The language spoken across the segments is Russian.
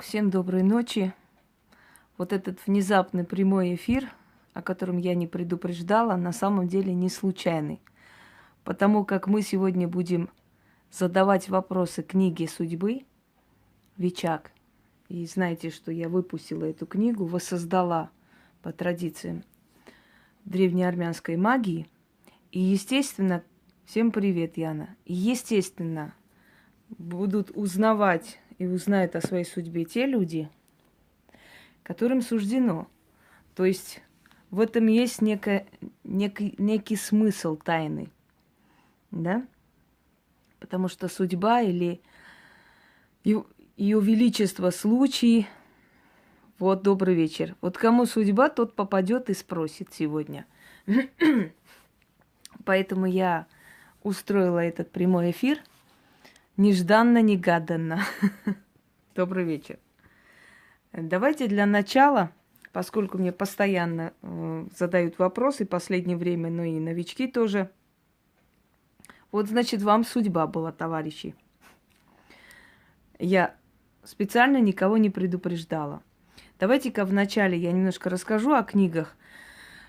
Всем доброй ночи. Вот этот внезапный прямой эфир, о котором я не предупреждала, на самом деле не случайный. Потому как мы сегодня будем задавать вопросы книги судьбы «Вичак». И знаете, что я выпустила эту книгу, воссоздала по традициям древнеармянской магии. И, естественно, всем привет, Яна. И, естественно, будут узнавать и узнают о своей судьбе те люди, которым суждено. То есть в этом есть некий смысл тайны, да? Потому что судьба или ее величество случай. Вот, добрый вечер. Вот кому судьба, тот попадет и спросит сегодня. Поэтому я устроила этот прямой эфир нежданно-негаданно. Добрый вечер. Давайте для начала, поскольку мне постоянно задают вопросы в последнее время, ну и новички тоже. Вот, значит, вам судьба была, товарищи. Я специально никого не предупреждала. Давайте-ка вначале я немножко расскажу о книгах.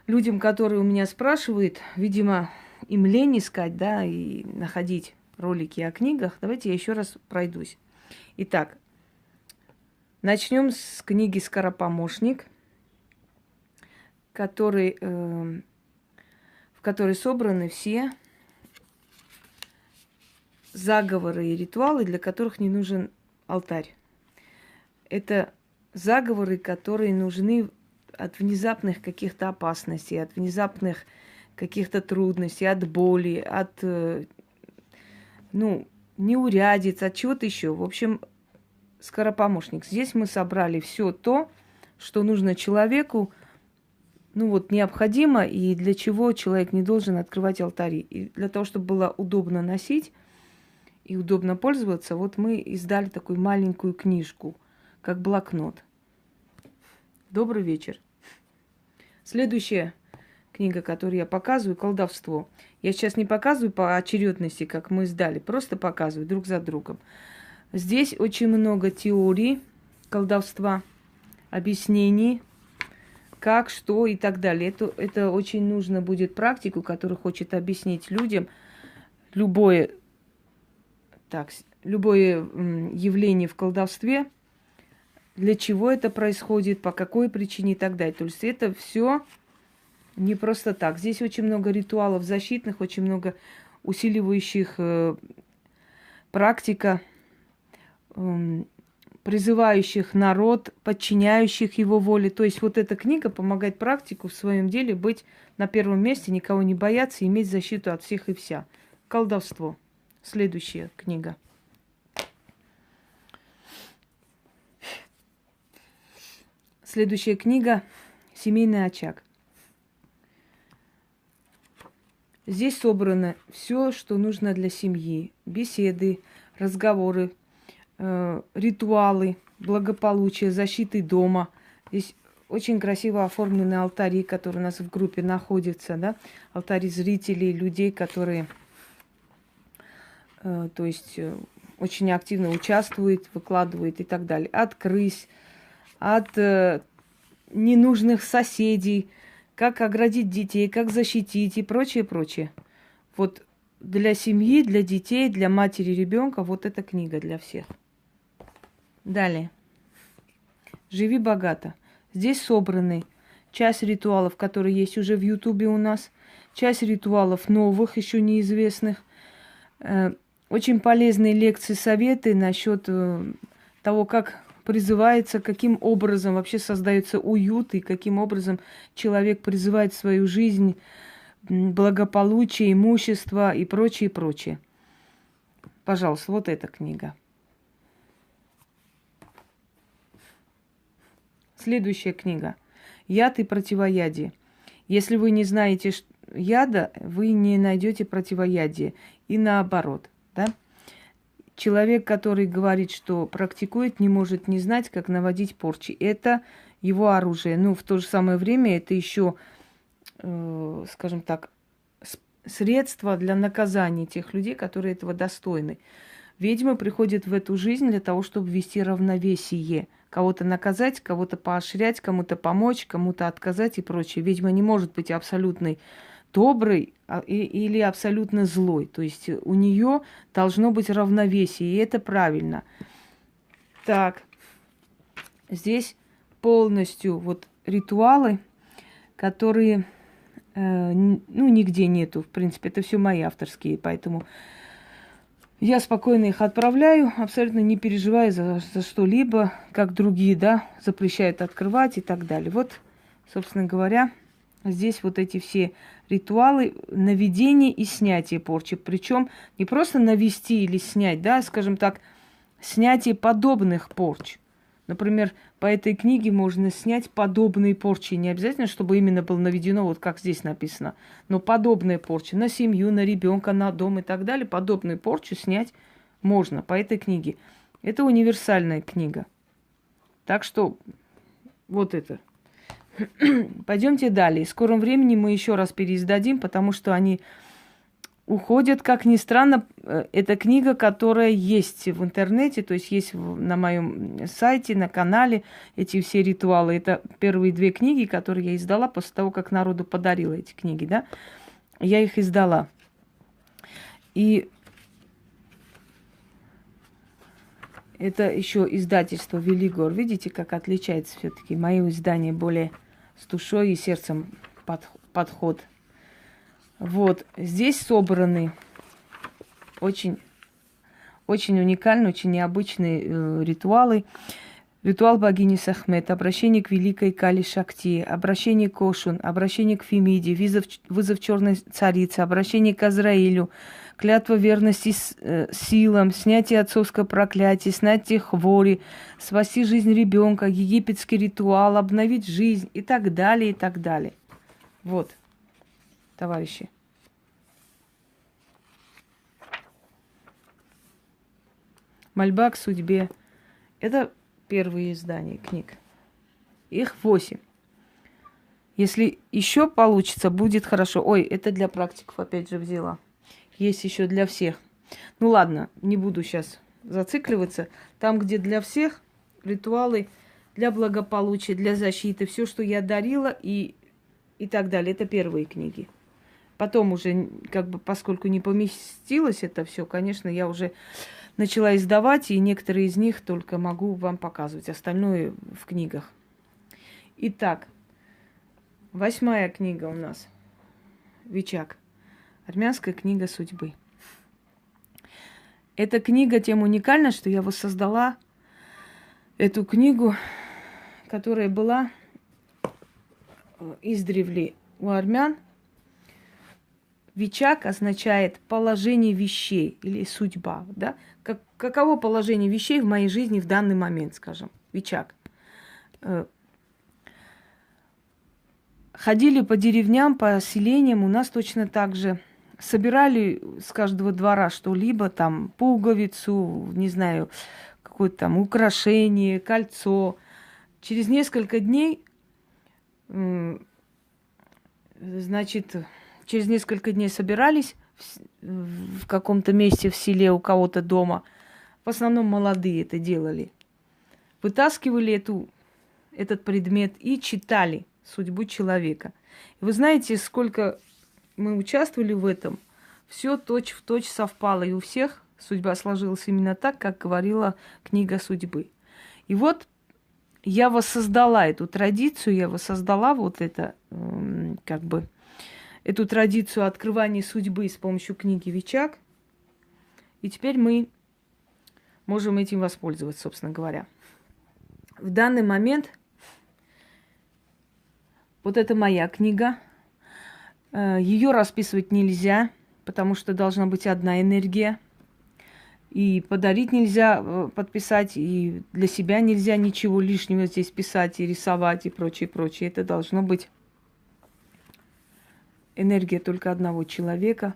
Людям, которые у меня спрашивают, видимо, им лень искать, да, и находить ролики о книгах. Давайте я еще раз пройдусь. Итак, начнем с книги «Скоропомощник», в которой собраны все заговоры и ритуалы, для которых не нужен алтарь. Это заговоры, которые нужны от внезапных каких-то опасностей, от внезапных каких-то трудностей, от боли, от неурядиц, от чего-то еще. В общем, скоропомощник. Здесь мы собрали все то, что нужно человеку, необходимо, и для чего человек не должен открывать алтари. И для того, чтобы было удобно носить и удобно пользоваться, вот мы издали такую маленькую книжку, как блокнот. Добрый вечер. Следующая книга, которую я показываю, «Колдовство». Я сейчас не показываю по очередности, как мы издали, просто показываю друг за другом. Здесь очень много теорий колдовства, объяснений, как, что и так далее. Это очень нужно будет практику, который хочет объяснить людям любое явление в колдовстве, для чего это происходит, по какой причине и так далее. То есть это все не просто так. Здесь очень много ритуалов защитных, очень много усиливающих практика, призывающих народ, подчиняющих его воле. То есть вот эта книга помогает практику в своем деле быть на первом месте, никого не бояться, иметь защиту от всех и вся. «Колдовство». Следующая книга. Следующая книга «Семейный очаг». Здесь собрано все, что нужно для семьи. Беседы, разговоры, ритуалы, благополучие, защиты дома. Здесь очень красиво оформлены алтари, которые у нас в группе находятся, да? Алтари зрителей, людей, которые, очень активно участвуют, выкладывают и так далее. От крыс, от ненужных соседей, как оградить детей, как защитить и прочее, прочее. Вот для семьи, для детей, для матери ребенка вот эта книга для всех. Далее. «Живи богато». Здесь собраны часть ритуалов, которые есть уже в Ютубе у нас, часть ритуалов новых, еще неизвестных. Очень полезные лекции, советы насчет того, как призывается, каким образом вообще создается уют и каким образом человек призывает в свою жизнь благополучие, имущество и прочее, прочее. Пожалуйста, вот эта книга. Следующая книга. «Яд и противоядие». Если вы не знаете яда, вы не найдете противоядие. И наоборот, да? Человек, который говорит, что практикует, не может не знать, как наводить порчи. Это его оружие. В то же самое время это еще, скажем так, средство для наказания тех людей, которые этого достойны. Ведьмы приходят в эту жизнь для того, чтобы ввести равновесие. кого-то наказать, кого-то поощрять, кому-то помочь, кому-то отказать и прочее. Ведьма не может быть абсолютной доброй или абсолютно злой. То есть у нее должно быть равновесие, и это правильно. Так, здесь полностью вот ритуалы, которые, нигде нету. В принципе, это все мои авторские, поэтому я спокойно их отправляю, абсолютно не переживая за что-либо, как другие, да, запрещают открывать и так далее. Вот, собственно говоря, здесь вот эти все ритуалы наведения и снятия порчи. Причем не просто навести или снять, да, скажем так, снятие подобных порч. Например, по этой книге можно снять подобные порчи. Не обязательно, чтобы именно было наведено, вот как здесь написано. Но подобные порчи на семью, на ребенка, на дом и так далее. Подобные порчи снять можно по этой книге. Это универсальная книга. Так что вот это. Пойдемте далее. В скором времени мы еще раз переиздадим, потому что они уходят, как ни странно. Это книга, которая есть в интернете, то есть есть на моем сайте, на канале эти все ритуалы. Это первые две книги, которые я издала после того, как народу подарила эти книги, да. Я их издала. И это еще издательство Велигор. Видите, как отличается все-таки мое издание более с душой и сердцем подход. Вот, здесь собраны очень, очень уникальные, очень необычные ритуалы. Ритуал богини Сахмет, обращение к великой Кали Шакти, обращение к Ошун, обращение к Фемиде, вызов черной царицы, обращение к Азраилю, клятва верности силам, снятие отцовского проклятия, снятие хвори, спасти жизнь ребенка, египетский ритуал, обновить жизнь и так далее, и так далее. Вот, товарищи. Мольба к судьбе. Это первые издания книг. Их 8. Если еще получится, будет хорошо. Ой, это для практиков опять же взяла. Есть еще для всех. Ну ладно, не буду сейчас зацикливаться. Там, где для всех, ритуалы для благополучия, для защиты, все, что я дарила и так далее. Это первые книги. Потом уже, как бы, поскольку не поместилось это все, конечно, я уже начала издавать, и некоторые из них только могу вам показывать. Остальное в книгах. Итак, 8 книга у нас. Вичак. Армянская книга судьбы. Эта книга тем уникальна, что я воссоздала эту книгу, которая была издревле у армян. Вичак означает положение вещей или судьба, да? Каково положение вещей в моей жизни в данный момент, скажем, Вичак. Ходили по деревням, по селениям, у нас точно так же. Собирали с каждого двора что-либо, там, пуговицу, не знаю, какое-то там украшение, кольцо. Через несколько дней, через несколько дней собирались в каком-то месте в селе у кого-то дома. В основном молодые это делали. Вытаскивали этот предмет и читали судьбу человека. И вы знаете, сколько мы участвовали в этом, все точь-в-точь совпало. И у всех судьба сложилась именно так, как говорила книга судьбы. И вот я воссоздала эту традицию, я воссоздала вот это, как бы, эту традицию открывания судьбы с помощью книги Вичак. И теперь мы можем этим воспользоваться, собственно говоря. В данный момент вот это моя книга. Ее расписывать нельзя, потому что должна быть одна энергия. И подарить нельзя, подписать, и для себя нельзя ничего лишнего здесь писать и рисовать и прочее, прочее. Это должно быть энергия только одного человека.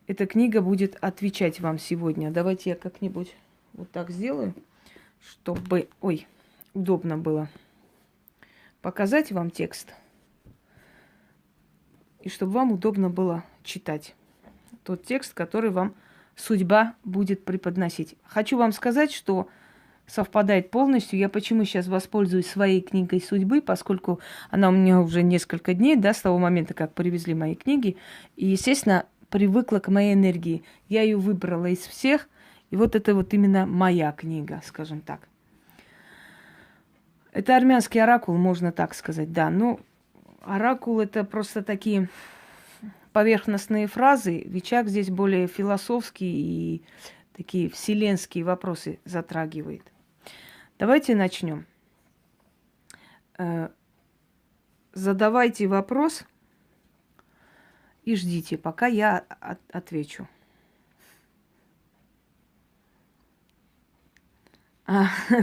Эта книга будет отвечать вам сегодня. Давайте я как-нибудь вот так сделаю, чтобы, удобно было показать вам текст. И чтобы вам удобно было читать тот текст, который вам судьба будет преподносить. Хочу вам сказать, что совпадает полностью. Я почему сейчас воспользуюсь своей книгой судьбы, поскольку она у меня уже несколько дней, да, с того момента, как привезли мои книги. И, естественно, привыкла к моей энергии. Я ее выбрала из всех, и вот это вот именно моя книга, скажем так. Это армянский оракул, можно так сказать, да. Ну, оракул – это просто такие поверхностные фразы. Вичак здесь более философские и такие вселенские вопросы затрагивает. Давайте начнем. Задавайте вопрос и ждите, пока я отвечу.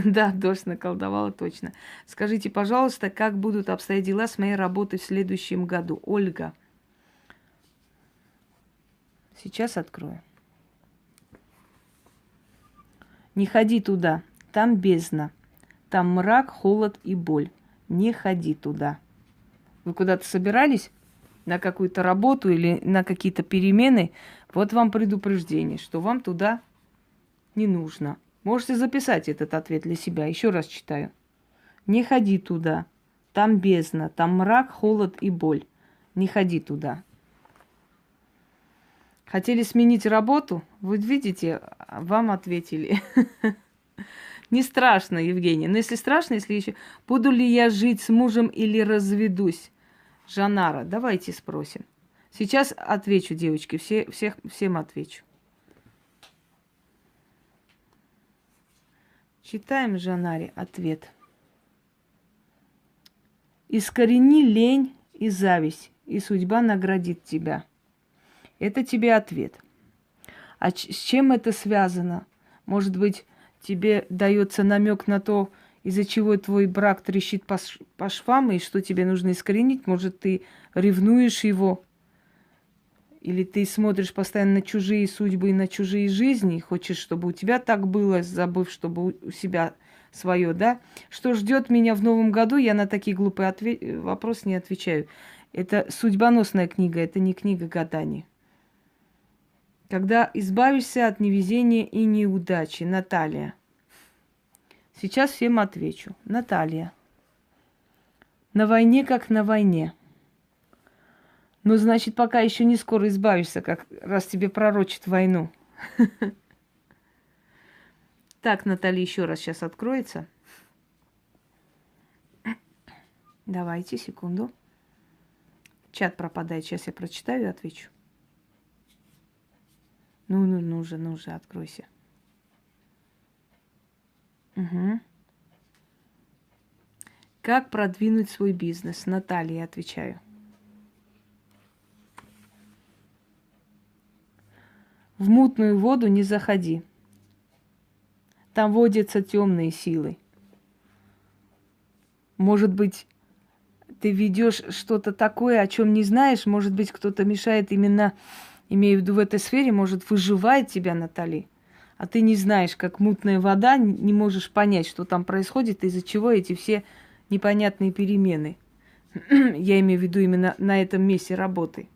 Да, дождь наколдовала, точно. Скажите, пожалуйста, как будут обстоять дела с моей работой в следующем году? Ольга. Сейчас открою. Не ходи туда, там бездна. Там мрак, холод и боль. Не ходи туда. Вы куда-то собирались? На какую-то работу или на какие-то перемены? Вот вам предупреждение, что вам туда не нужно. Можете записать этот ответ для себя. Еще раз читаю. Не ходи туда. Там бездна, там мрак, холод и боль. Не ходи туда. Хотели сменить работу? Вы видите, вам ответили. Не страшно, Евгения. Но если страшно, если еще... Буду ли я жить с мужем или разведусь? Жанара, давайте спросим. Сейчас отвечу, девочки. Всем отвечу. Читаем, Жанаре, ответ. Искорени лень и зависть, и судьба наградит тебя. Это тебе ответ. А с чем это связано? Может быть, тебе дается намек на то, из-за чего твой брак трещит по швам, и что тебе нужно искоренить? Может, ты ревнуешь его? Или ты смотришь постоянно на чужие судьбы и на чужие жизни, хочешь, чтобы у тебя так было, забыв, чтобы у себя свое, да? Что ждет меня в новом году, я на такие глупые вопросы не отвечаю. Это судьбоносная книга, это не книга гаданий. Когда избавишься от невезения и неудачи. Наталья. Сейчас всем отвечу. Наталья. На войне, как на войне. Ну, значит, пока еще не скоро избавишься, как раз тебе пророчит войну. Так, Наталья, еще раз сейчас откроется. Давайте, секунду. Чат пропадает. Сейчас я прочитаю и отвечу. Ну уже, откройся. Угу. Как продвинуть свой бизнес? Наталья, отвечаю. В мутную воду не заходи. Там водятся темные силы. Может быть, ты ведешь что-то такое, о чем не знаешь. Может быть, кто-то мешает именно, имею в виду в этой сфере, может, выживает тебя, Наталья. А ты не знаешь, как мутная вода, не можешь понять, что там происходит, из-за чего эти все непонятные перемены. Я имею в виду именно на этом месте работы.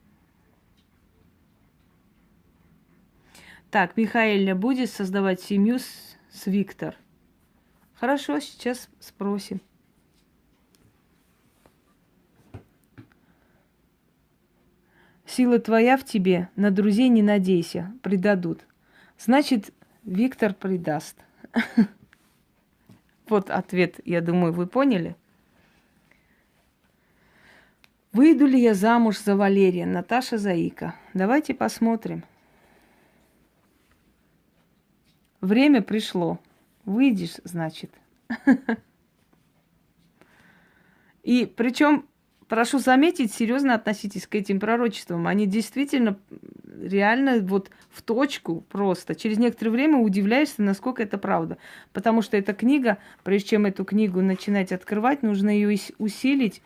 Так, Михаэля будет создавать семью с Виктор. Хорошо, сейчас спросим. Сила твоя в тебе, на друзей не надейся, предадут. Значит, Виктор предаст. Вот ответ, я думаю, вы поняли. Выйду ли я замуж за Валерия? Наташа Заика. Давайте посмотрим. Время пришло. Выйдешь, значит. И причем, прошу заметить, серьезно относитесь к этим пророчествам. Они действительно, реально вот в точку просто. Через некоторое время удивляешься, насколько это правда. Потому что эта книга, прежде чем эту книгу начинать открывать, нужно ее усилить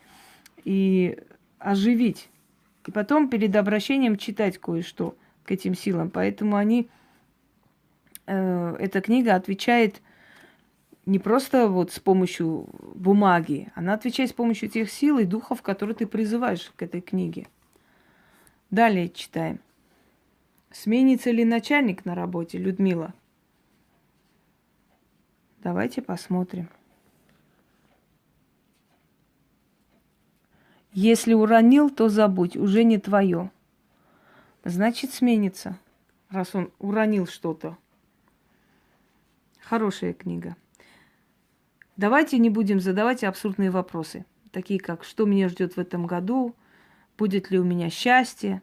и оживить. И потом перед обращением читать кое-что к этим силам. Поэтому эта книга отвечает не просто вот с помощью бумаги, она отвечает с помощью тех сил и духов, которые ты призываешь к этой книге. Далее читаем. Сменится ли начальник на работе, Людмила? Давайте посмотрим. Если уронил, то забудь, уже не твое. Значит, сменится, раз он уронил что-то. Хорошая книга. Давайте не будем задавать абсурдные вопросы, такие как, что меня ждет в этом году, будет ли у меня счастье,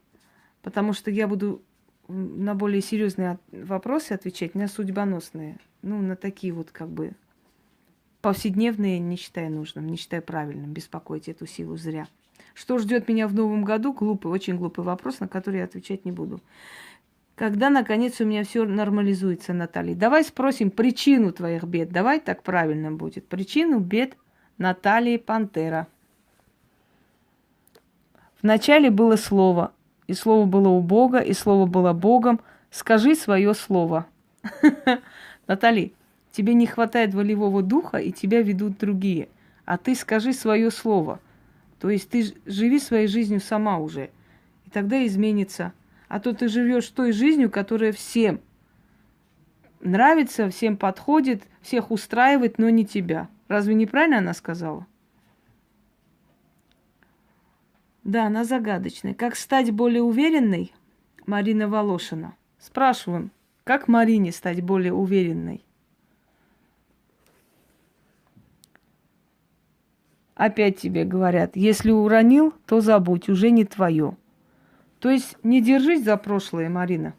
потому что я буду на более серьезные вопросы отвечать, на судьбоносные, на такие вот как бы повседневные не считаю нужным, не считаю правильным беспокоить эту силу зря. Что ждет меня в новом году? Глупый, очень глупый вопрос, на который я отвечать не буду. Когда, наконец, у меня все нормализуется, Наталья? Давай спросим причину твоих бед. Давай так правильно будет. Причину бед Натальи Пантера. Вначале было слово, и слово было у Бога, и слово было Богом. Скажи свое слово. Наталья, тебе не хватает волевого духа, и тебя ведут другие. А ты скажи свое слово. То есть ты живи своей жизнью сама уже. И тогда изменится. А то ты живешь той жизнью, которая всем нравится, всем подходит, всех устраивает, но не тебя. Разве неправильно она сказала? Да, она загадочная. Как стать более уверенной? Марина Волошина. Спрашиваем, как Марине стать более уверенной? Опять тебе говорят, если уронил, то забудь, уже не твое. То есть не держись за прошлое, Марина,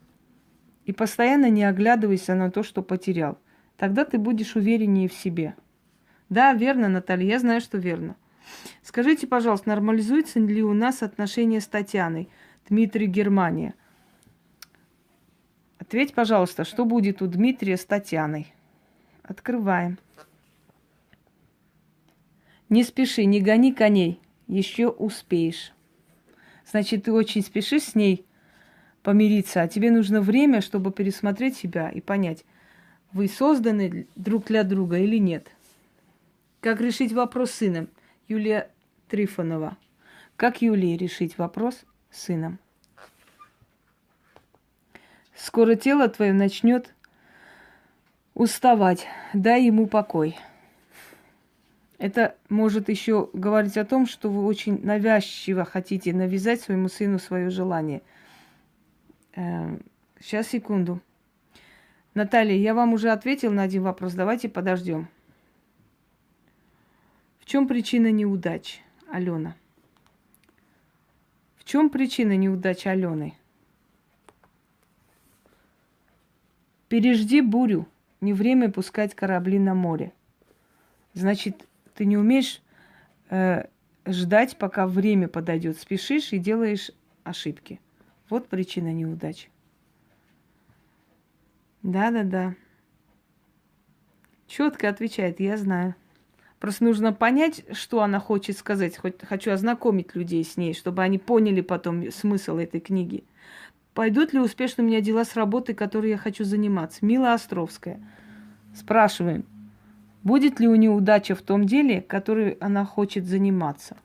и постоянно не оглядывайся на то, что потерял. Тогда ты будешь увереннее в себе. Да, верно, Наталья, я знаю, что верно. Скажите, пожалуйста, нормализуется ли у нас отношения с Татьяной, Дмитрий, Германия? Ответь, пожалуйста, что будет у Дмитрия с Татьяной? Открываем. Не спеши, не гони коней, еще успеешь. Значит, ты очень спешишь с ней помириться, а тебе нужно время, чтобы пересмотреть себя и понять, вы созданы друг для друга или нет. Как решить вопрос с сыном? Юлия Трифонова. Как Юлии решить вопрос с сыном? Скоро тело твое начнет уставать, дай ему покой. Это может еще говорить о том, что вы очень навязчиво хотите навязать своему сыну свое желание. Сейчас, секунду. Наталья, я вам уже ответила на один вопрос. Давайте подождем. В чем причина неудач, Алена? В чем причина неудач Алены? Пережди бурю. Не время пускать корабли на море. Значит, ты не умеешь ждать, пока время подойдет. Спешишь и делаешь ошибки. Вот причина неудач. Да. Четко отвечает, я знаю. Просто нужно понять, что она хочет сказать. Хочу ознакомить людей с ней, чтобы они поняли потом смысл этой книги. Пойдут ли успешно у меня дела с работой, которой я хочу заниматься? Мила Островская. Спрашиваем. Будет ли у нее удача в том деле, которым она хочет заниматься?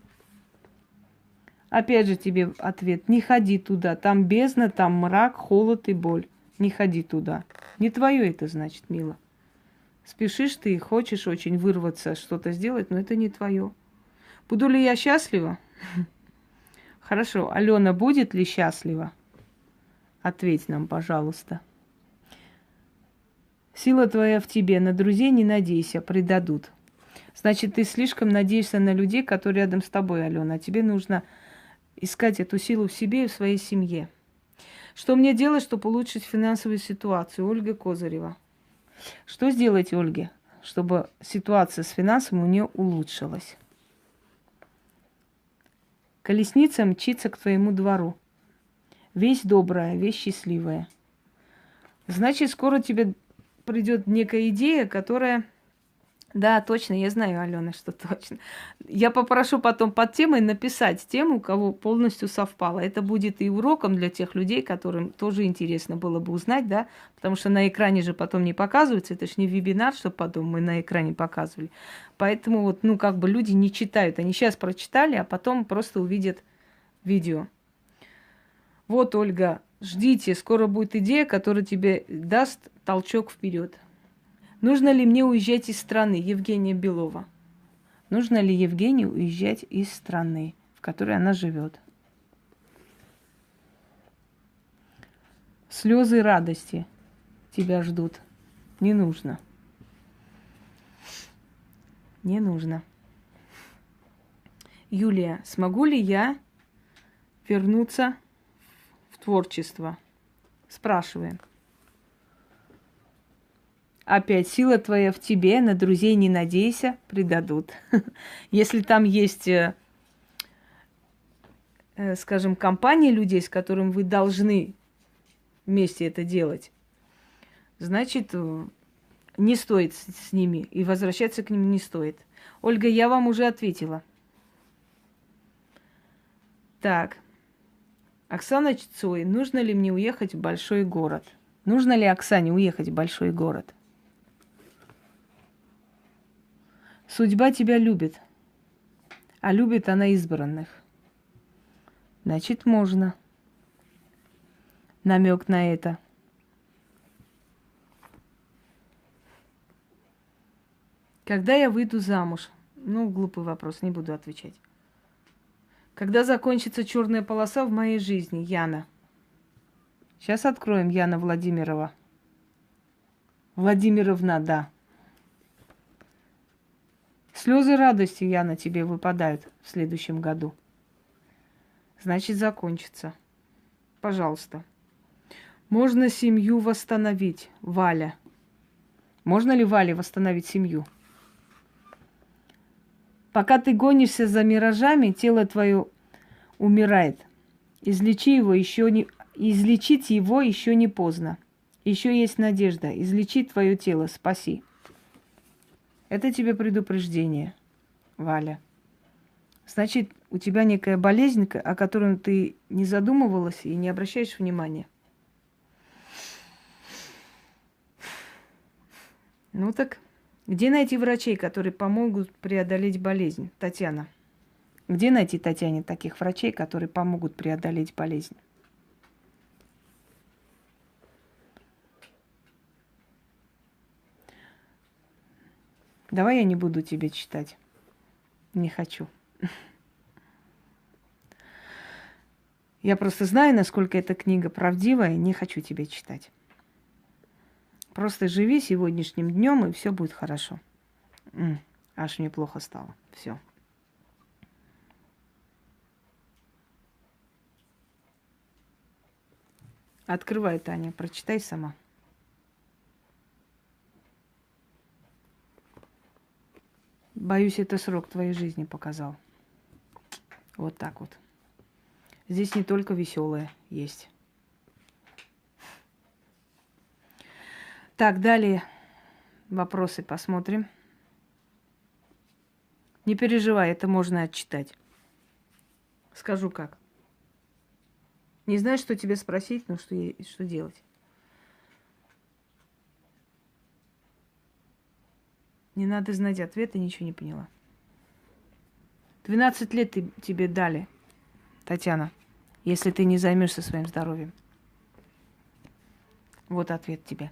Опять же тебе ответ. Не ходи туда. Там бездна, там мрак, холод и боль. Не ходи туда. Не твое это значит, мила. Спешишь ты, хочешь очень вырваться, что-то сделать, но это не твое. Буду ли я счастлива? Хорошо. Алена будет ли счастлива? Ответь нам, пожалуйста. Сила твоя в тебе, на друзей не надейся, предадут. Значит, ты слишком надеешься на людей, которые рядом с тобой, Алена. А тебе нужно искать эту силу в себе и в своей семье. Что мне делать, чтобы улучшить финансовую ситуацию? Ольга Козырева. Что сделать, Ольге, чтобы ситуация с финансами у нее улучшилась? Колесница мчится к твоему двору. Весть добрая, весть счастливая. Значит, скоро тебе придет некая идея, которая... Да, точно, я знаю, Алена, что точно. Я попрошу потом под темой написать тему, у кого полностью совпало. Это будет и уроком для тех людей, которым тоже интересно было бы узнать, да, потому что на экране же потом не показывается, это же не вебинар, чтобы потом мы на экране показывали. Поэтому вот, люди не читают, они сейчас прочитали, а потом просто увидят видео. Вот, Ольга, ждите, скоро будет идея, которая тебе даст толчок вперед. Нужно ли мне уезжать из страны? Евгения Белова. Нужно ли Евгении уезжать из страны, в которой она живет? Слезы радости тебя ждут. Не нужно. Не нужно. Юлия, смогу ли я вернуться в творчество? Спрашиваем. Опять сила твоя в тебе, на друзей не надейся, предадут. Если там есть, скажем, компания людей, с которым вы должны вместе это делать, значит, не стоит с ними, и возвращаться к ним не стоит. Ольга, я вам уже ответила. Так. Оксана Цой, нужно ли мне уехать в большой город? Нужно ли Оксане уехать в большой город? Судьба тебя любит, а любит она избранных. Значит, можно. Намек на это. Когда я выйду замуж? Ну, глупый вопрос, не буду отвечать. Когда закончится черная полоса в моей жизни, Яна? Сейчас откроем, Яна Владимирова. Владимировна, да. Слезы радости, Яна, тебе выпадают в следующем году. Значит, закончится. Пожалуйста. Можно семью восстановить, Валя. Можно ли Вале восстановить семью? Пока ты гонишься за миражами, тело твое умирает. Излечить его еще не поздно. Еще есть надежда. Излечи твое тело, спаси. Это тебе предупреждение, Валя. Значит, у тебя некая болезнь, о которой ты не задумывалась и не обращаешь внимания. Ну так, где найти врачей, которые помогут преодолеть болезнь, Татьяна? Где найти Татьяне таких врачей, которые помогут преодолеть болезнь? Давай я не буду тебе читать. Не хочу. Я просто знаю, насколько эта книга правдивая, не хочу тебе читать. Просто живи сегодняшним днем, и все будет хорошо. Аж мне плохо стало. Все. Открывай, Таня, прочитай сама. Боюсь, это срок твоей жизни показал. Вот так вот. Здесь не только веселое есть. Так, далее вопросы посмотрим. Не переживай, это можно отчитать. Скажу как. Не знаю, что тебе спросить, но что делать. Не надо знать ответа, ничего не поняла. 12 лет тебе дали, Татьяна, если ты не займешься своим здоровьем. Вот ответ тебе.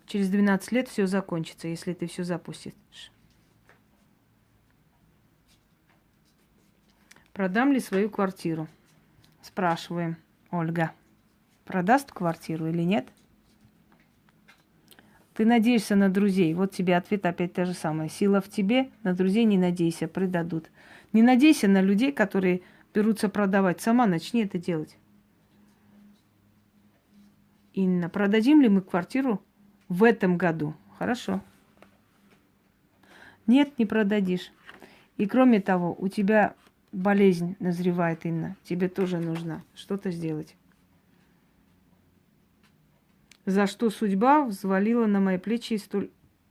Через 12 лет все закончится, если ты все запустишь. Продам ли свою квартиру? Спрашиваем, Ольга. Продаст квартиру или нет? Ты надеешься на друзей. Вот тебе ответ опять та же самая. Сила в тебе, на друзей не надейся, предадут. Не надейся на людей, которые берутся продавать. Сама начни это делать. Инна, продадим ли мы квартиру в этом году? Хорошо. Нет, не продадишь. И кроме того, у тебя болезнь назревает, Инна. Тебе тоже нужно что-то сделать. За что судьба взвалила на мои плечи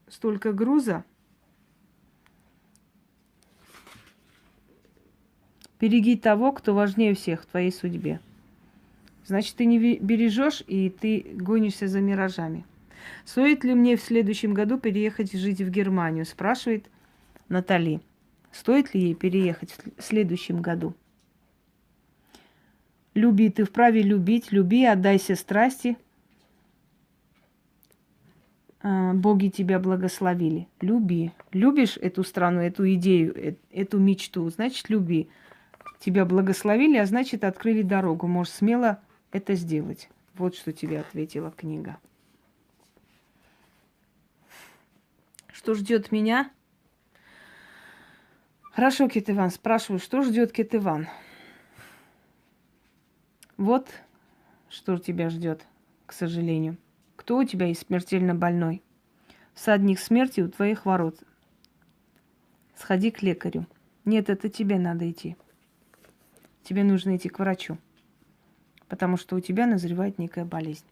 столько груза? Береги того, кто важнее всех в твоей судьбе. Значит, ты не бережешь, и ты гонишься за миражами. Стоит ли мне в следующем году переехать жить в Германию? Спрашивает Натали. Стоит ли ей переехать в следующем году? Люби, ты вправе любить, люби, отдайся страсти. боги тебя благословили. Люби. Любишь эту страну, эту идею, эту мечту, значит, люби. Тебя благословили, а значит, открыли дорогу. Можешь смело это сделать. Вот что тебе ответила книга. Что ждет меня? Хорошо, Кетыван, спрашиваю, что ждет Кетыван? Вот что тебя ждет, к сожалению. Кто у тебя есть смертельно больной? Всадник смерти у твоих ворот. Сходи к лекарю. Нет, это тебе надо идти. Тебе нужно идти к врачу. Потому что у тебя назревает некая болезнь.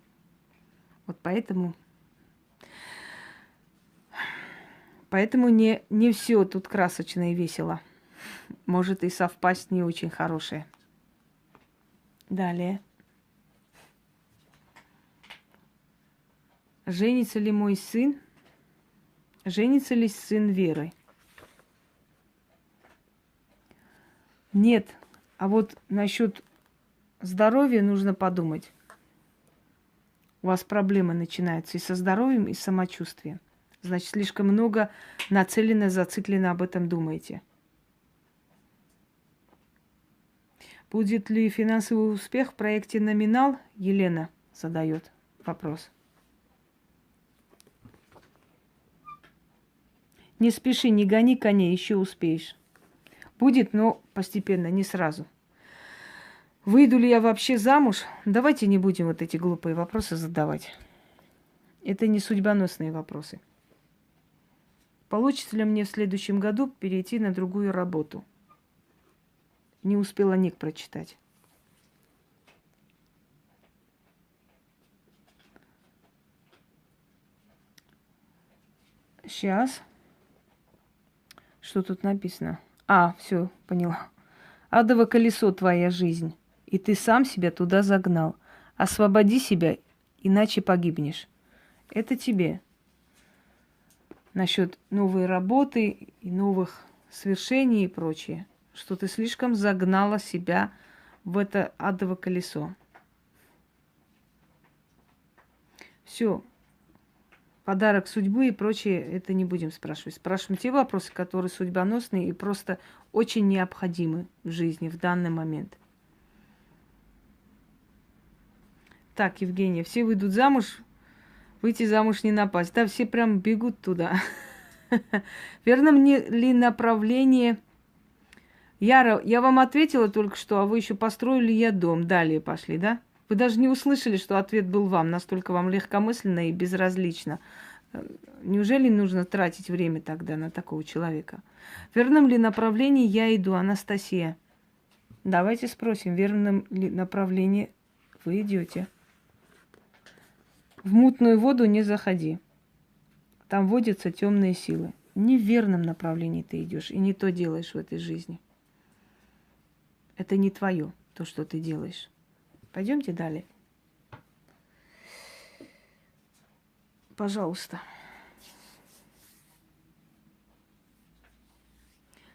Вот поэтому не все тут красочно и весело. Может и совпасть не очень хорошее. Далее. Женится ли мой сын? Женится ли сын Веры? Нет. А вот насчет здоровья нужно подумать. У вас проблемы начинаются и со здоровьем, и с самочувствием. Значит, слишком много нацелено, зациклено об этом думаете. Будет ли финансовый успех в проекте «Номинал»? Елена задает вопрос. Не спеши, не гони коней, еще успеешь. Будет, но постепенно, не сразу. Выйду ли я вообще замуж? Давайте не будем вот эти глупые вопросы задавать. Это не судьбоносные вопросы. Получится ли мне в следующем году перейти на другую работу? Не успела ник прочитать. Сейчас. Что тут написано? Все, поняла. Адово колесо твоя жизнь, и ты сам себя туда загнал. Освободи себя, иначе погибнешь. Это тебе. Насчет новой работы и новых свершений и прочее. Что ты слишком загнала себя в это адово колесо. Все. Подарок судьбы и прочее, это не будем спрашивать. Спрашиваем те вопросы, которые судьбоносные и просто очень необходимы в жизни в данный момент. Так, Евгения, все выйдут замуж, выйти замуж не напасть. Да, все прям бегут туда. Верно мне ли направление? Яра, я вам ответила только что, а вы еще построили я дом. Далее пошли, да? Вы даже не услышали, что ответ был вам, настолько вам легкомысленно и безразлично. Неужели нужно тратить время тогда на такого человека? В верном ли направлении я иду, Анастасия? Давайте спросим, в верном ли направлении вы идете. В мутную воду не заходи. Там водятся темные силы. Не в верном направлении ты идешь и не то делаешь в этой жизни. Это не твое, то, что ты делаешь. Пойдемте далее. Пожалуйста.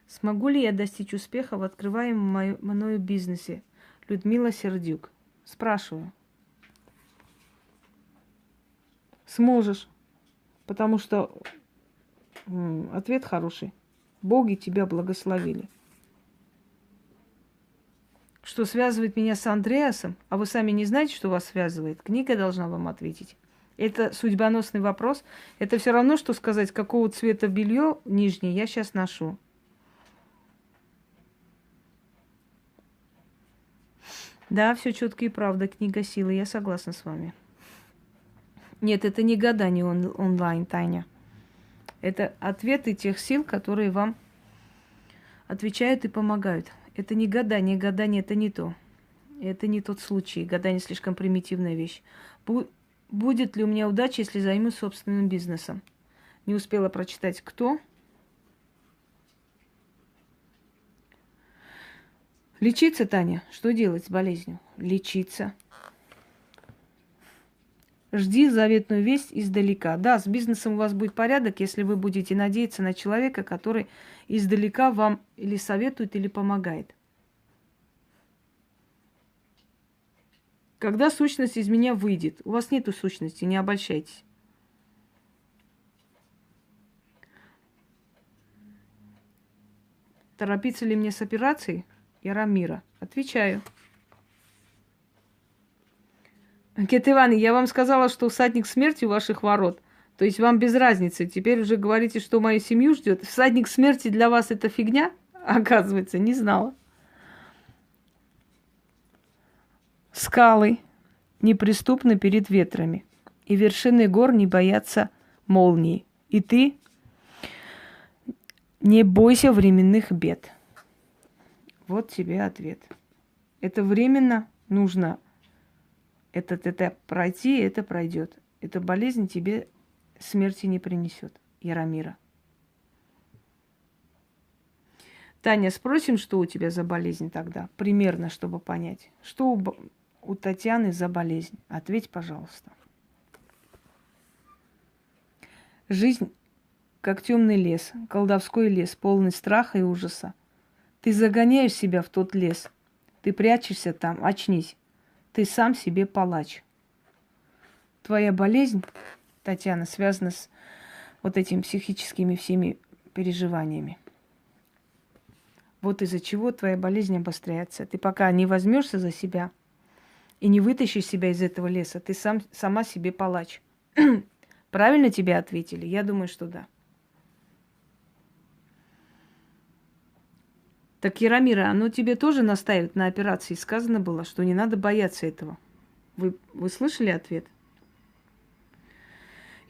Смогу ли я достичь успеха в открываемом мною бизнесе? Людмила Сердюк. Спрашиваю. Сможешь. Потому что ответ хороший. Боги тебя благословили. Что связывает меня с Андреасом? А вы сами не знаете, что вас связывает? Книга должна вам ответить. Это судьбоносный вопрос. Это все равно, что сказать, какого цвета белье нижнее я сейчас ношу. Да, все четко и правда. Книга силы. Я согласна с вами. Нет, это не гадание онлайн, Таня. Это ответы тех сил, которые вам отвечают и помогают. Это не гадание. Гадание – это не то. Это не тот случай. Гадание – слишком примитивная вещь. Будет ли у меня удача, если займусь собственным бизнесом? Не успела прочитать, кто. Лечиться, Таня. Что делать с болезнью? Лечиться. Жди заветную весть издалека. Да, с бизнесом у вас будет порядок, если вы будете надеяться на человека, который издалека вам или советует, или помогает. Когда сущность из меня выйдет? У вас нету сущности, не обольщайтесь. Торопиться ли мне с операцией? Яромира. Отвечаю. Кет Иван, я вам сказала, что всадник смерти у ваших ворот. То есть вам без разницы. Теперь уже говорите, что мою семью ждет. Всадник смерти для вас это фигня? Оказывается, не знала. Скалы неприступны перед ветрами, и вершины гор не боятся молнии. И ты не бойся временных бед. Вот тебе ответ. Это временно нужно этот этап пройти, и это пройдет. Эта болезнь тебе смерти не принесет, Яромира. Таня, спросим, что у тебя за болезнь тогда? Примерно, чтобы понять. Что у Татьяны за болезнь? Ответь, пожалуйста. Жизнь как темный лес, колдовской лес, полный страха и ужаса. Ты загоняешь себя в тот лес. Ты прячешься там, очнись. Ты сам себе палач. Твоя болезнь, Татьяна, связана с вот этими психическими всеми переживаниями. Вот из-за чего твоя болезнь обостряется. Ты пока не возьмешься за себя и не вытащишь себя из этого леса, ты сама себе палач. Правильно тебе ответили? Я думаю, что да. Так, Яромира, оно тебе тоже настаивает на операции. Сказано было, что не надо бояться этого. Вы слышали ответ?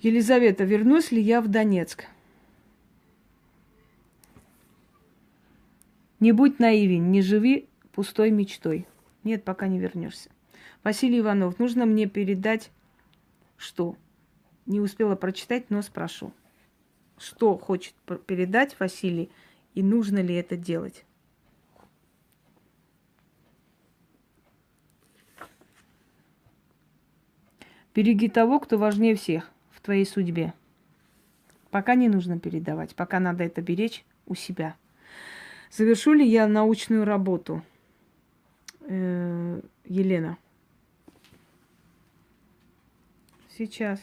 Елизавета, вернусь ли я в Донецк? Не будь наивен, не живи пустой мечтой. Нет, пока не вернешься. Василий Иванов, нужно мне передать что? Не успела прочитать, но спрошу. Что хочет передать Василий и нужно ли это делать? Береги того, кто важнее всех в твоей судьбе. Пока не нужно передавать, пока надо это беречь у себя. Завершу ли я научную работу, Елена? Сейчас.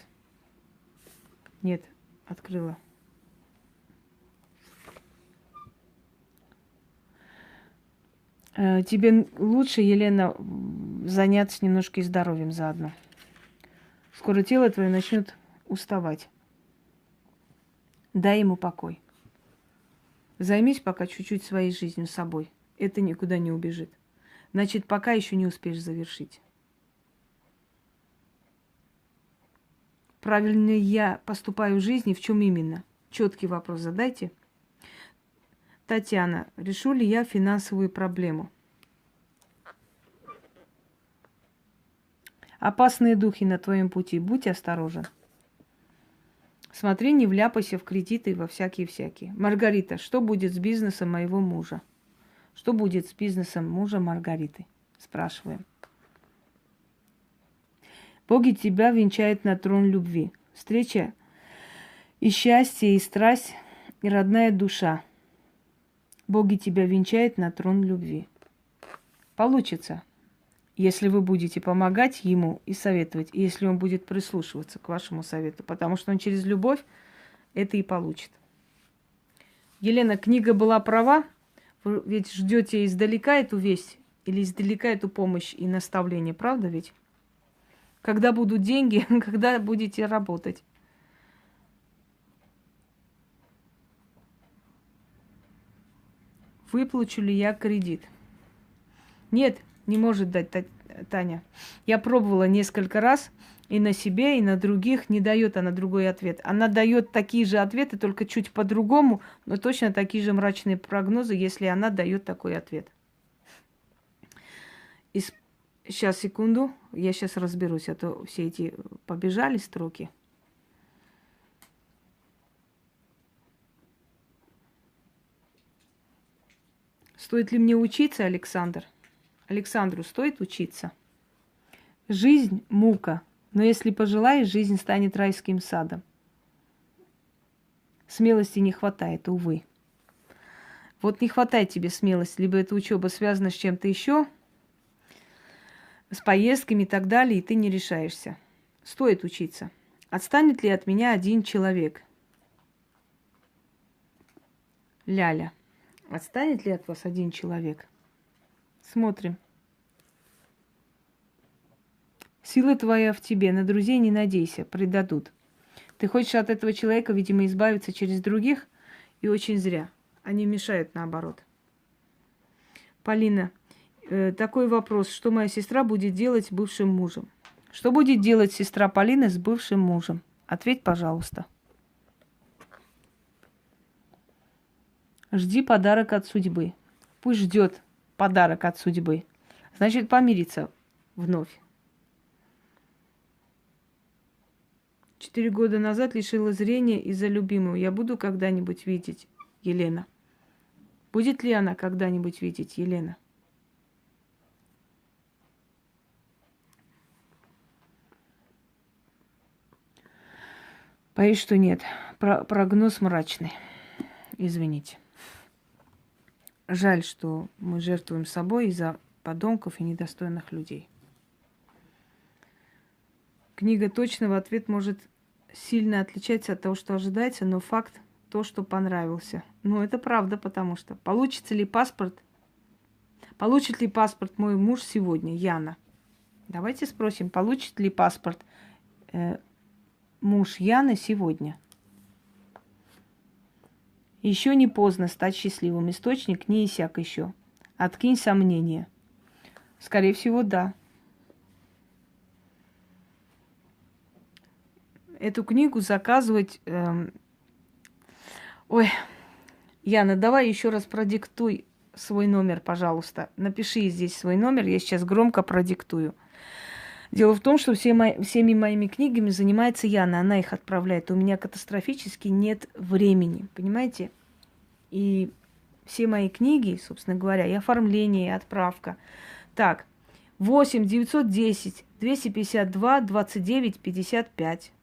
Нет, открыла. Тебе лучше, Елена, заняться немножко и здоровьем заодно. Скоро тело твое начнет уставать. Дай ему покой. Займись пока чуть-чуть своей жизнью собой. Это никуда не убежит. Значит, пока еще не успеешь завершить. Правильно ли я поступаю в жизни, в чем именно? Четкий вопрос задайте. Татьяна, решу ли я финансовую проблему? Опасные духи на твоем пути, будь осторожен. Смотри, не вляпайся в кредиты и во всякие-всякие. Маргарита, что будет с бизнесом моего мужа? Что будет с бизнесом мужа Маргариты? Спрашиваем. Боги тебя венчают на трон любви. Встреча и счастье, и страсть, и родная душа. Боги тебя венчают на трон любви. Получится, если вы будете помогать ему и советовать, и если он будет прислушиваться к вашему совету, потому что он через любовь это и получит. Елена, книга была права? Вы ведь ждете издалека эту весть или издалека эту помощь и наставление, правда ведь? Когда будут деньги, когда будете работать? Выплачу ли я кредит? Нет, не может дать Таня. Я пробовала несколько раз, и на себе, и на других. Не дает она другой ответ. Она дает такие же ответы, только чуть по-другому, но точно такие же мрачные прогнозы, если она дает такой ответ. Сейчас, секунду, я сейчас разберусь, а то все эти побежали строки. Стоит ли мне учиться, Александр? Александру стоит учиться? Жизнь – мука, но если пожелаешь, жизнь станет райским садом. Смелости не хватает, увы. Вот не хватает тебе смелости, либо эта учеба связана с чем-то еще, с поездками и так далее, и ты не решаешься. Стоит учиться. Отстанет ли от меня один человек? Ляля. Отстанет ли от вас один человек? Смотрим. Сила твоя в тебе, на друзей не надейся, предадут. Ты хочешь от этого человека, видимо, избавиться через других, и очень зря. Они мешают наоборот. Полина, такой вопрос. Что моя сестра будет делать с бывшим мужем? Что будет делать сестра Полины с бывшим мужем? Ответь, пожалуйста. Жди подарок от судьбы. Пусть ждет подарок от судьбы. Значит, помириться вновь. 4 года назад лишила зрения из-за любимого. Я буду когда-нибудь видеть, Елена? Будет ли она когда-нибудь видеть, Елена? Боюсь, что нет. Прогноз мрачный. Извините. Жаль, что мы жертвуем собой из-за подонков и недостойных людей. Книга точного ответ может сильно отличаться от того, что ожидается, но факт то, что понравился. Ну, это правда, потому что получит ли паспорт мой муж сегодня, Яна? Давайте спросим, получит ли паспорт муж Яны сегодня? Еще не поздно стать счастливым. Источник не иссяк еще. Откинь сомнения. Скорее всего, да. Эту книгу заказывать... Ой, Яна, давай еще раз продиктуй свой номер, пожалуйста. Напиши здесь свой номер, я сейчас громко продиктую. Дело в том, что всеми моими книгами занимается Яна, она их отправляет. У меня катастрофически нет времени, понимаете? И все мои книги, собственно говоря, и оформление, и отправка. Так, 8 910 252 29 55.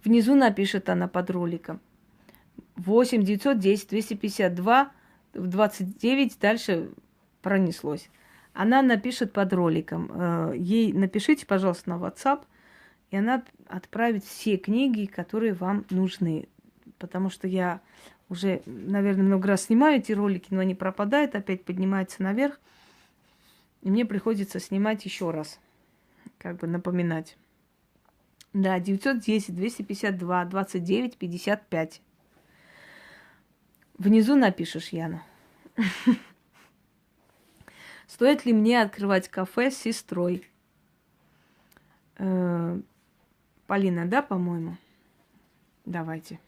Внизу напишет она под роликом. 8 910 252 29, дальше пронеслось. Она напишет под роликом. Ей напишите, пожалуйста, на WhatsApp, и она отправит все книги, которые вам нужны. Потому что я уже, наверное, много раз снимаю эти ролики, но они пропадают, опять поднимаются наверх. И мне приходится снимать еще раз, как бы напоминать. Да, 910 252 29 55. Внизу напишешь, Яна. Стоит ли мне открывать кафе с сестрой? Полина, да, по-моему? Давайте.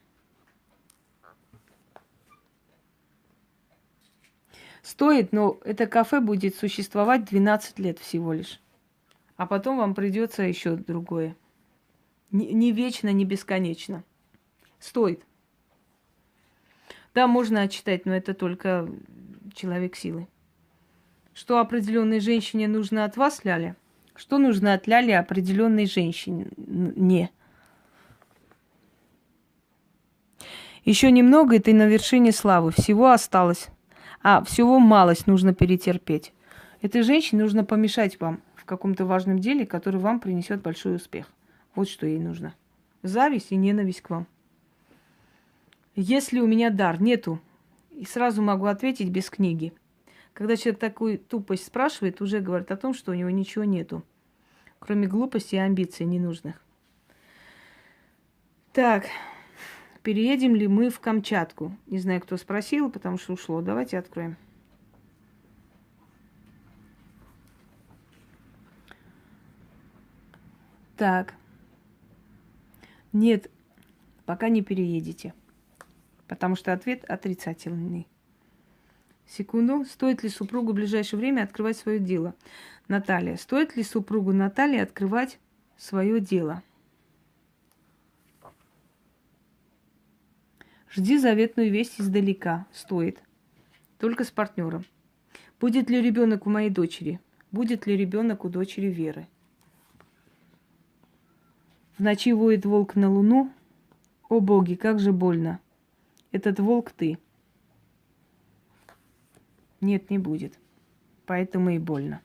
Стоит, но это кафе будет существовать 12 лет всего лишь. А потом вам придется еще другое. Не вечно, не бесконечно. Стоит. Да, можно отчитать, но это только человек силы. Что определенной женщине нужно от вас, Ляля? Что нужно от Ляли определенной женщине? Не. Еще немного, и ты на вершине славы. Всего осталось. Всего малость нужно перетерпеть. Этой женщине нужно помешать вам в каком-то важном деле, который вам принесет большой успех. Вот что ей нужно. Зависть и ненависть к вам. Если у меня дар нету, и сразу могу ответить без книги. Когда человек такую тупость спрашивает, уже говорит о том, что у него ничего нету, кроме глупости и амбиций ненужных. Так, переедем ли мы в Камчатку? Не знаю, кто спросил, потому что ушло. Давайте откроем. Так. Нет, пока не переедете. Потому что ответ отрицательный. Секунду. Стоит ли супругу в ближайшее время открывать свое дело? Наталья. Стоит ли супругу Натальи открывать свое дело? Жди заветную весть издалека. Стоит. Только с партнером. Будет ли ребенок у моей дочери? Будет ли ребенок у дочери Веры? В ночи воет волк на луну. О боги, как же больно. Этот волк ты. Нет, не будет. Поэтому и больно.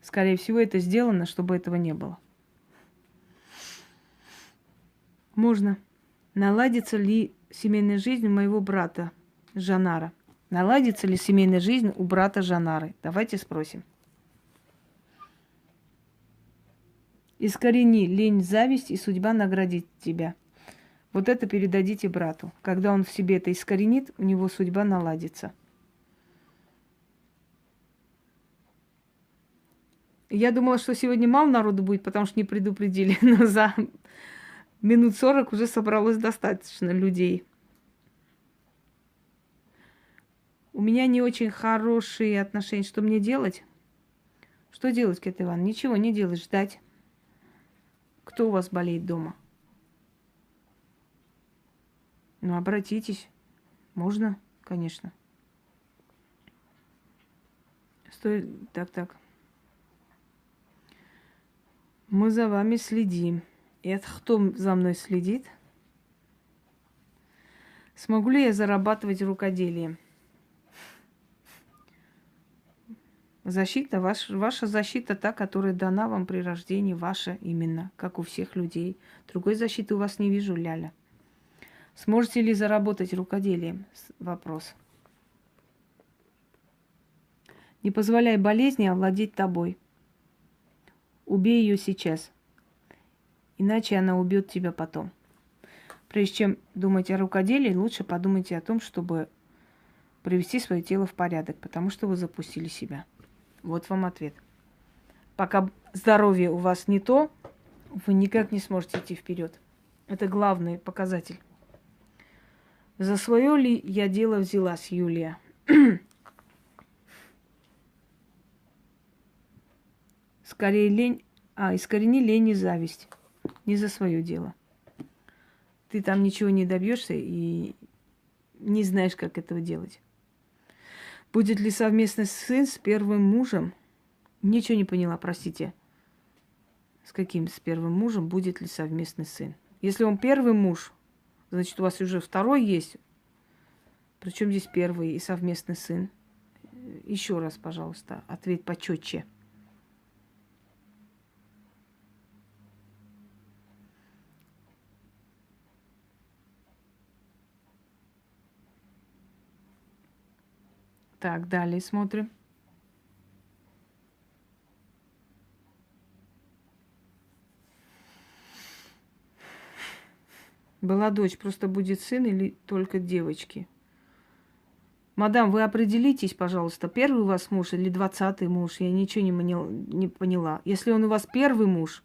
Скорее всего, это сделано, чтобы этого не было. Можно. Наладится ли семейная жизнь у моего брата Жанара? Наладится ли семейная жизнь у брата Жанары? Давайте спросим. Искорени лень, зависть, и судьба наградит тебя. Вот это передадите брату. Когда он в себе это искоренит, у него судьба наладится. Я думала, что сегодня мало народу будет, потому что не предупредили. Но за минут 40 уже собралось достаточно людей. У меня не очень хорошие отношения. Что мне делать? Что делать, Кэт Иван? Ничего не делать, ждать. Кто у вас болеет дома? Ну, обратитесь. Можно, конечно. Стой, так. Мы за вами следим. И это кто за мной следит? Смогу ли я зарабатывать рукоделием? Защита, ваша защита та, которая дана вам при рождении, ваша именно, как у всех людей. Другой защиты у вас не вижу, Ляля. Сможете ли заработать рукоделием? Вопрос. Не позволяй болезни овладеть тобой. Убей ее сейчас, иначе она убьет тебя потом. Прежде чем думать о рукоделии, лучше подумайте о том, чтобы привести свое тело в порядок, потому что вы запустили себя. Вот вам ответ. Пока здоровье у вас не то, вы никак не сможете идти вперед. Это главный показатель. За свое ли я дело взялась, Юлия? Скорее лень, искорени лень и зависть. Не за свое дело. Ты там ничего не добьешься и не знаешь, как этого делать. Будет ли совместный сын с первым мужем? Ничего не поняла, простите. С каким с первым мужем будет ли совместный сын? Если он первый муж, значит, у вас уже второй есть. Причем здесь первый и совместный сын? Еще раз, пожалуйста, ответь почетче. Так, далее смотрим. Была дочь, просто будет сын или только девочки? Мадам, вы определитесь, пожалуйста, первый у вас муж или 20-й муж? Я ничего не поняла. Если он у вас первый муж,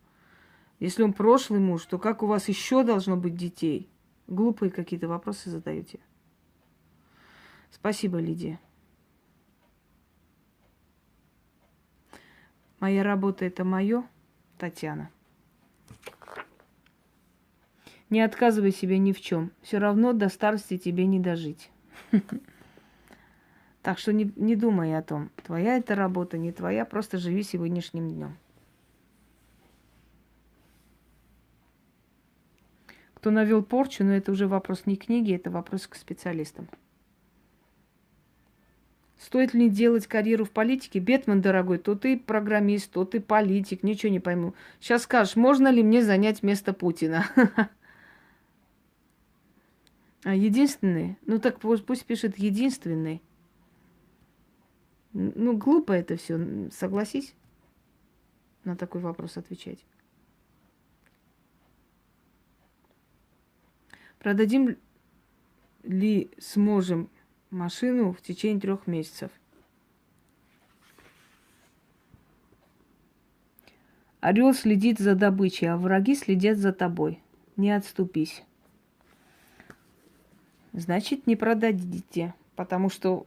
если он прошлый муж, то как у вас еще должно быть детей? Глупые какие-то вопросы задаете. Спасибо, Лидия. Моя работа – это мое, Татьяна. Не отказывай себе ни в чем. Все равно до старости тебе не дожить. Так что не думай о том, твоя это работа, не твоя, просто живи сегодняшним днем. Кто навел порчу, но это уже вопрос не к книге, это вопрос к специалистам. Стоит ли делать карьеру в политике? Бетман, дорогой, то ты программист, то ты политик, ничего не пойму. Сейчас скажешь, можно ли мне занять место Путина? А единственный? Ну так пусть пишет единственный. Ну, глупо это все, согласись на такой вопрос отвечать. Продадим ли сможем машину в течение 3 месяцев? Орел следит за добычей, а враги следят за тобой. Не отступись. Значит, не продадите, потому что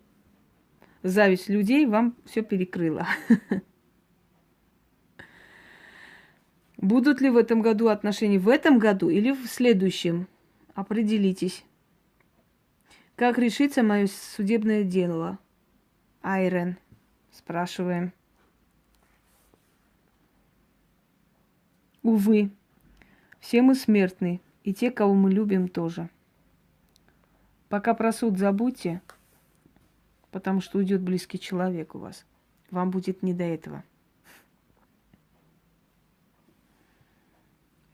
зависть людей вам все перекрыла. Будут ли в этом году отношения в этом году или в следующем? Определитесь. Как решится мое судебное дело? Айрен, спрашиваем. Увы, все мы смертны, и те, кого мы любим, тоже. Пока про суд забудьте, потому что уйдет близкий человек у вас. Вам будет не до этого.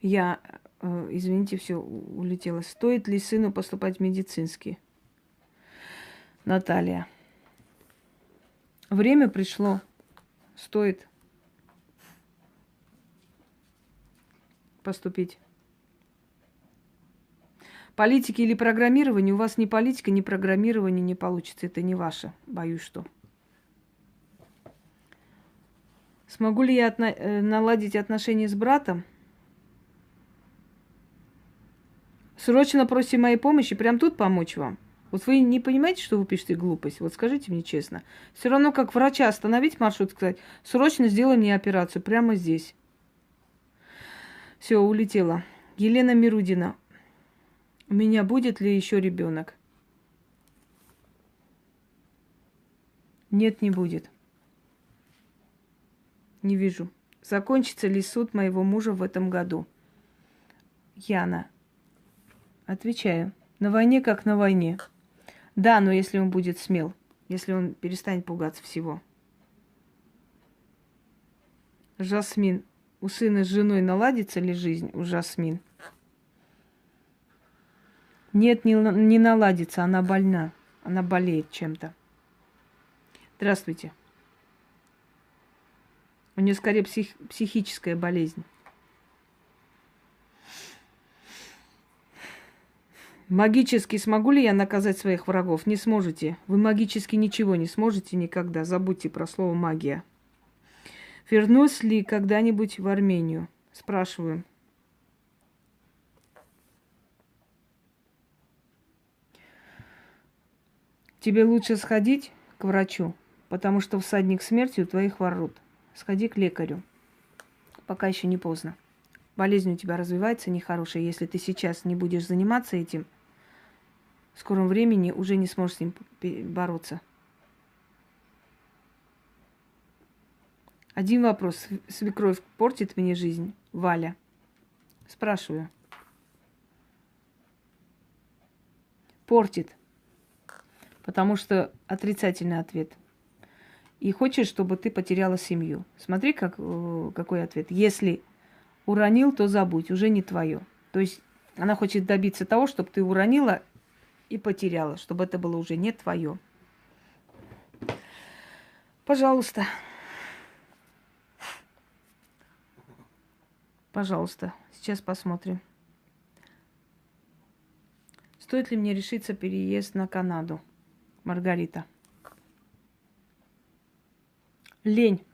Я, извините, все улетела. Стоит ли сыну поступать в медицинский? Наталья. Время пришло. Стоит поступить. Политики или программирование, у вас ни политика, ни программирование не получится. Это не ваше. Боюсь, что. Смогу ли я наладить отношения с братом? Срочно просите моей помощи, прям тут помочь вам. Вот вы не понимаете, что вы пишете глупость? Вот скажите мне честно. Все равно, как врача остановить маршрут, сказать, срочно сделай мне операцию прямо здесь. Все, улетела. Елена Мирудина. У меня будет ли еще ребенок? Нет, не будет. Не вижу. Закончится ли суд моего мужа в этом году? Яна. Отвечаю. На войне как на войне. Да, но если он будет смел, если он перестанет пугаться всего. Жасмин. У сына с женой наладится ли жизнь у Жасмин? Нет, не наладится, она больна. Она болеет чем-то. Здравствуйте. У нее скорее психическая болезнь. Магически смогу ли я наказать своих врагов? Не сможете. Вы магически ничего не сможете никогда. Забудьте про слово магия. Вернусь ли когда-нибудь в Армению? Спрашиваю. Тебе лучше сходить к врачу, потому что всадник смерти у твоих ворот. Сходи к лекарю, пока еще не поздно. Болезнь у тебя развивается нехорошая. Если ты сейчас не будешь заниматься этим, в скором времени уже не сможешь с ним бороться. Один вопрос. Свекровь портит мне жизнь? Валя. Спрашиваю. Портит. Потому что отрицательный ответ. И хочет, чтобы ты потеряла семью. Смотри, какой ответ. Если уронил, то забудь, уже не твое. То есть она хочет добиться того, чтобы ты уронила и потеряла, чтобы это было уже не твое. Пожалуйста. Пожалуйста, сейчас посмотрим. Стоит ли мне решиться переезд на Канаду? Маргарита. Лень.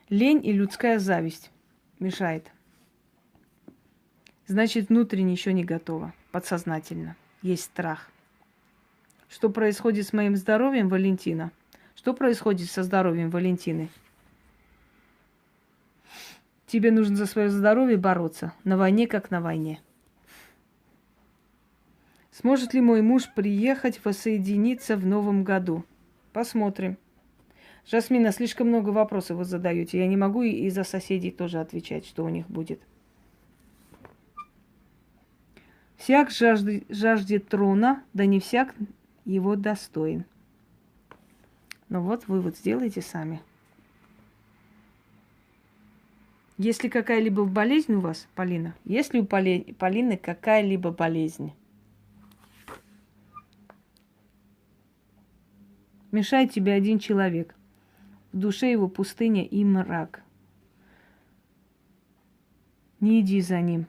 Лень и людская зависть мешает. Значит, внутренне еще не готова. Подсознательно. Есть страх. Что происходит с моим здоровьем, Валентина? Что происходит со здоровьем Валентины? Тебе нужно за свое здоровье бороться. На войне, как на войне. Сможет ли мой муж приехать, воссоединиться в новом году? Посмотрим. Жасмина, слишком много вопросов вы задаете. Я не могу и за соседей тоже отвечать, что у них будет. Всяк жаждет трона, да не всяк его достоин. Ну вот, вывод сделайте сами. Есть ли какая-либо болезнь у вас, Полина? Есть ли у Полины какая-либо болезнь? Мешает тебе один человек. В душе его пустыня и мрак. Не иди за ним.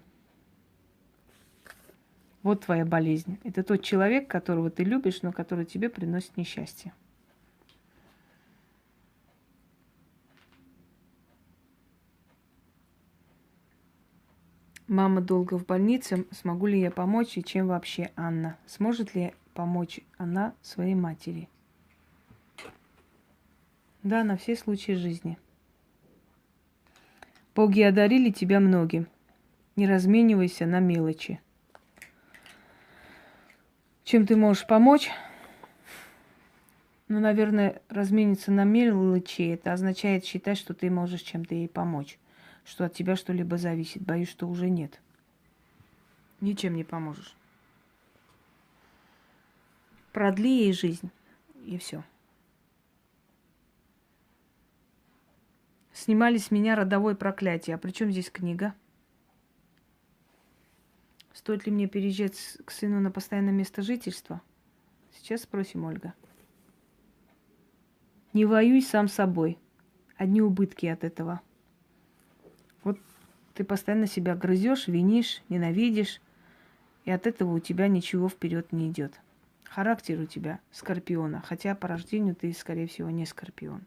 Вот твоя болезнь. Это тот человек, которого ты любишь, но который тебе приносит несчастье. Мама долго в больнице. Смогу ли я помочь и чем вообще Анна? Сможет ли помочь она своей матери? Да, на все случаи жизни. Боги одарили тебя многим. Не разменивайся на мелочи. Чем ты можешь помочь? Ну, наверное, размениться на мелочи, это означает считать, что ты можешь чем-то ей помочь. Что от тебя что-либо зависит. Боюсь, что уже нет. Ничем не поможешь. Продли ей жизнь. И все. Снимали с меня родовое проклятие. А при чем здесь книга? Стоит ли мне переезжать к сыну на постоянное место жительства? Сейчас спросим, Ольга. Не воюй сам с собой. Одни убытки от этого. Вот ты постоянно себя грызешь, винишь, ненавидишь, и от этого у тебя ничего вперед не идет. Характер у тебя скорпиона, хотя по рождению ты, скорее всего, не скорпион.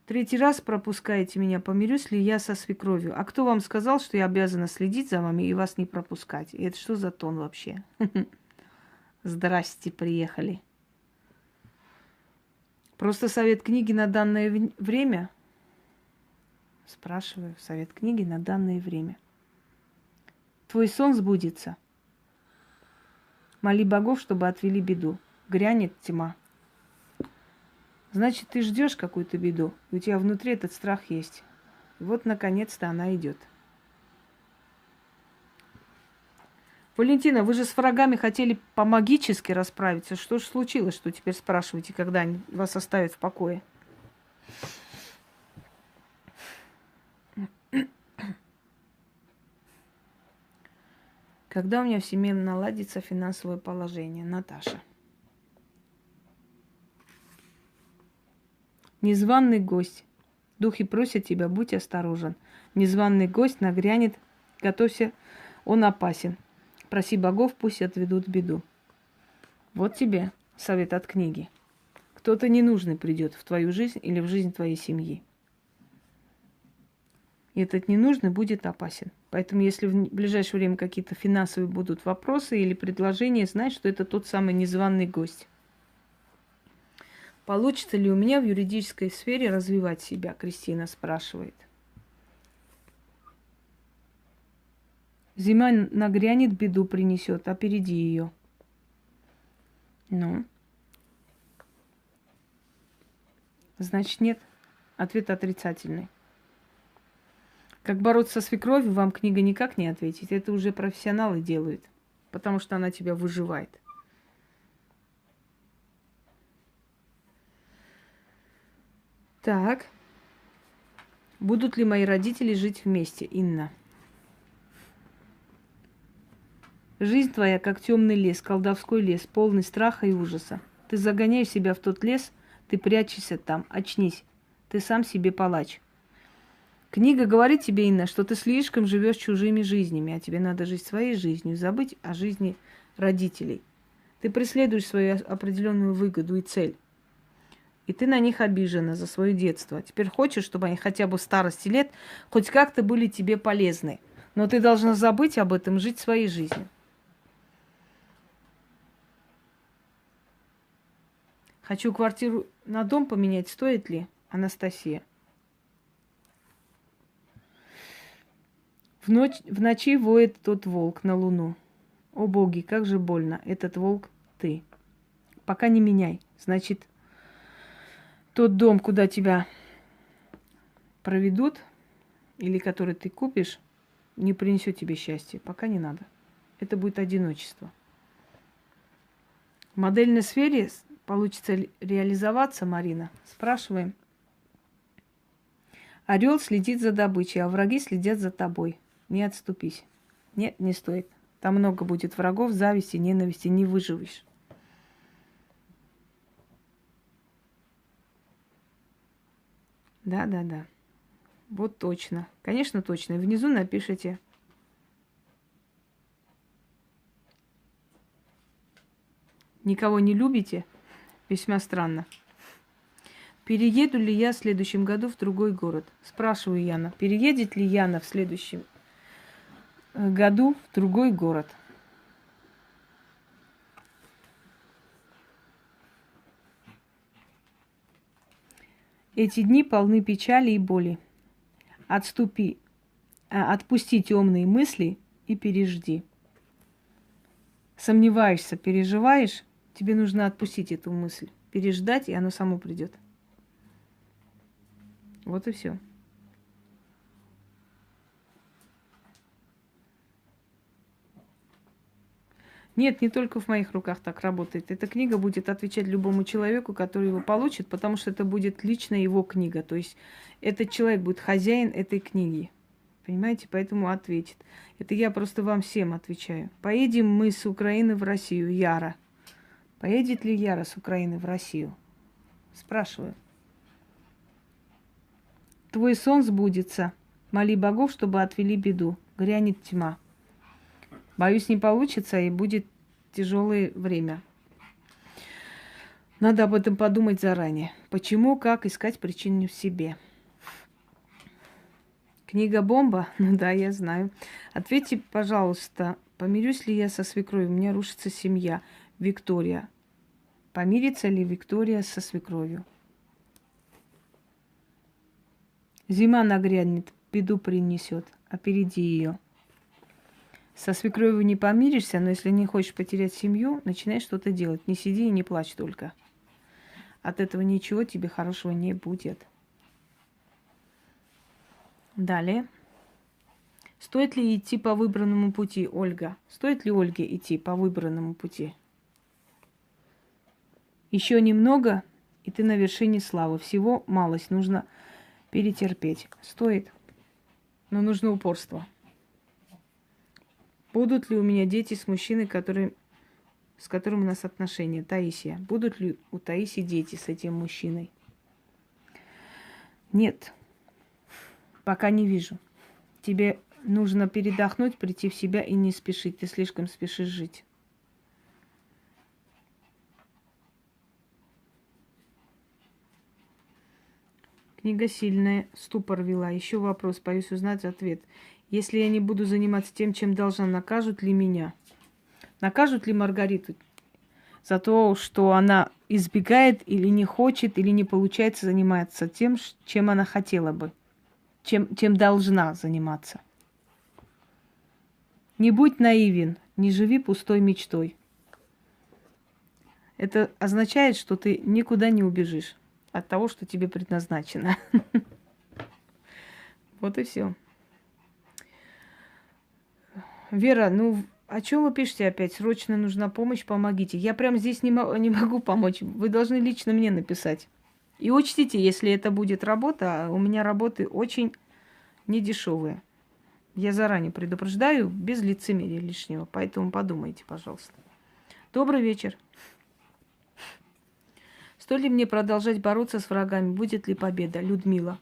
3-й раз пропускаете меня, помирюсь ли я со свекровью? А кто вам сказал, что я обязана следить за вами и вас не пропускать? И это что за тон вообще? Здрасте, приехали. Просто совет книги на данное время? Спрашиваю, совет книги на данное время. Твой сон сбудется. Моли богов, чтобы отвели беду. Грянет тьма. Значит, ты ждешь какую-то беду, и у тебя внутри этот страх есть. И вот, наконец-то, она идет. Валентина, вы же с врагами хотели по-магически расправиться. Что же случилось, что теперь спрашиваете, когда они вас оставят в покое? Когда у меня в семье наладится финансовое положение? Наташа. Незваный гость. Духи просят тебя, будь осторожен. Незваный гость нагрянет, готовься, он опасен. Проси богов, пусть отведут беду. Вот тебе совет от книги. Кто-то ненужный придет в твою жизнь или в жизнь твоей семьи. И этот ненужный будет опасен. Поэтому, если в ближайшее время какие-то финансовые будут вопросы или предложения, знай, что это тот самый незваный гость. Получится ли у меня в юридической сфере развивать себя? Кристина спрашивает. Зима нагрянет, беду принесет, опереди ее. Ну? Значит, нет. Ответ отрицательный. Как бороться со свекровью, вам книга никак не ответит. Это уже профессионалы делают, потому что она тебя выживает. Так. Будут ли мои родители жить вместе, Инна? Жизнь твоя, как темный лес, колдовской лес, полный страха и ужаса. Ты загоняешь себя в тот лес, ты прячешься там, очнись. Ты сам себе палач. Книга говорит тебе, Инна, что ты слишком живешь чужими жизнями, а тебе надо жить своей жизнью, забыть о жизни родителей. Ты преследуешь свою определенную выгоду и цель. И ты на них обижена за свое детство. Теперь хочешь, чтобы они хотя бы в старости лет хоть как-то были тебе полезны. Но ты должна забыть об этом, жить своей жизнью. Хочу квартиру на дом поменять, стоит ли, Анастасия? В ночи воет тот волк на луну. О боги, как же больно, этот волк ты. Пока не меняй. Значит, тот дом, куда тебя проведут, или который ты купишь, не принесет тебе счастья. Пока не надо. Это будет одиночество. В модельной сфере получится реализоваться, Марина? Спрашиваем. Орел следит за добычей, а враги следят за тобой. Не отступись. Нет, не стоит. Там много будет врагов, зависти, ненависти, не выживешь. Да. Вот точно. Конечно, точно. Внизу напишите. Никого не любите? Весьма странно. Перееду ли я в следующем году в другой город? Спрашиваю Яна. Переедет ли Яна в следующем году в другой город? Эти дни полны печали и боли. Отпусти темные мысли и пережди. Сомневаешься, переживаешь, тебе нужно отпустить эту мысль, переждать, и оно само придет. Вот и все. Нет, не только в моих руках так работает. Эта книга будет отвечать любому человеку, который его получит, потому что это будет лично его книга. То есть этот человек будет хозяин этой книги. Понимаете? Поэтому ответит. Это я просто вам всем отвечаю. Поедем мы с Украины в Россию, Яра. Поедет ли Яра с Украины в Россию? Спрашиваю. твой сон сбудется. Моли богов, чтобы отвели беду. Грянет тьма. Боюсь, не получится, и будет тяжелое время. Надо об этом подумать заранее. Почему, как искать причину в себе. Книга «Бомба»? Ну да, я знаю. Ответьте, пожалуйста, помирюсь ли я со свекровью? У меня рушится семья. Виктория. Помирится ли Виктория со свекровью? Зима нагрянет, беду принесет. Опереди ее. Со свекровью не помиришься, но если не хочешь потерять семью, начинай что-то делать. Не сиди и не плачь только. От этого ничего тебе хорошего не будет. Далее. Стоит ли идти по выбранному пути, Ольга? Стоит ли Ольге идти по выбранному пути? Еще немного, и ты на вершине славы. Всего малость, нужно перетерпеть. Стоит, но нужно упорство. Будут ли у меня дети с мужчиной, с которым у нас отношения? Таисия. Будут ли у Таисии дети с этим мужчиной? Нет. Пока не вижу. Тебе нужно передохнуть, прийти в себя и не спешить. Ты слишком спешишь жить. Книга сильная, ступор вела. Еще вопрос, боюсь узнать ответ. Если я не буду заниматься тем, чем должна, накажут ли меня? Накажут ли Маргариту за то, что она избегает или не хочет, или не получается заниматься тем, чем она хотела бы, чем должна заниматься? Не будь наивен, не живи пустой мечтой. Это означает, что ты никуда не убежишь от того, что тебе предназначено. Вот и все. Вера, ну о чем вы пишете опять? Срочно нужна помощь, помогите. Я прямо здесь не могу помочь. Вы должны лично мне написать. И учтите, если это будет работа, у меня работы очень недешевые. Я заранее предупреждаю, без лицемерия лишнего. Поэтому подумайте, пожалуйста. Добрый вечер. Стоит ли мне продолжать бороться с врагами? Будет ли победа? Людмила.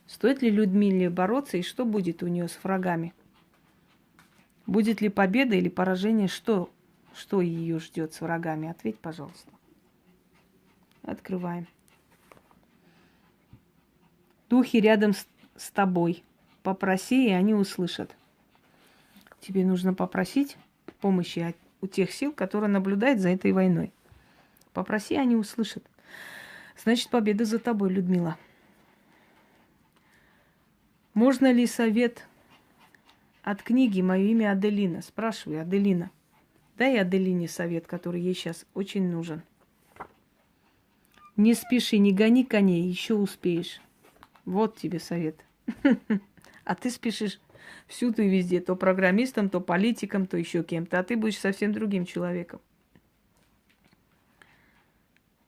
Стоит ли Людмиле бороться, и что будет у нее с врагами? Будет ли победа или поражение? Что ее ждет с врагами? Ответь, пожалуйста. Открываем. Духи рядом с тобой. Попроси, и они услышат. Тебе нужно попросить помощи у тех сил, которые наблюдают за этой войной. Попроси, они услышат. Значит, победа за тобой, Людмила. Можно ли совет от книги «Мое имя Аделина»? Спрашиваю, Аделина. Дай Аделине совет, который ей сейчас очень нужен. Не спеши, не гони коней, еще успеешь. Вот тебе совет. А ты спешишь всюду и везде. То программистом, то политиком, то еще кем-то. А ты будешь совсем другим человеком.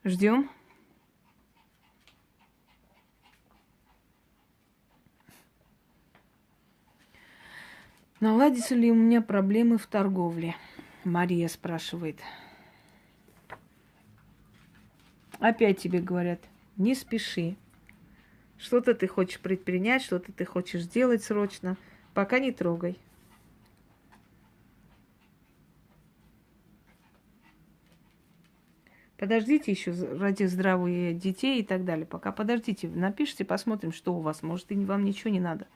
Ждем. Наладятся ли у меня проблемы в торговле? Мария спрашивает. Опять тебе говорят, не спеши. Что-то ты хочешь предпринять, что-то ты хочешь сделать срочно. Пока не трогай. Подождите еще ради здравия детей и так далее. Пока подождите, напишите, посмотрим, что у вас. Может, и вам ничего не надо.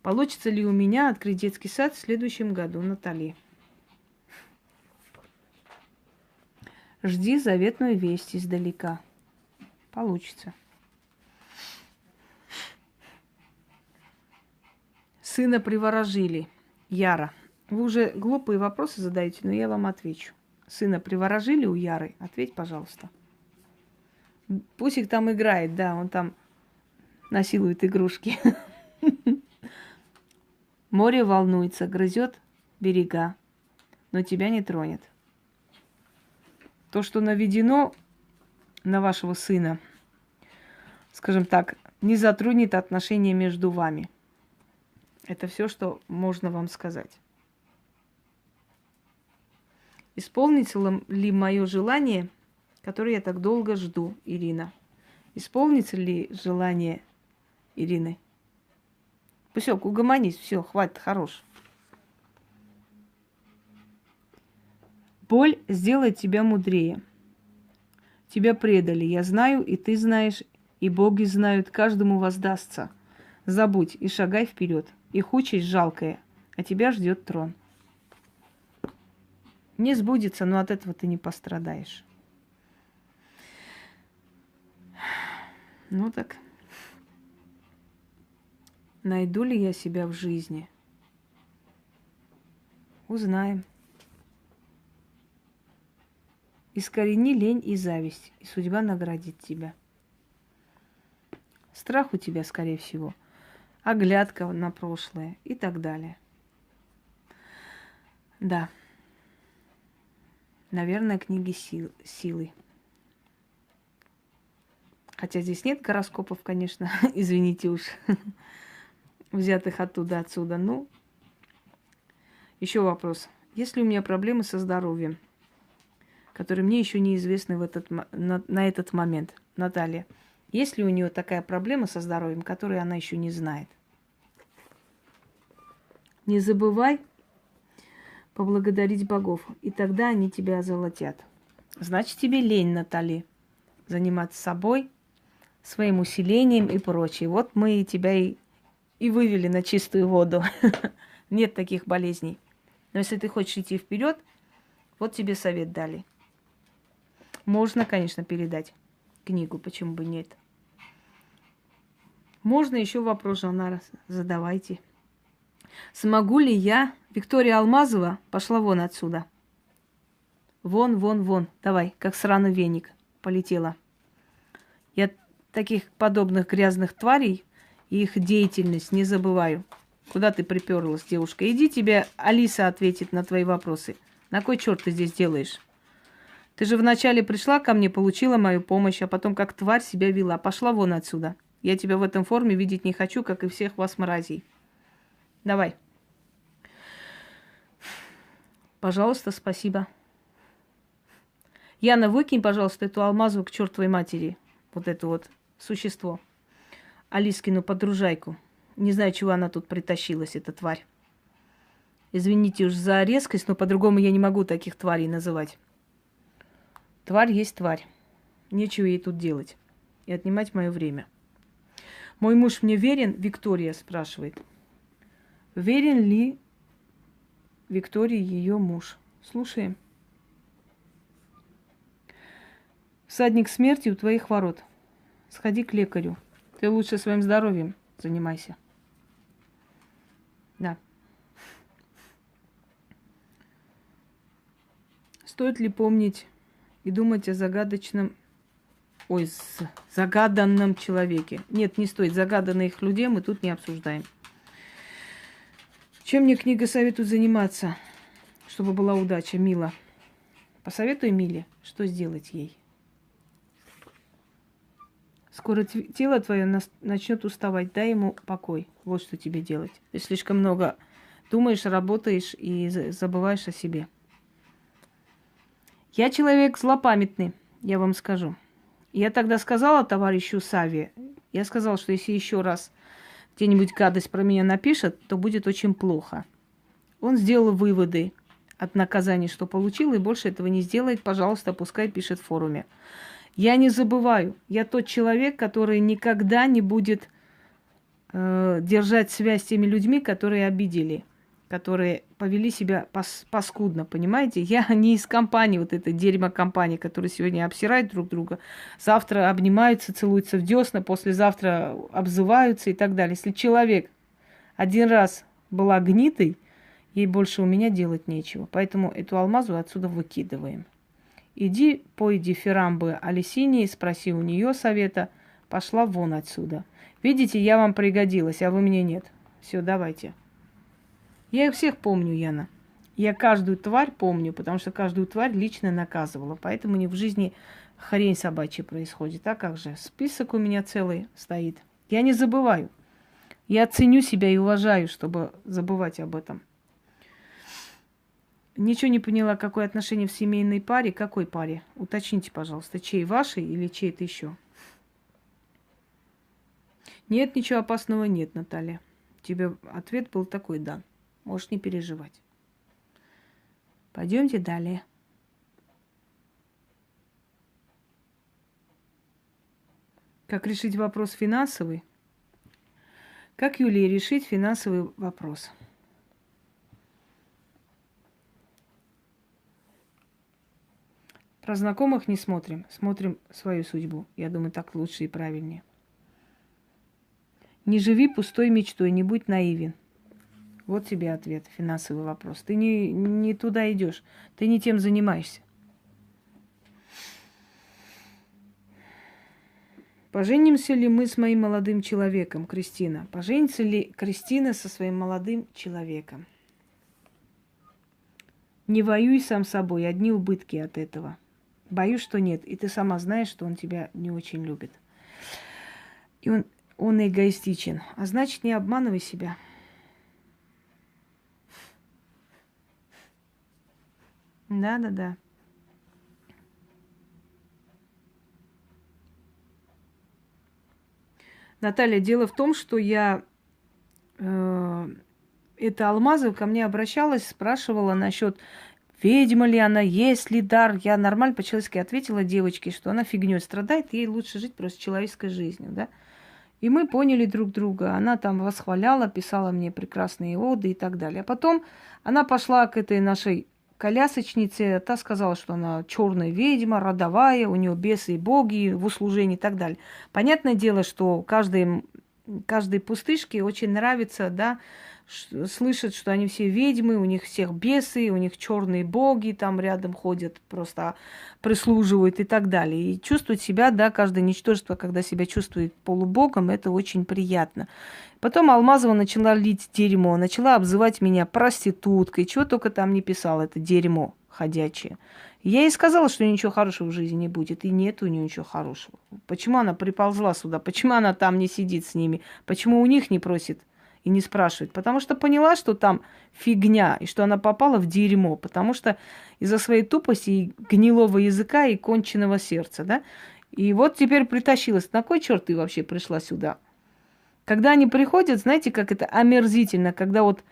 Получится ли у меня открыть детский сад в следующем году, Наталья? Жди заветную весть издалека. Получится. Сына приворожили. Яра. Вы уже глупые вопросы задаете, но я вам отвечу. Сына приворожили у Яры? Ответь, пожалуйста. Пусик там играет, да, он там насилует игрушки. Море волнуется, грызет берега, но тебя не тронет. То, что наведено на вашего сына, скажем так, не затруднит отношения между вами. Это все, что можно вам сказать. Исполнится ли мое желание, которое я так долго жду, Ирина? Исполнится ли желание Ирины. Пусек, угомонись, все, хватит, хорош. Боль сделает тебя мудрее. Тебя предали, я знаю, и ты знаешь, и боги знают, каждому воздастся. Забудь и шагай вперед. Их участь жалкая, а тебя ждет трон. Не сбудется, но от этого ты не пострадаешь. Ну так, найду ли я себя в жизни? Узнаем. Искорени лень и зависть, и судьба наградит тебя. Страх у тебя, скорее всего, оглядка на прошлое и так далее. Да. Наверное, книги силы. Хотя здесь нет гороскопов, конечно, извините уж, взятых оттуда-отсюда. Ну, еще вопрос. Есть ли у меня проблемы со здоровьем, которые мне еще неизвестны на этот момент? Наталья, есть ли у нее такая проблема со здоровьем, которую она еще не знает? Не забывай поблагодарить богов, и тогда они тебя озолотят. Значит, тебе лень, Наталья, заниматься собой, своим усилением и прочее. Вот мы тебя и вывели на чистую воду. Нет таких болезней. Но если ты хочешь идти вперед, вот тебе совет дали. Можно, конечно, передать книгу, почему бы нет. Можно еще вопрос, Жанна, задавайте. Смогу ли я, Виктория Алмазова, пошла вон отсюда. Вон, вон, вон. Давай, как сраный веник. Полетела. Я таких подобных грязных тварей и их деятельность не забываю. Куда ты приперлась, девушка? Иди, тебе Алиса ответит на твои вопросы. На кой черт ты здесь делаешь? Ты же вначале пришла ко мне, получила мою помощь, а потом как тварь себя вела. Пошла вон отсюда. Я тебя в этом форме видеть не хочу, как и всех вас, мразей. Давай. Пожалуйста, спасибо. Яна, выкинь, пожалуйста, эту Алмазову к чертовой матери. Вот это вот существо. Алискину подружайку. Не знаю, чего она тут притащилась, эта тварь. Извините уж за резкость, но по-другому я не могу таких тварей называть. Тварь есть тварь. Нечего ей тут делать. И отнимать мое время. Мой муж мне верен? Виктория спрашивает. Верен ли Виктории ее муж? Слушаем. Всадник смерти у твоих ворот. Сходи к лекарю. Ты лучше своим здоровьем занимайся. Да. Стоит ли помнить и думать о загаданном человеке? Нет, не стоит. Загаданных людей мы тут не обсуждаем. Чем мне книга советует заниматься, чтобы была удача, Мила? Посоветуй Миле, что сделать ей. Скоро тело твое начнет уставать, дай ему покой. Вот что тебе делать. Ты слишком много думаешь, работаешь и забываешь о себе. Я человек злопамятный, я вам скажу. Я тогда сказала товарищу Саве, я сказала, что если еще раз где-нибудь гадость про меня напишет, то будет очень плохо. Он сделал выводы от наказания, что получил, и больше этого не сделает. Пожалуйста, пускай пишет в форуме. Я не забываю. Я тот человек, который никогда не будет держать связь с теми людьми, которые обидели, которые повели себя паскудно, понимаете? Я не из компании, вот этой дерьмо-компании, которые сегодня обсирают друг друга, завтра обнимаются, целуются в десна, послезавтра обзываются и так далее. Если человек один раз была гнитой, ей больше у меня делать нечего. Поэтому эту алмазу отсюда выкидываем. Иди пой дифирамбы Алисине, спроси у нее совета, пошла вон отсюда. Видите, я вам пригодилась, а вы мне нет. Все, давайте. Я их всех помню, Яна. Я каждую тварь помню, потому что каждую тварь лично наказывала. Поэтому не в жизни хрень собачья происходит. А как же? Список у меня целый стоит. Я не забываю. Я ценю себя и уважаю, чтобы забывать об этом. Ничего не поняла, какое отношение в семейной паре. Какой паре? Уточните, пожалуйста, чьей, вашей или чьей-то еще? Нет, ничего опасного нет, Наталья. Тебе ответ был такой дан. Можешь не переживать. Пойдемте далее. Как решить вопрос финансовый? Как, Юлия, решить финансовый вопрос? Про знакомых не смотрим. Смотрим свою судьбу. Я думаю, так лучше и правильнее. Не живи пустой мечтой, не будь наивен. Вот тебе ответ, финансовый вопрос. Ты не туда идешь, ты не тем занимаешься. Поженимся ли мы с моим молодым человеком, Кристина? Поженится ли Кристина со своим молодым человеком? Не воюй сам с собой, одни убытки от этого. Боюсь, что нет. И ты сама знаешь, что он тебя не очень любит. И он эгоистичен. А значит, не обманывай себя. Да. Наталья, дело в том, что эта Алмазова ко мне обращалась, спрашивала насчет, ведьма ли она, есть ли дар. Я нормально по-человечески ответила девочке, что она фигней страдает, ей лучше жить просто человеческой жизнью, да. И мы поняли друг друга. Она там восхваляла, писала мне прекрасные оды и так далее. А потом она пошла к этой нашей колясочнице, та сказала, что она черная ведьма, родовая, у нее бесы и боги в услужении и так далее. Понятное дело, что каждой пустышке очень нравится, да, слышат, что они все ведьмы, у них всех бесы, у них черные боги там рядом ходят, просто прислуживают и так далее. И чувствовать себя, да, каждое ничтожество, когда себя чувствует полубогом, это очень приятно. Потом Алмазова начала лить дерьмо, начала обзывать меня проституткой, чего только там не писала, это дерьмо ходячее. Я ей сказала, что ничего хорошего в жизни не будет, и нет у нее ничего хорошего. Почему она приползла сюда? Почему она там не сидит с ними? Почему у них не просит и не спрашивает? Потому что поняла, что там фигня, и что она попала в дерьмо. Потому что из-за своей тупости и гнилого языка и конченного сердца, да? И вот теперь притащилась. На кой черт ты вообще пришла сюда? Когда они приходят, знаете, как это омерзительно, когда вот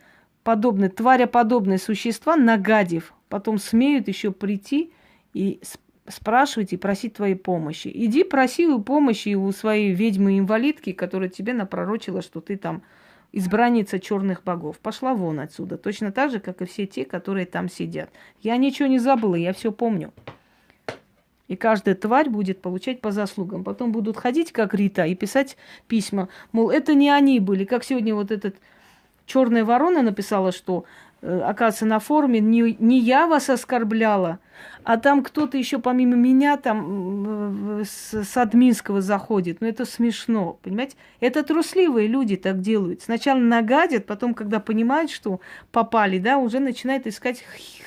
твареподобные существа, нагадив, потом смеют еще прийти и спрашивать и просить твоей помощи. Иди проси помощи у своей ведьмы-инвалидки, которая тебе напророчила, что ты там избранница черных богов. Пошла вон отсюда. Точно так же, как и все те, которые там сидят. Я ничего не забыла, я все помню. И каждая тварь будет получать по заслугам. Потом будут ходить, как Рита, и писать письма. Мол, это не они были. Как сегодня вот этот черная ворона написала, что, оказывается, на форуме не я вас оскорбляла, а там кто-то еще помимо меня там с админского заходит. Ну, это смешно, понимаете? Это трусливые люди так делают. Сначала нагадят, потом, когда понимают, что попали, да, уже начинают искать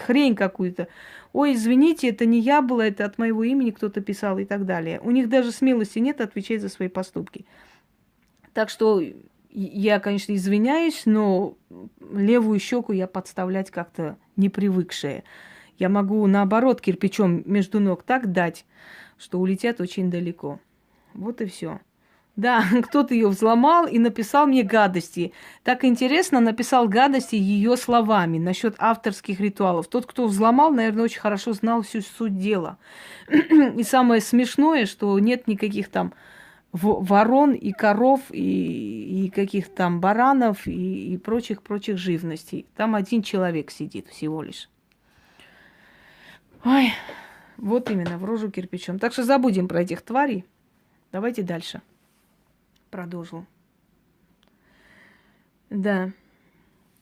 хрень какую-то. Ой, извините, это не я была, это от моего имени кто-то писал и так далее. У них даже смелости нет отвечать за свои поступки. Так что я, конечно, извиняюсь, но левую щеку я подставлять как-то не привыкшая. Я могу, наоборот, кирпичом между ног так дать, что улетят очень далеко. Вот и все. Да, кто-то ее взломал и написал мне гадости. Так интересно, написал гадости ее словами насчет авторских ритуалов. Тот, кто взломал, наверное, очень хорошо знал всю суть дела. И самое смешное, что нет никаких там ворон и коров, и каких там баранов, и прочих живностей. Там один человек сидит всего лишь. Ой, вот именно, в рожу кирпичом. Так что забудем про этих тварей. Давайте дальше. Продолжу. Да.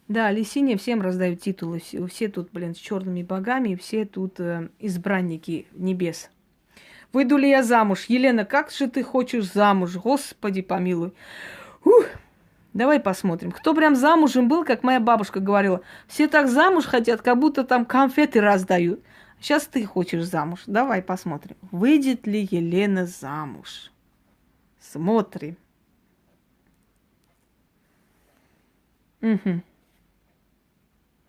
Да, Лисине всем раздают титулы. Все тут, с черными богами, все тут избранники небес. Выйду ли я замуж? Елена, как же ты хочешь замуж? Господи, помилуй. Ух. Давай посмотрим. Кто прям замужем был, как моя бабушка говорила. Все так замуж хотят, как будто там конфеты раздают. Сейчас ты хочешь замуж. Давай посмотрим. Выйдет ли Елена замуж? Смотрим. Угу.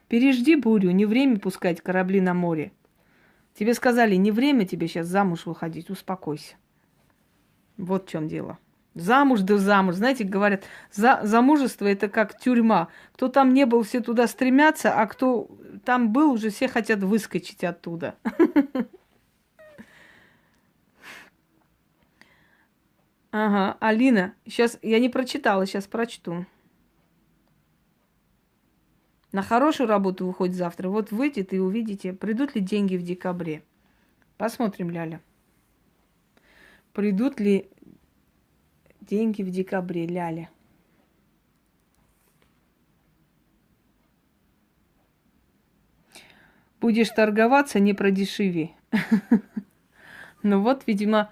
Пережди бурю, не время пускать корабли на море. Тебе сказали, не время тебе сейчас замуж выходить, успокойся. Вот в чем дело. Замуж да замуж. Знаете, говорят, замужество это как тюрьма. Кто там не был, все туда стремятся, а кто там был, уже все хотят выскочить оттуда. Ага, Алина, сейчас я не прочитала, сейчас прочту. На хорошую работу выходит завтра. Вот выйдет и увидите, придут ли деньги в декабре. Посмотрим, Ляля. Придут ли деньги в декабре, Ляля. Будешь торговаться, не продешеви. Ну вот, видимо,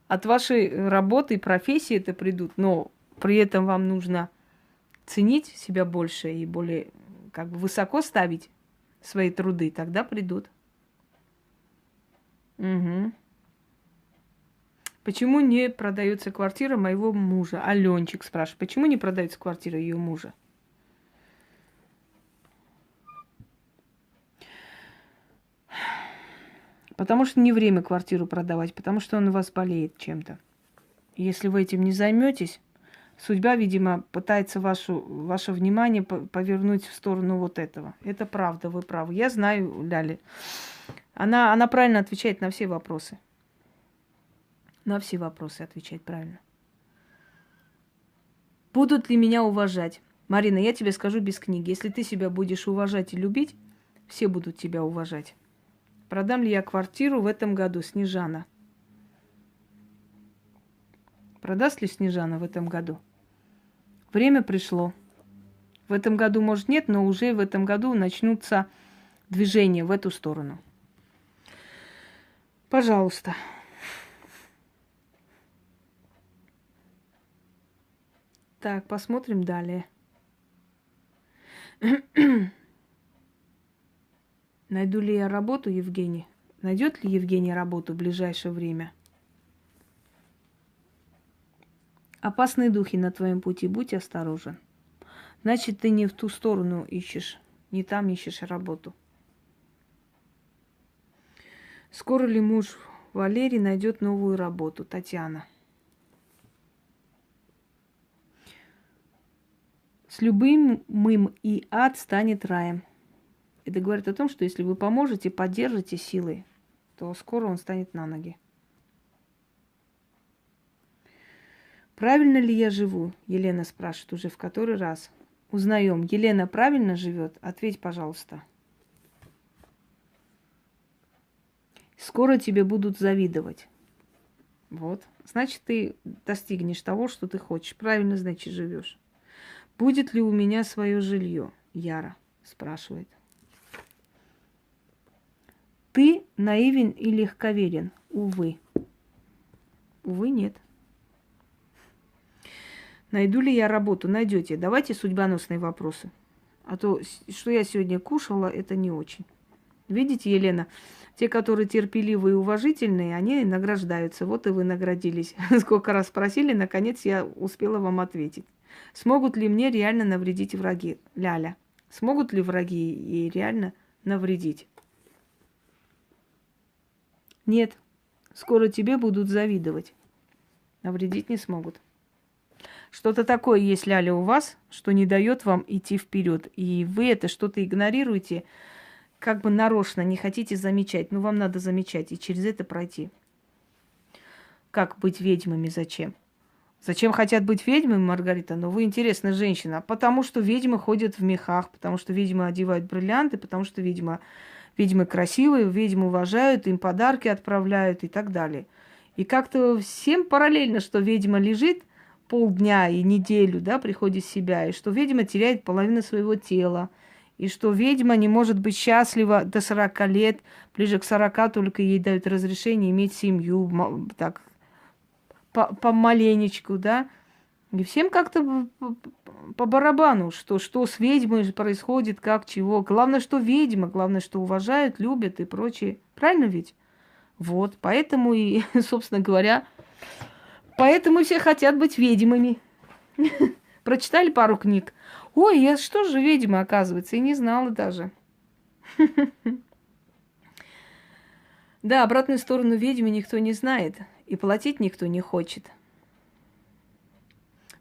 от вашей работы и профессии это придут, но при этом вам нужно ценить себя больше и более как бы высоко ставить свои труды, тогда придут. Угу. Почему не продается квартира моего мужа? Аленчик спрашивает, почему не продается квартира ее мужа? Потому что не время квартиру продавать, потому что он у вас болеет чем-то. Если вы этим не займетесь, судьба, видимо, пытается ваше внимание повернуть в сторону вот этого. Это правда, вы правы. Я знаю Ляли. Она правильно отвечает на все вопросы. На все вопросы отвечает правильно. Будут ли меня уважать? Марина, я тебе скажу без книги. Если ты себя будешь уважать и любить, все будут тебя уважать. Продам ли я квартиру в этом году, Снежана? Продаст ли Снежана в этом году? Время пришло. В этом году, может, нет, но уже в этом году начнутся движения в эту сторону. Пожалуйста. Так, посмотрим далее. Найду ли я работу, Евгений? Найдет ли Евгений работу в ближайшее время? Опасные духи на твоем пути, будь осторожен. Значит, ты не в ту сторону ищешь, не там ищешь работу. Скоро ли муж Валерий найдет новую работу, Татьяна? С любым мым и ад станет раем. Это говорит о том, что если вы поможете, поддержите силой, то скоро он станет на ноги. Правильно ли я живу? Елена спрашивает уже в который раз. Узнаем. Елена правильно живет? Ответь, пожалуйста. Скоро тебе будут завидовать. Вот. Значит, ты достигнешь того, что ты хочешь. Правильно, значит, живешь. Будет ли у меня свое жилье? Яра спрашивает. Ты наивен и легковерен? Увы. Увы, нет. Найду ли я работу? Найдете. Давайте судьбоносные вопросы. А то, что я сегодня кушала, это не очень. Видите, Елена, те, которые терпеливые и уважительные, они награждаются. Вот и вы наградились. Сколько раз спросили, наконец я успела вам ответить. Смогут ли мне реально навредить враги? Ляля. Смогут ли враги ей реально навредить? Нет. Скоро тебе будут завидовать. Навредить не смогут. Что-то такое есть, Ляля, у вас, что не дает вам идти вперед. И вы это что-то игнорируете, как бы нарочно, не хотите замечать. Но вам надо замечать и через это пройти. Как быть ведьмами, зачем? Зачем хотят быть ведьмами, Маргарита? Ну, вы интересная женщина. Потому что ведьмы ходят в мехах, потому что ведьмы одевают бриллианты, потому что ведьмы красивые, ведьмы уважают, им подарки отправляют и так далее. И как-то всем параллельно, что ведьма лежит полдня и неделю, да, приходит в себя, и что ведьма теряет половину своего тела, и что ведьма не может быть счастлива до 40 лет, ближе к 40 только ей дают разрешение иметь семью, так, помаленечку, да. И всем как-то по барабану, что с ведьмой происходит, как, чего. Главное, что ведьма, главное, что уважают, любят и прочее. Правильно ведь? Вот, поэтому и, собственно говоря, поэтому все хотят быть ведьмами. Прочитали пару книг. Ой, я что же ведьма, оказывается, и не знала даже. Да, обратную сторону ведьмы никто не знает, и платить никто не хочет.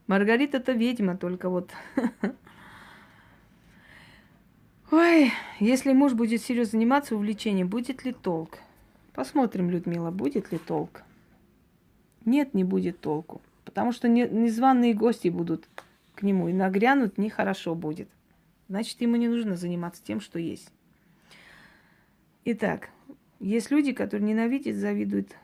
Маргарита-то ведьма, только вот... Ой, если муж будет серьезно заниматься увлечением, будет ли толк? Посмотрим, Людмила, будет ли толк. Нет, не будет толку. Потому что незваные гости будут к нему и нагрянут, нехорошо будет. Значит, ему не нужно заниматься тем, что есть. Итак, есть люди, которые ненавидят, завидуют.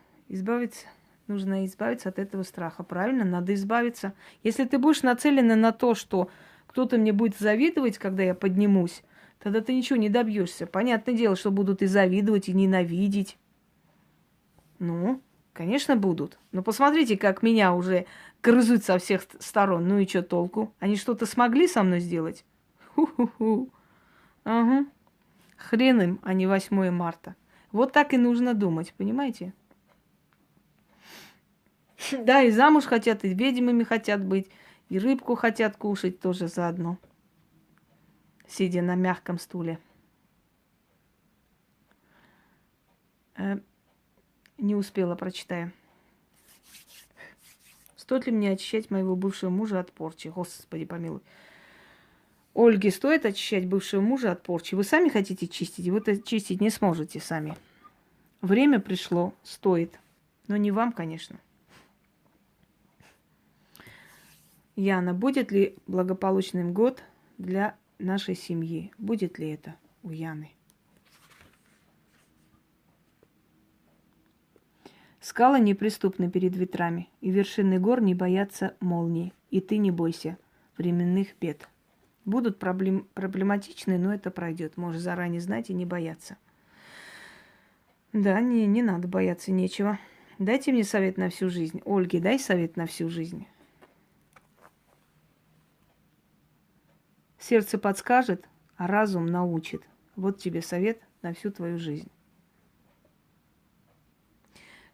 Нужно избавиться от этого страха. Правильно? Надо избавиться. Если ты будешь нацелена на то, что кто-то мне будет завидовать, когда я поднимусь, тогда ты ничего не добьешься. Понятное дело, что будут и завидовать, и ненавидеть. Ну, конечно, будут. Но посмотрите, как меня уже грызут со всех сторон. Ну и что толку? Они что-то смогли со мной сделать? Ху-ху-ху. Ага. Хрен им, а не 8 марта. Вот так и нужно думать, понимаете? Да, и замуж хотят, и ведьмами хотят быть, и рыбку хотят кушать тоже заодно, сидя на мягком стуле. Не успела, прочитаю. Стоит ли мне очищать моего бывшего мужа от порчи? Господи помилуй. Ольге стоит очищать бывшего мужа от порчи? Вы сами хотите чистить? Вы-то чистить не сможете сами. Время пришло, стоит. Но не вам, конечно. Яна, будет ли благополучным год для нашей семьи? Будет ли это у Яны? Скалы неприступны перед ветрами, и вершины гор не боятся молнии. И ты не бойся временных бед. Будут проблематичны, но это пройдет. Можешь заранее знать и не бояться. Да, не надо бояться, нечего. Дайте мне совет на всю жизнь. Ольге, дай совет на всю жизнь. Сердце подскажет, а разум научит. Вот тебе совет на всю твою жизнь.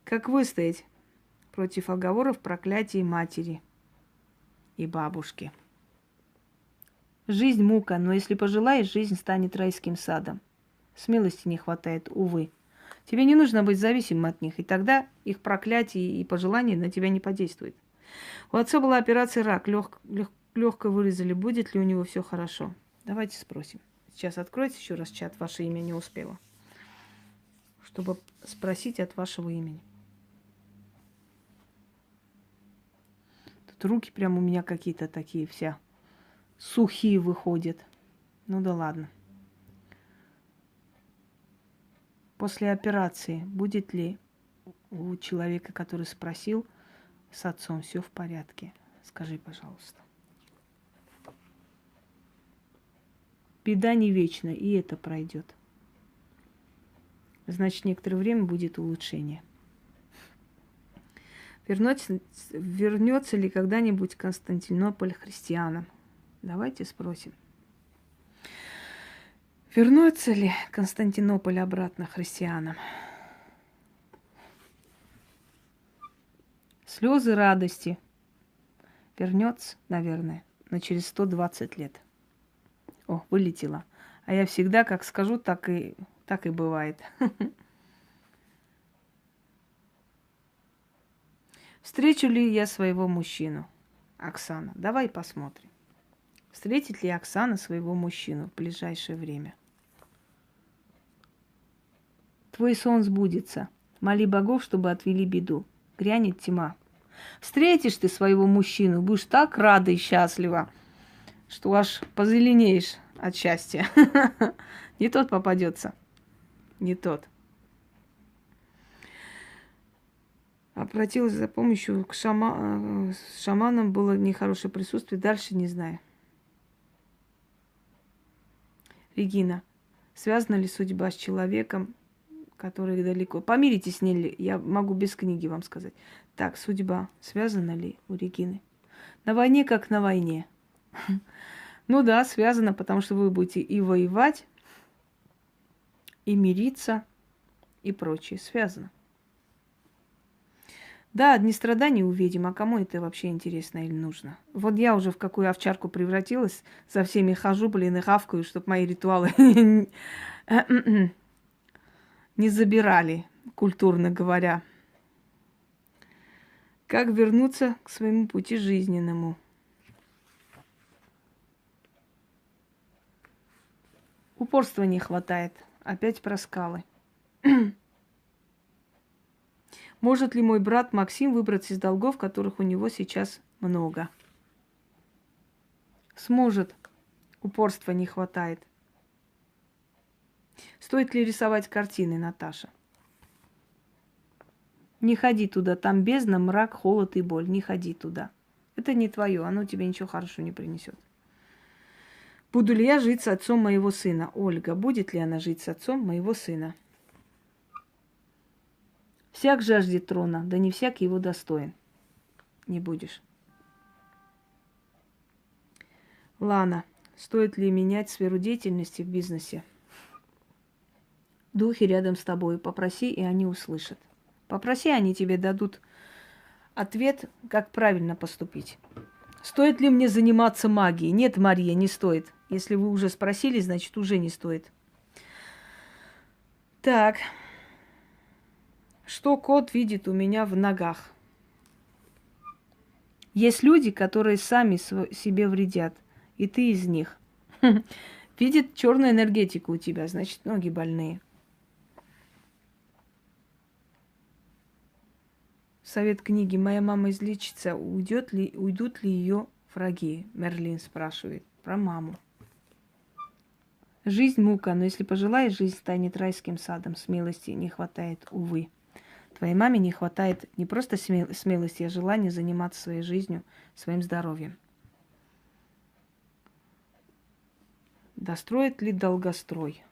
Как выстоять против оговоров, проклятий матери и бабушки? Жизнь мука, но если пожелаешь, жизнь станет райским садом. Смелости не хватает, увы. Тебе не нужно быть зависимым от них, и тогда их проклятие и пожелания на тебя не подействуют. У отца была операция рак, легко вырезали. Будет ли у него все хорошо? Давайте спросим. Сейчас откройте еще раз чат, ваше имя не успела, чтобы спросить от вашего имени. Тут руки прям у меня какие-то такие вся сухие выходят. Ну да ладно. После операции будет ли у человека, который спросил, с отцом все в порядке? Скажи, пожалуйста. Беда не вечна, и это пройдет. Значит, некоторое время будет улучшение. Вернется ли когда-нибудь Константинополь христианам? Давайте спросим. Вернется ли Константинополь обратно христианам? Слезы радости. Вернется, наверное, но через 120 лет. О, вылетела. А я всегда, как скажу, так и бывает. Встречу ли я своего мужчину? Оксана, давай посмотрим. Встретит ли Оксана своего мужчину в ближайшее время? Твой сон сбудется. Моли богов, чтобы отвели беду. Грянет тьма. Встретишь ты своего мужчину, будешь так рада и счастлива, что аж позеленеешь от счастья. Не тот попадется. Не тот. Обратилась за помощью к шаманам. Было нехорошее присутствие. Дальше не знаю. Регина. Связана ли судьба с человеком, который далеко? Помиритесь с ней, я могу без книги вам сказать. Так, судьба связана ли у Регины? На войне как на войне. Ну да, связано, потому что вы будете и воевать, и мириться, и прочее. Связано. Да, одни страдания увидим, а кому это вообще интересно или нужно? Вот я уже в какую овчарку превратилась, за всеми хожу, блин, и хавкаю, чтобы мои ритуалы не забирали, культурно говоря. Как вернуться к своему пути жизненному? Упорства не хватает. Опять про скалы. Может ли мой брат Максим выбраться из долгов, которых у него сейчас много? Сможет. Упорства не хватает. Стоит ли рисовать картины, Наташа? Не ходи туда. Там бездна, мрак, холод и боль. Не ходи туда. Это не твое. Оно тебе ничего хорошего не принесет. Буду ли я жить с отцом моего сына? Ольга, будет ли она жить с отцом моего сына? Всяк жаждет трона, да не всяк его достоин. Не будешь. Лана, стоит ли менять сферу деятельности в бизнесе? Духи рядом с тобой. Попроси, и они услышат. Попроси, они тебе дадут ответ, как правильно поступить. Стоит ли мне заниматься магией? Нет, Мария, не стоит. Если вы уже спросили, значит, уже не стоит. Так. Что кот видит у меня в ногах? Есть люди, которые сами себе вредят, и ты из них. Видит черную энергетику у тебя, значит, ноги больные. Совет книги. Моя мама излечится. Уйдут ли ее враги? Мерлин спрашивает про маму. Жизнь мука, но если пожелаешь, жизнь станет райским садом. Смелости не хватает, увы. Твоей маме не хватает не просто смелости, а желания заниматься своей жизнью, своим здоровьем. Достроит ли долгострой?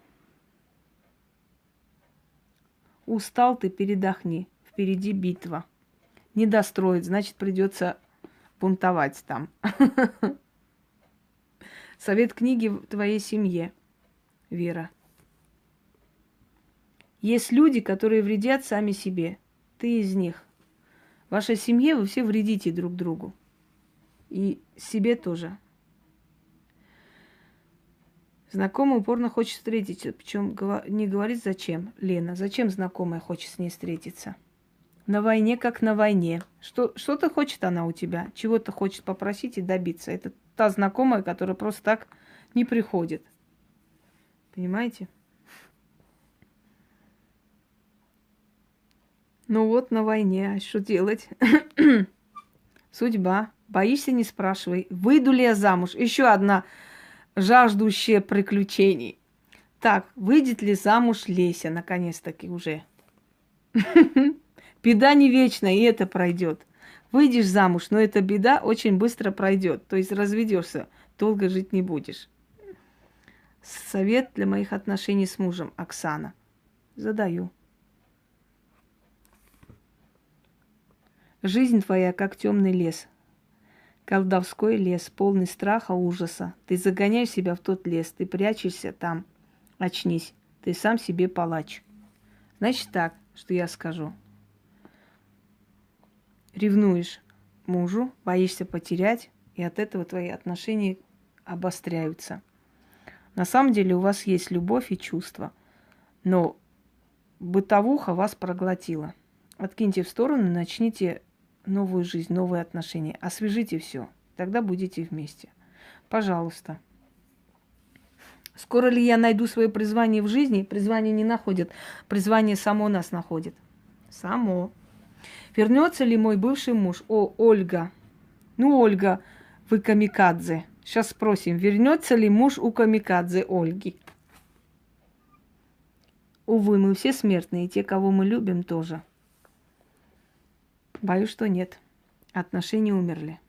Устал ты, передохни. Впереди битва. Не достроит, значит, придется бунтовать там. Совет книги в твоей семье, Вера. Есть люди, которые вредят сами себе. Ты из них. В вашей семье вы все вредите друг другу. И себе тоже. Знакомый упорно хочет встретиться. Причем не говорит зачем. Лена, зачем знакомая хочет с ней встретиться? На войне, как на войне. Что-то хочет она у тебя. Чего-то хочет попросить и добиться. Это та знакомая, которая просто так не приходит. Понимаете? Ну вот, на войне, а что делать? Судьба. Боишься, не спрашивай. Выйду ли я замуж? Еще одна жаждущая приключений. Так, выйдет ли замуж Леся, наконец-таки уже? Беда не вечна, и это пройдет. Выйдешь замуж, но эта беда очень быстро пройдет. То есть разведешься, долго жить не будешь. Совет для моих отношений с мужем, Оксана. Задаю. Жизнь твоя, как темный лес. Колдовской лес, полный страха, ужаса. Ты загоняешь себя в тот лес, ты прячешься там. Очнись, ты сам себе палач. Значит так, что я скажу. Ревнуешь мужу, боишься потерять, и от этого твои отношения обостряются. На самом деле у вас есть любовь и чувства, но бытовуха вас проглотила. Откиньте в сторону и начните новую жизнь, новые отношения. Освежите все, тогда будете вместе. Пожалуйста. Скоро ли я найду свое призвание в жизни? Призвание не находит. Призвание само нас находит. Само. Вернется ли мой бывший муж? О, Ольга. Ну, Ольга, вы камикадзе. Сейчас спросим, вернется ли муж у камикадзе Ольги? Увы, мы все смертные, и те, кого мы любим, тоже. Боюсь, что нет. Отношения умерли.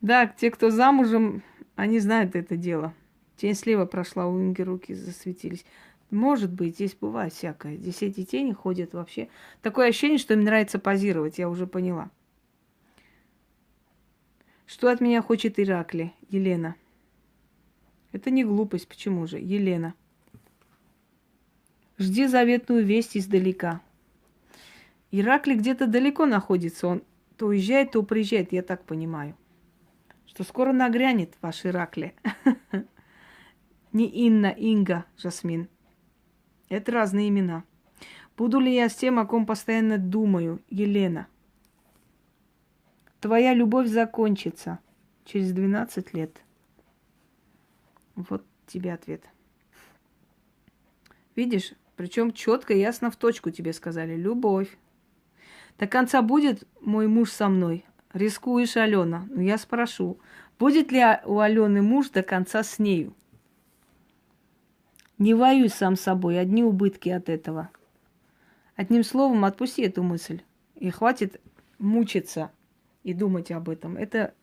Да, те, кто замужем, они знают это дело. Тень слева прошла, у Инги руки засветились. Может быть, здесь бывает всякое. Здесь эти тени ходят вообще. Такое ощущение, что им нравится позировать, я уже поняла. Что от меня хочет Иракли? Елена. Это не глупость, почему же? Елена. Жди заветную весть издалека. Иракли где-то далеко находится. Он то уезжает, то приезжает, я так понимаю. Что скоро нагрянет ваш Иракли. Не Инна, Инга, Жасмин. Это разные имена. Буду ли я с тем, о ком постоянно думаю? Елена. Твоя любовь закончится через 12 лет. Вот тебе ответ. Видишь? Причем четко и ясно в точку тебе сказали. Любовь. До конца будет мой муж со мной? Рискуешь, Алена? Ну, я спрошу. Будет ли у Алены муж до конца с нею? Не воюй сам с собой, одни убытки от этого. Одним словом, отпусти эту мысль. И хватит мучиться и думать об этом. Это,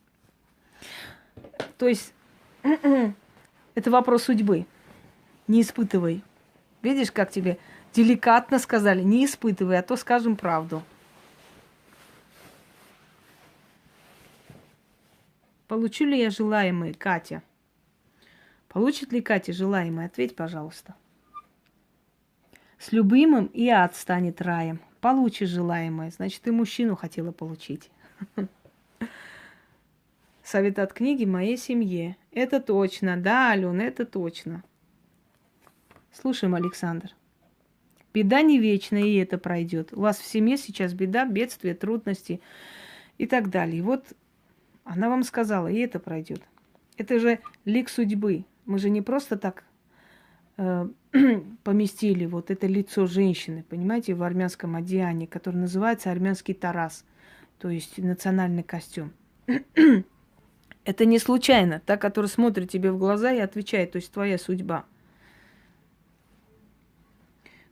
то есть, это вопрос судьбы. Не испытывай. Видишь, как тебе деликатно сказали, не испытывай, а то скажем правду. Получу ли я желаемое, Катя? Получит ли Катя желаемое? Ответь, пожалуйста. С любимым и ад станет раем. Получишь желаемое, значит, ты мужчину хотела получить. Совет от книги «Моей семье». Это точно. Да, Алена, это точно. Слушаем, Александр. Беда не вечная, и это пройдет. У вас в семье сейчас беда, бедствие, трудности и так далее. И вот она вам сказала, и это пройдет. Это же лик судьбы. Мы же не просто так поместили вот это лицо женщины, понимаете, в армянском одеянии, которое называется армянский тарас, то есть национальный костюм. Это не случайно. Та, которая смотрит тебе в глаза и отвечает, то есть твоя судьба.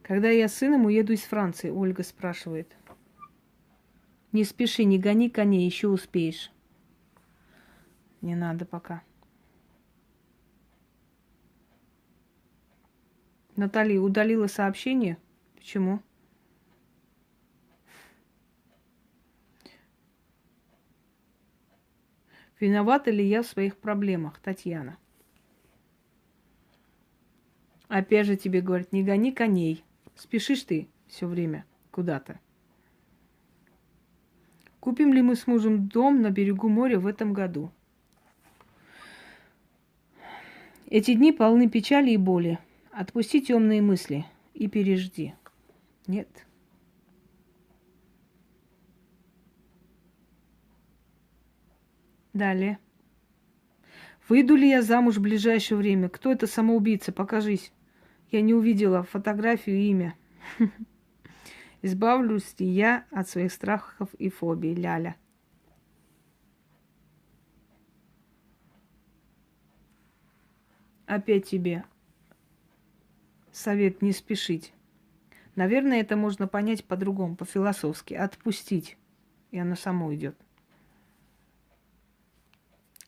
Когда я с сыном уеду из Франции, Ольга спрашивает. Не спеши, не гони коней, еще успеешь. Не надо пока. Наталья удалила сообщение. Почему? Виновата ли я в своих проблемах, Татьяна? Опять же тебе говорят, не гони коней. Спешишь ты все время куда-то. Купим ли мы с мужем дом на берегу моря в этом году? Эти дни полны печали и боли. Отпусти темные мысли и пережди. Нет. Далее. Выйду ли я замуж в ближайшее время? Кто это самоубийца? Покажись. Я не увидела фотографию и имя. Избавлюсь ли я от своих страхов и фобий? Ляля. Опять тебе совет не спешить. Наверное, это можно понять по-другому, по-философски. Отпустить. И оно само уйдет.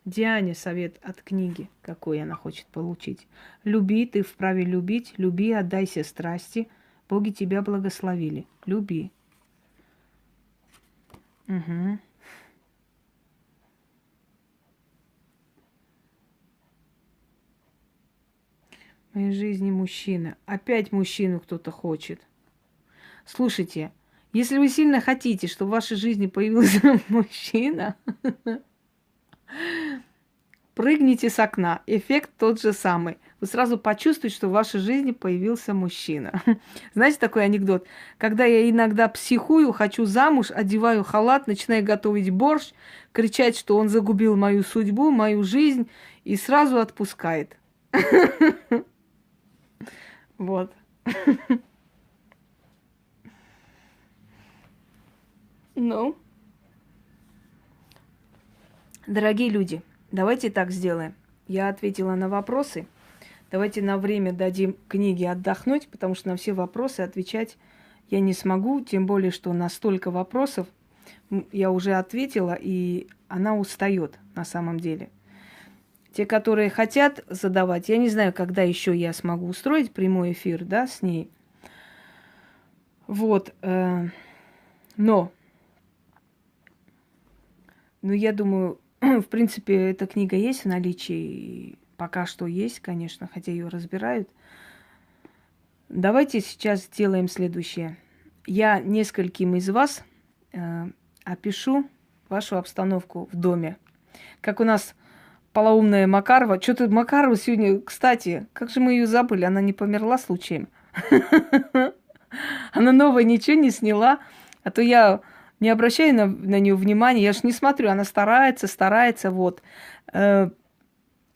Диане совет от книги, какой она хочет получить. Люби, ты вправе любить. Люби, отдайся страсти. Боги тебя благословили. Люби. Угу. В моей жизни мужчина. Опять мужчину кто-то хочет. Слушайте, если вы сильно хотите, чтобы в вашей жизни появился мужчина, прыгните с окна. Эффект тот же самый. Вы сразу почувствуете, что в вашей жизни появился мужчина. Знаете такой анекдот? Когда я иногда психую, хочу замуж, одеваю халат, начинаю готовить борщ, кричать, что он загубил мою судьбу, мою жизнь, и сразу отпускает. Вот. Ну, дорогие люди, давайте так сделаем. Я ответила на вопросы. Давайте на время дадим книге отдохнуть, потому что на все вопросы отвечать я не смогу. Тем более, что на столько вопросов я уже ответила, и она устает на самом деле. Те, которые хотят задавать, я не знаю, когда еще я смогу устроить прямой эфир, да, с ней. Вот. Но я думаю, в принципе, эта книга есть в наличии. Пока что есть, конечно, хотя ее разбирают. Давайте сейчас сделаем следующее. Я нескольким из вас опишу вашу обстановку в доме. Как у нас полоумная Макарова. Что-то Макарова сегодня, кстати, как же мы ее забыли? Она не померла случаем? Она новая ничего не сняла. А то я не обращаю на нее внимания. Я же не смотрю. Она старается, вот. Она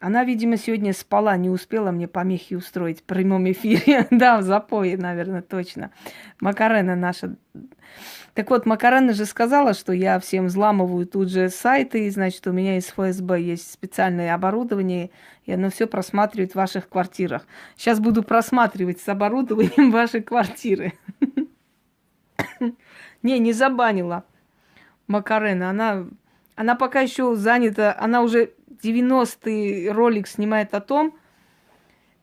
Она, видимо, сегодня спала, не успела мне помехи устроить в прямом эфире. Да, в запое, наверное, точно. Макарена наша. Так вот, Макарена же сказала, что я всем взламываю тут же сайты, и, значит, у меня из ФСБ есть специальное оборудование, и оно все просматривает в ваших квартирах. Сейчас буду просматривать с оборудованием ваши квартиры. Не забанила Макарена. Она пока еще занята, она уже 90-й ролик снимает о том,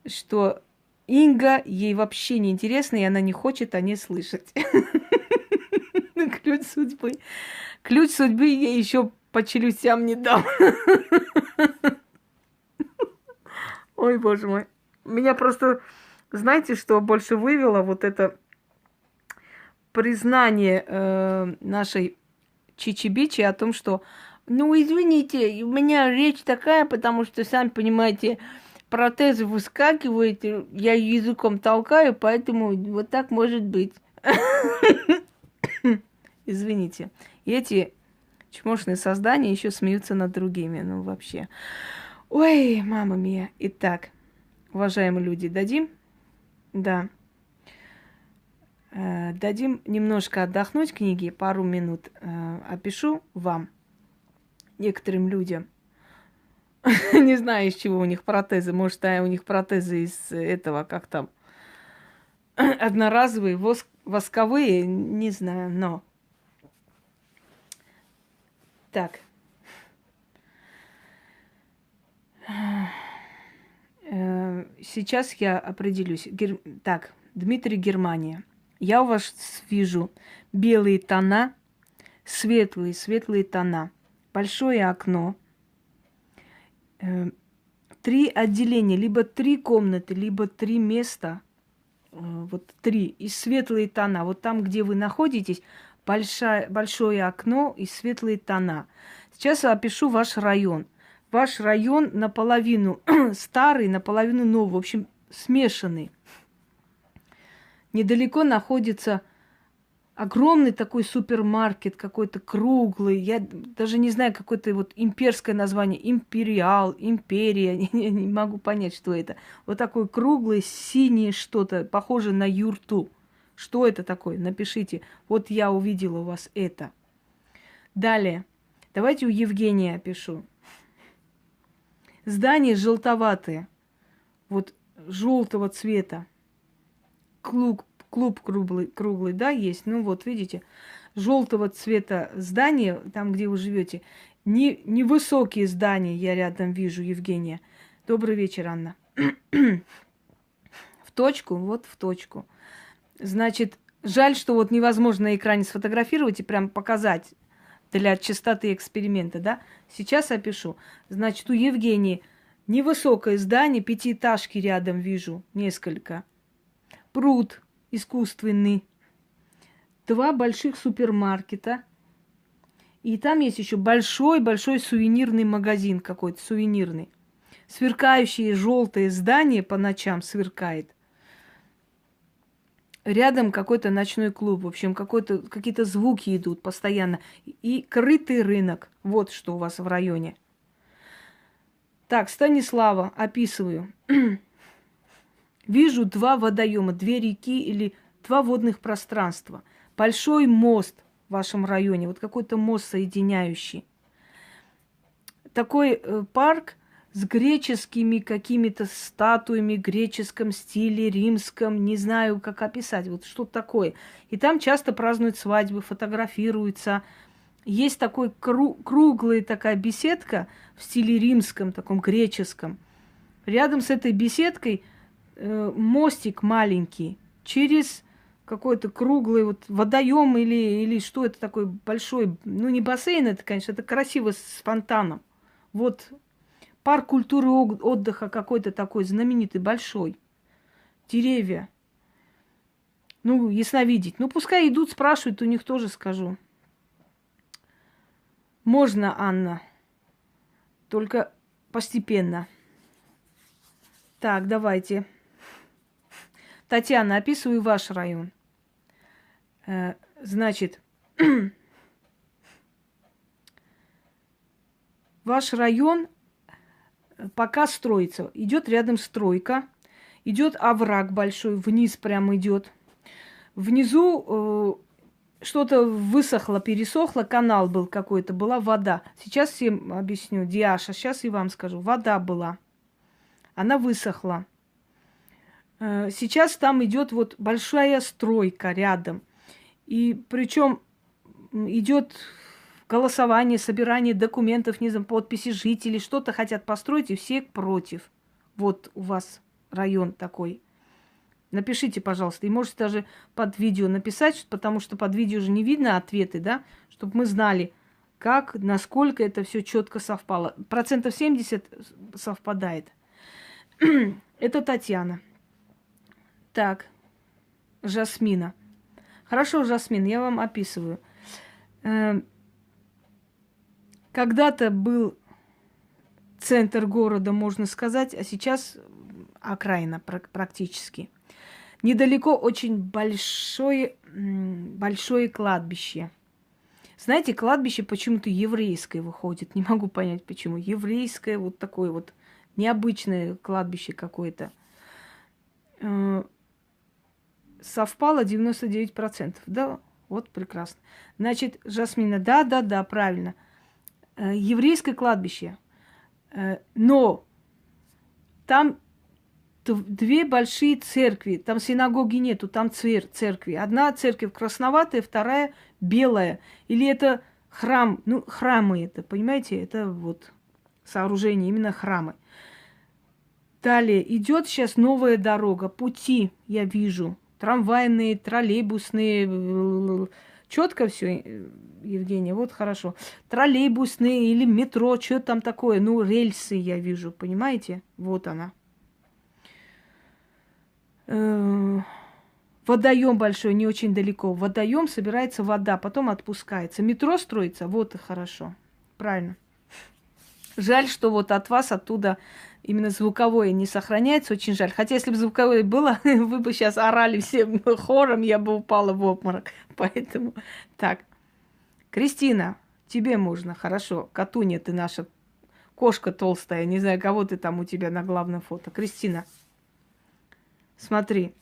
что Инга ей вообще не интересно, и она не хочет о ней слышать. Ключ судьбы. Ключ судьбы ей еще по челюстям не дал. Ой, боже мой. Меня просто, знаете, что больше вывело? Вот это признание нашей Чичи-Бичи о том, что, ну, извините, у меня речь такая, потому что, сами понимаете, протезы выскакивают, я языком толкаю, поэтому вот так может быть. Извините. И эти чмошные создания еще смеются над другими. Ну, вообще. Ой, мама мия. Итак, уважаемые люди, дадим? Да. Дадим немножко отдохнуть книге, пару минут. Опишу вам, некоторым людям. Не знаю, из чего у них протезы. Может, у них протезы из этого, как там, одноразовые, восковые, не знаю, но... Так. Сейчас я определюсь. Так, Дмитрий, Германия. Я у вас вижу белые тона, светлые тона, большое окно, 3 отделения, либо 3 комнаты, либо 3 места, вот 3, и светлые тона. Вот там, где вы находитесь, большое окно и светлые тона. Сейчас я опишу ваш район. Ваш район наполовину старый, наполовину новый, в общем, смешанный. Недалеко находится огромный такой супермаркет, какой-то круглый. Я даже не знаю, какое-то вот имперское название. Империал, империя. Не могу понять, что это. Вот такой круглый, синий что-то, похоже на юрту. Что это такое? Напишите. Вот я увидела у вас это. Далее. Давайте у Евгения опишу. Здания желтоватые. Вот желтого цвета. Клуб круглый, да, есть. Ну вот, видите, желтого цвета здания, там, где вы живете. Невысокие здания я рядом вижу, Евгения. Добрый вечер, Анна. В точку, вот в точку. Значит, жаль, что вот невозможно на экране сфотографировать и прям показать для чистоты эксперимента, да. Сейчас опишу. Значит, у Евгении невысокое здание, 5-этажки рядом вижу, несколько. Пруд искусственный, 2 больших супермаркета. И там есть еще большой-большой сувенирный магазин какой-то, сувенирный. Сверкающее желтое здание по ночам сверкает. Рядом какой-то ночной клуб. В общем, какие-то звуки идут постоянно. И крытый рынок. Вот что у вас в районе. Так, Станислава, описываю. Вижу 2 водоема, 2 реки или 2 водных пространства. Большой мост в вашем районе, вот какой-то мост соединяющий. Такой парк с греческими какими-то статуями, греческом стиле, римском, не знаю, как описать, вот что-то такое. И там часто празднуют свадьбы, фотографируются. Есть такой круглая такая беседка в стиле римском, таком греческом. Рядом с этой беседкой мостик маленький через какой-то круглый вот водоем или что это такой большой, ну не бассейн это, конечно, это красиво с фонтаном. Вот парк культуры отдыха какой-то такой знаменитый, большой. Деревья. Ну, ясновидеть. Ну, пускай идут, спрашивают, у них тоже скажу. Можно, Анна. Только постепенно. Так, давайте. Татьяна, описываю ваш район. Значит, ваш район пока строится. Идет рядом стройка, идет овраг большой, вниз прям идет. Внизу что-то высохло, пересохло, канал был какой-то, была вода. Сейчас всем объясню, Диаша, сейчас и вам скажу. Вода была, она высохла. Сейчас там идет вот большая стройка рядом. И причем идет голосование, собирание документов, не знаю, подписи жителей, что-то хотят построить, и все против. Вот у вас район такой. Напишите, пожалуйста, и можете даже под видео написать, потому что под видео же не видно ответы, да, чтобы мы знали, как, насколько это все четко совпало. 70% совпадает. Это Татьяна. Так, Жасмина. Хорошо, Жасмин, я вам описываю. Когда-то был центр города, можно сказать, а сейчас окраина практически. Недалеко очень большое кладбище. Знаете, кладбище почему-то еврейское выходит. Не могу понять, почему. Еврейское, вот такое вот необычное кладбище какое-то. Совпало 99%. Да, вот прекрасно. Значит, Жасмина, да, правильно. Еврейское кладбище. Но там две большие церкви. Там синагоги нету, там церкви. Одна церковь красноватая, вторая белая. Или это храм, ну, храмы это, понимаете? Это вот сооружение, именно храмы. Далее идет сейчас новая дорога, пути, я вижу. Трамвайные, троллейбусные. Четко все, Евгения, вот хорошо. Троллейбусные или метро, что там такое? Ну, рельсы я вижу, понимаете? Вот она. Водоем большой, не очень далеко. Водоем, собирается вода, потом отпускается. Метро строится, вот и хорошо. Правильно. Жаль, что вот от вас оттуда именно звуковое не сохраняется. Очень жаль. Хотя, если бы звуковое было, вы бы сейчас орали всем хором, я бы упала в обморок. Поэтому так. Кристина, тебе можно, хорошо. Катуня, ты наша кошка толстая. Не знаю, кого ты там у тебя на главном фото. Кристина, смотри.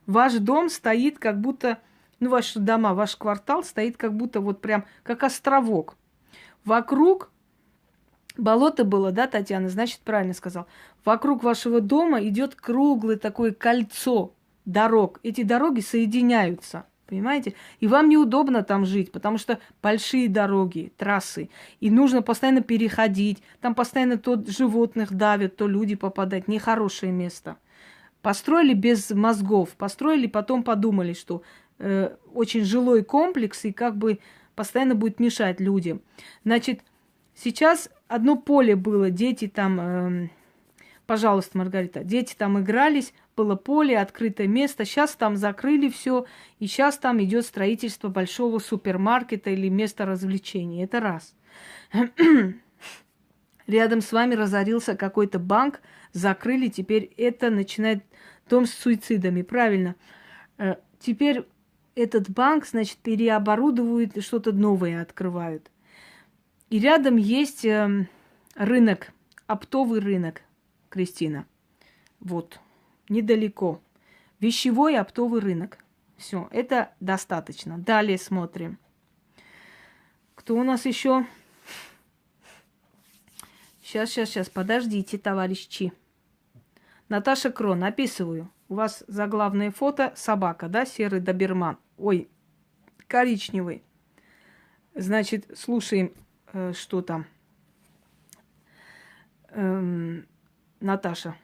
Ваш дом стоит как будто... Ну, ваши дома, ваш квартал стоит как будто вот прям как островок. Вокруг... Болото было, да, Татьяна? Значит, правильно сказал. Вокруг вашего дома идет круглое такое кольцо дорог. Эти дороги соединяются, понимаете? И вам неудобно там жить, потому что большие дороги, трассы. И нужно постоянно переходить. Там постоянно то животных давят, то люди попадают. Нехорошее место. Построили без мозгов. Построили, потом подумали, что очень жилой комплекс и как бы постоянно будет мешать людям. Значит, сейчас одно поле было, дети там, пожалуйста, Маргарита, дети там игрались, было поле, открытое место, сейчас там закрыли все, и сейчас там идет строительство большого супермаркета или места развлечений. Это раз. Рядом с вами разорился какой-то банк, закрыли, теперь это начинает дом с суицидами, правильно. Теперь этот банк, значит, переоборудовывают, что-то новое открывают. И рядом есть рынок, оптовый рынок, Кристина. Вот, недалеко. Вещевой оптовый рынок. Все, это достаточно. Далее смотрим. Кто у нас еще? Сейчас, подождите, товарищи. Наташа Крон, описываю. У вас заглавное фото собака, да, серый доберман. Ой, коричневый. Значит, слушаем. Что там? Наташа.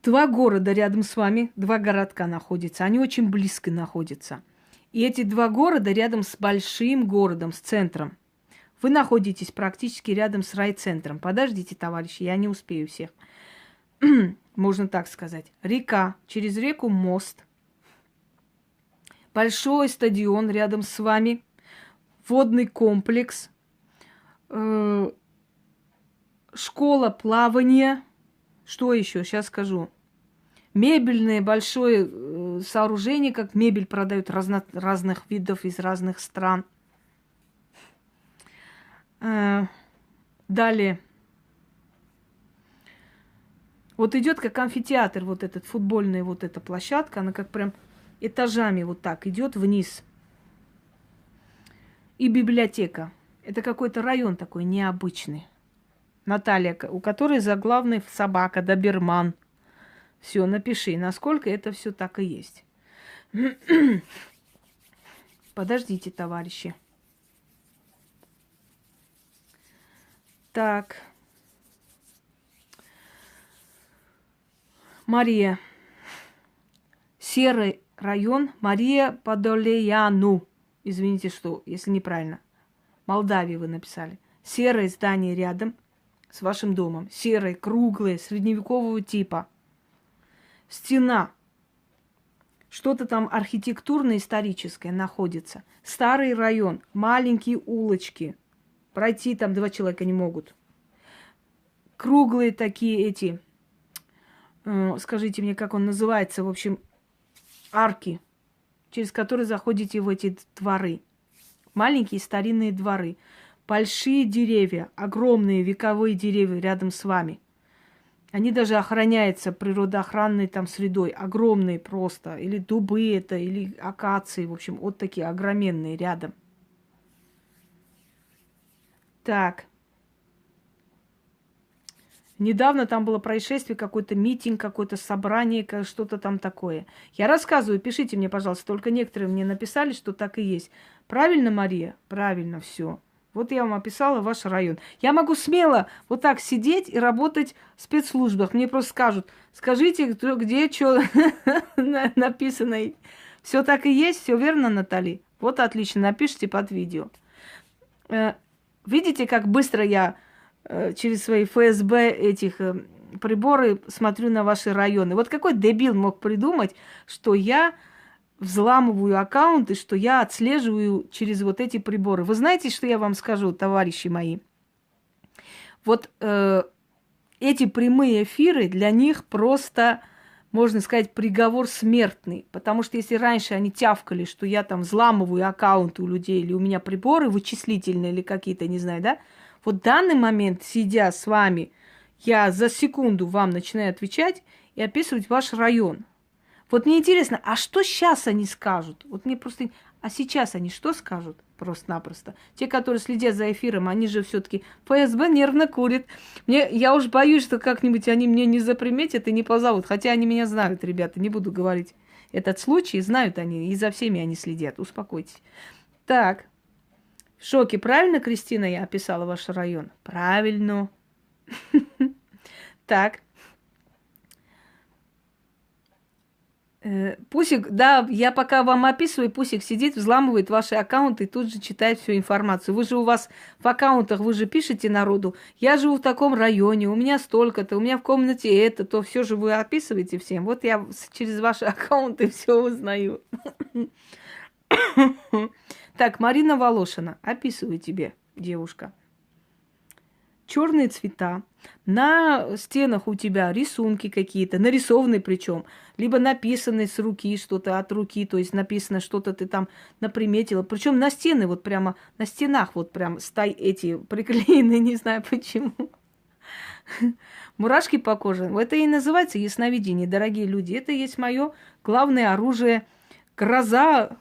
2 города рядом с вами, 2 городка находятся. Они очень близко находятся. И эти 2 города рядом с большим городом, с центром. Вы находитесь практически рядом с райцентром. Подождите, товарищи, я не успею всех. Можно так сказать. Река, через реку мост. Большой стадион рядом с вами. Водный комплекс, школа плавания. Что еще? Сейчас скажу. Мебельное большое сооружение, как мебель продают разных видов из разных стран. Далее. Вот идет как амфитеатр, вот этот футбольная вот эта площадка, она как прям этажами вот так идет вниз. И библиотека. Это какой-то район такой необычный. Наталья, у которой заглавный собака, доберман. Все, напиши, насколько это все так и есть. Подождите, товарищи. Так. Мария. Серый район Мария Подолеяну. Извините, что, если неправильно. Молдавии вы написали. Серое здание рядом с вашим домом. Серое, круглое, средневекового типа. Стена. Что-то там архитектурно-историческое находится. Старый район. Маленькие улочки. Пройти там 2 человека не могут. Круглые такие эти... скажите мне, как он называется, в общем, арки, через которые заходите в эти дворы. Маленькие старинные дворы. Большие деревья, огромные вековые деревья рядом с вами. Они даже охраняются природоохранной там средой. Огромные просто. Или дубы это, или акации. В общем, вот такие огроменные рядом. Так. Недавно там было происшествие, какой-то митинг, какое-то собрание, что-то там такое. Я рассказываю, пишите мне, пожалуйста. Только некоторые мне написали, что так и есть. Правильно, Мария? Правильно, все. Вот я вам описала ваш район. Я могу смело вот так сидеть и работать в спецслужбах. Мне просто скажут, скажите, где что написано. Все так и есть, все верно, Натали? Вот отлично, напишите под видео. Видите, как быстро я через свои ФСБ этих приборы смотрю на ваши районы. Вот какой дебил мог придумать, что я взламываю аккаунты, что я отслеживаю через вот эти приборы. Вы знаете, что я вам скажу, товарищи мои? Вот эти прямые эфиры для них просто, можно сказать, приговор смертный. Потому что если раньше они тявкали, что я там взламываю аккаунты у людей, или у меня приборы вычислительные, или какие-то, не знаю, да, вот в данный момент, сидя с вами, я за секунду вам начинаю отвечать и описывать ваш район. Вот мне интересно, а что сейчас они скажут? Вот мне просто... А сейчас они что скажут? Просто-напросто. Те, которые следят за эфиром, они же все-таки ФСБ нервно курит. Я уж боюсь, что как-нибудь они мне не заприметят и не позовут. Хотя они меня знают, ребята, не буду говорить этот случай. Знают они, и за всеми они следят. Успокойтесь. Так. В шоке. Правильно, Кристина, я описала ваш район? Правильно. Так. Пусик, да, я пока вам описываю, Пусик сидит, взламывает ваши аккаунты и тут же читает всю информацию. Вы же у вас в аккаунтах, вы же пишете народу, я живу в таком районе, у меня столько-то, у меня в комнате это, то все же вы описываете всем. Вот я через ваши аккаунты все узнаю. Так, Марина Волошина, описываю тебе, девушка. Черные цвета. На стенах у тебя рисунки какие-то, нарисованные причем, либо написанные с руки что-то от руки, то есть написано что-то ты там наприметила. Причем на стены, вот прямо на стенах вот прям эти приклеены, не знаю почему. Мурашки по коже. Это и называется ясновидение, дорогие люди. Это есть мое главное оружие, гроза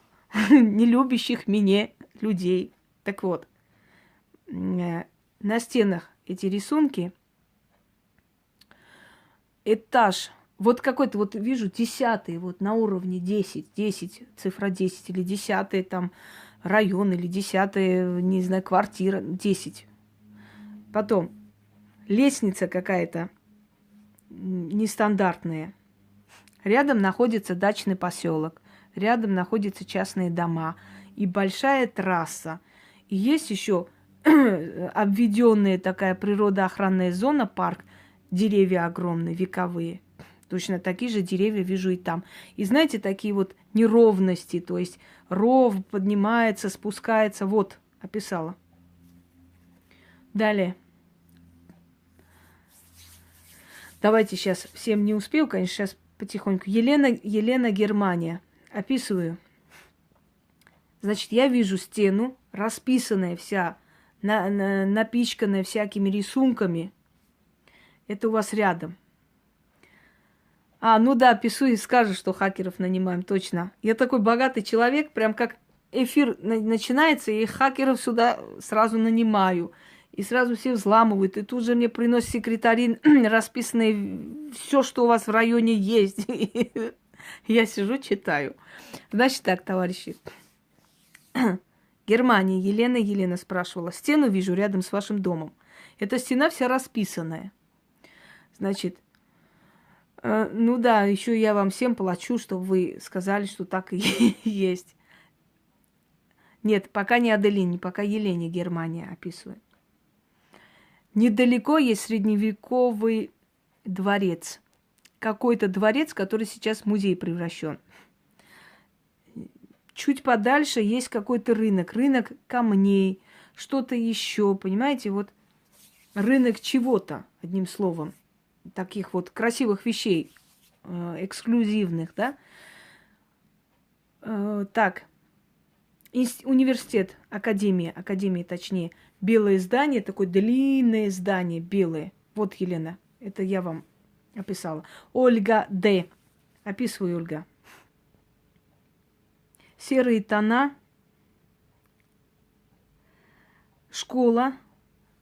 нелюбящих меня людей. Так вот, на стенах эти рисунки, этаж, вот какой-то, вот вижу, 10-й, вот на уровне 10, цифра 10, или 10-й там район, или 10-я, не знаю, квартира, 10. Потом лестница какая-то нестандартная. Рядом находится дачный поселок, рядом находятся частные дома и большая трасса. И есть еще обведенная такая природоохранная зона, парк, деревья огромные, вековые. Точно такие же деревья вижу и там. И знаете, такие вот неровности, то есть ров поднимается, спускается. Вот, описала. Далее. Давайте сейчас, всем не успею, конечно, сейчас потихоньку. Елена, Германия. Описываю. Значит, я вижу стену, расписанная вся напичканная всякими рисунками. Это у вас рядом. Ну да, пишу и скажешь, что хакеров нанимаем, точно. Я такой богатый человек, прям как эфир начинается, и хакеров сюда сразу нанимаю. И сразу все взламывают. И тут же мне приносят секретари расписанные все, что у вас в районе есть. Я сижу, читаю. Значит так, товарищи. Германия. Елена спрашивала. Стену вижу рядом с вашим домом. Эта стена вся расписанная. Значит, ну да, еще я вам всем плачу, чтобы вы сказали, что так и есть. Нет, пока не Аделине, пока Елене Германия описывает. Недалеко есть средневековый дворец. Какой-то дворец, который сейчас в музей превращен. Чуть подальше есть какой-то рынок. Рынок камней, что-то еще, понимаете? Вот рынок чего-то, одним словом. Таких вот красивых вещей, эксклюзивных, да? Так, университет, академия точнее. Белое здание, такое длинное здание, белое. Вот, Елена, это я вам описала. Ольга Д. Описываю, Ольга. Серые тона, школа,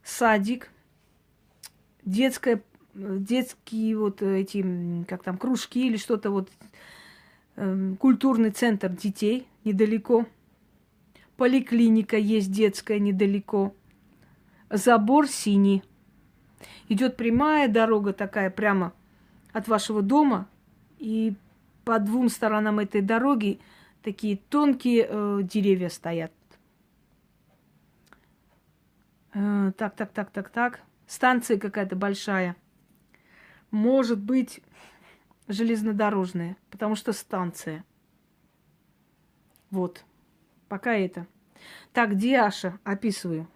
садик, детские вот эти, как там, кружки или что-то вот, культурный центр детей недалеко. Поликлиника есть детская недалеко. Забор синий. Идет прямая дорога такая прямо от вашего дома. И по двум сторонам этой дороги такие тонкие деревья стоят. Так. Станция какая-то большая. Может быть, железнодорожная, потому что станция. Вот. Пока это. Так, Диаша, описываю.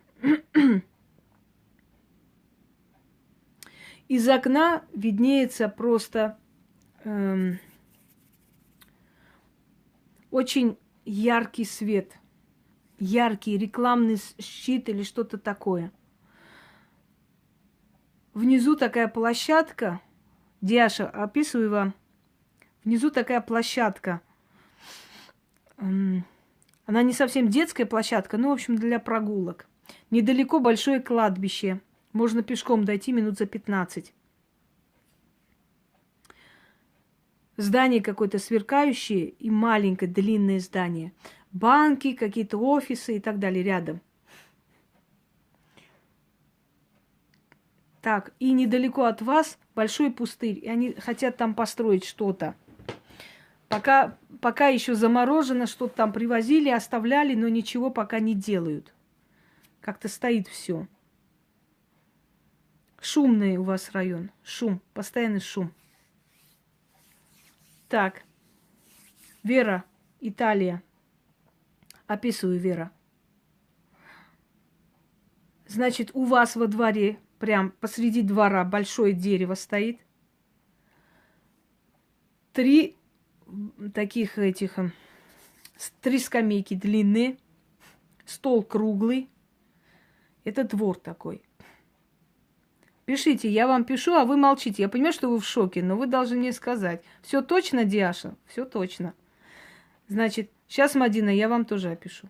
Из окна виднеется просто очень яркий свет. Яркий рекламный щит или что-то такое. Внизу такая площадка. Диаша, описываю вам. Внизу такая площадка. Она не совсем детская площадка, но, в общем, для прогулок. Недалеко большое кладбище. Можно пешком дойти минут за 15. Здание какое-то сверкающее и маленькое длинное здание. Банки, какие-то офисы и так далее рядом. Так, и недалеко от вас большой пустырь. И они хотят там построить что-то. Пока еще заморожено, что-то там привозили, оставляли, но ничего пока не делают. Как-то стоит все. Шумный у вас район. Шум, постоянный шум. Так, Вера, Италия. Описываю, Вера. Значит, у вас во дворе, прям посреди двора, большое дерево стоит. 3 таких этих, 3 скамейки длинные, стол круглый. Это двор такой. Пишите, я вам пишу, а вы молчите. Я понимаю, что вы в шоке, но вы должны мне сказать. Все точно, Диаша? Все точно. Значит, сейчас, Мадина, я вам тоже опишу.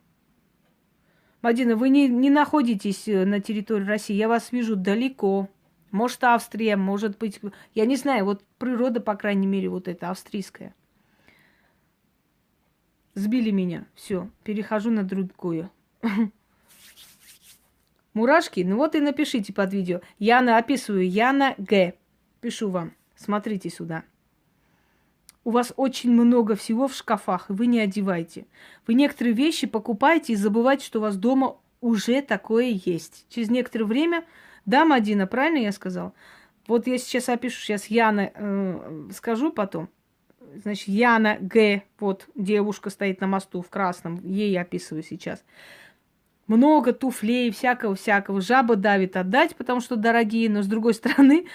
Мадина, вы не находитесь на территории России. Я вас вижу далеко. Может, Австрия, может быть... Я не знаю, вот природа, по крайней мере, вот эта австрийская. Сбили меня. Все, перехожу на другую. Мурашки? Ну вот и напишите под видео. Яна, описываю. Яна Г. Пишу вам. Смотрите сюда. У вас очень много всего в шкафах, и вы не одеваете. Вы некоторые вещи покупаете и забываете, что у вас дома уже такое есть. Через некоторое время... Да, Мадина, правильно я сказал? Вот я сейчас опишу. Сейчас Яна скажу потом. Значит, Яна Г. Вот девушка стоит на мосту в красном. Ей описываю сейчас. Много туфлей, всякого-всякого. Жаба давит отдать, потому что дорогие, но с другой стороны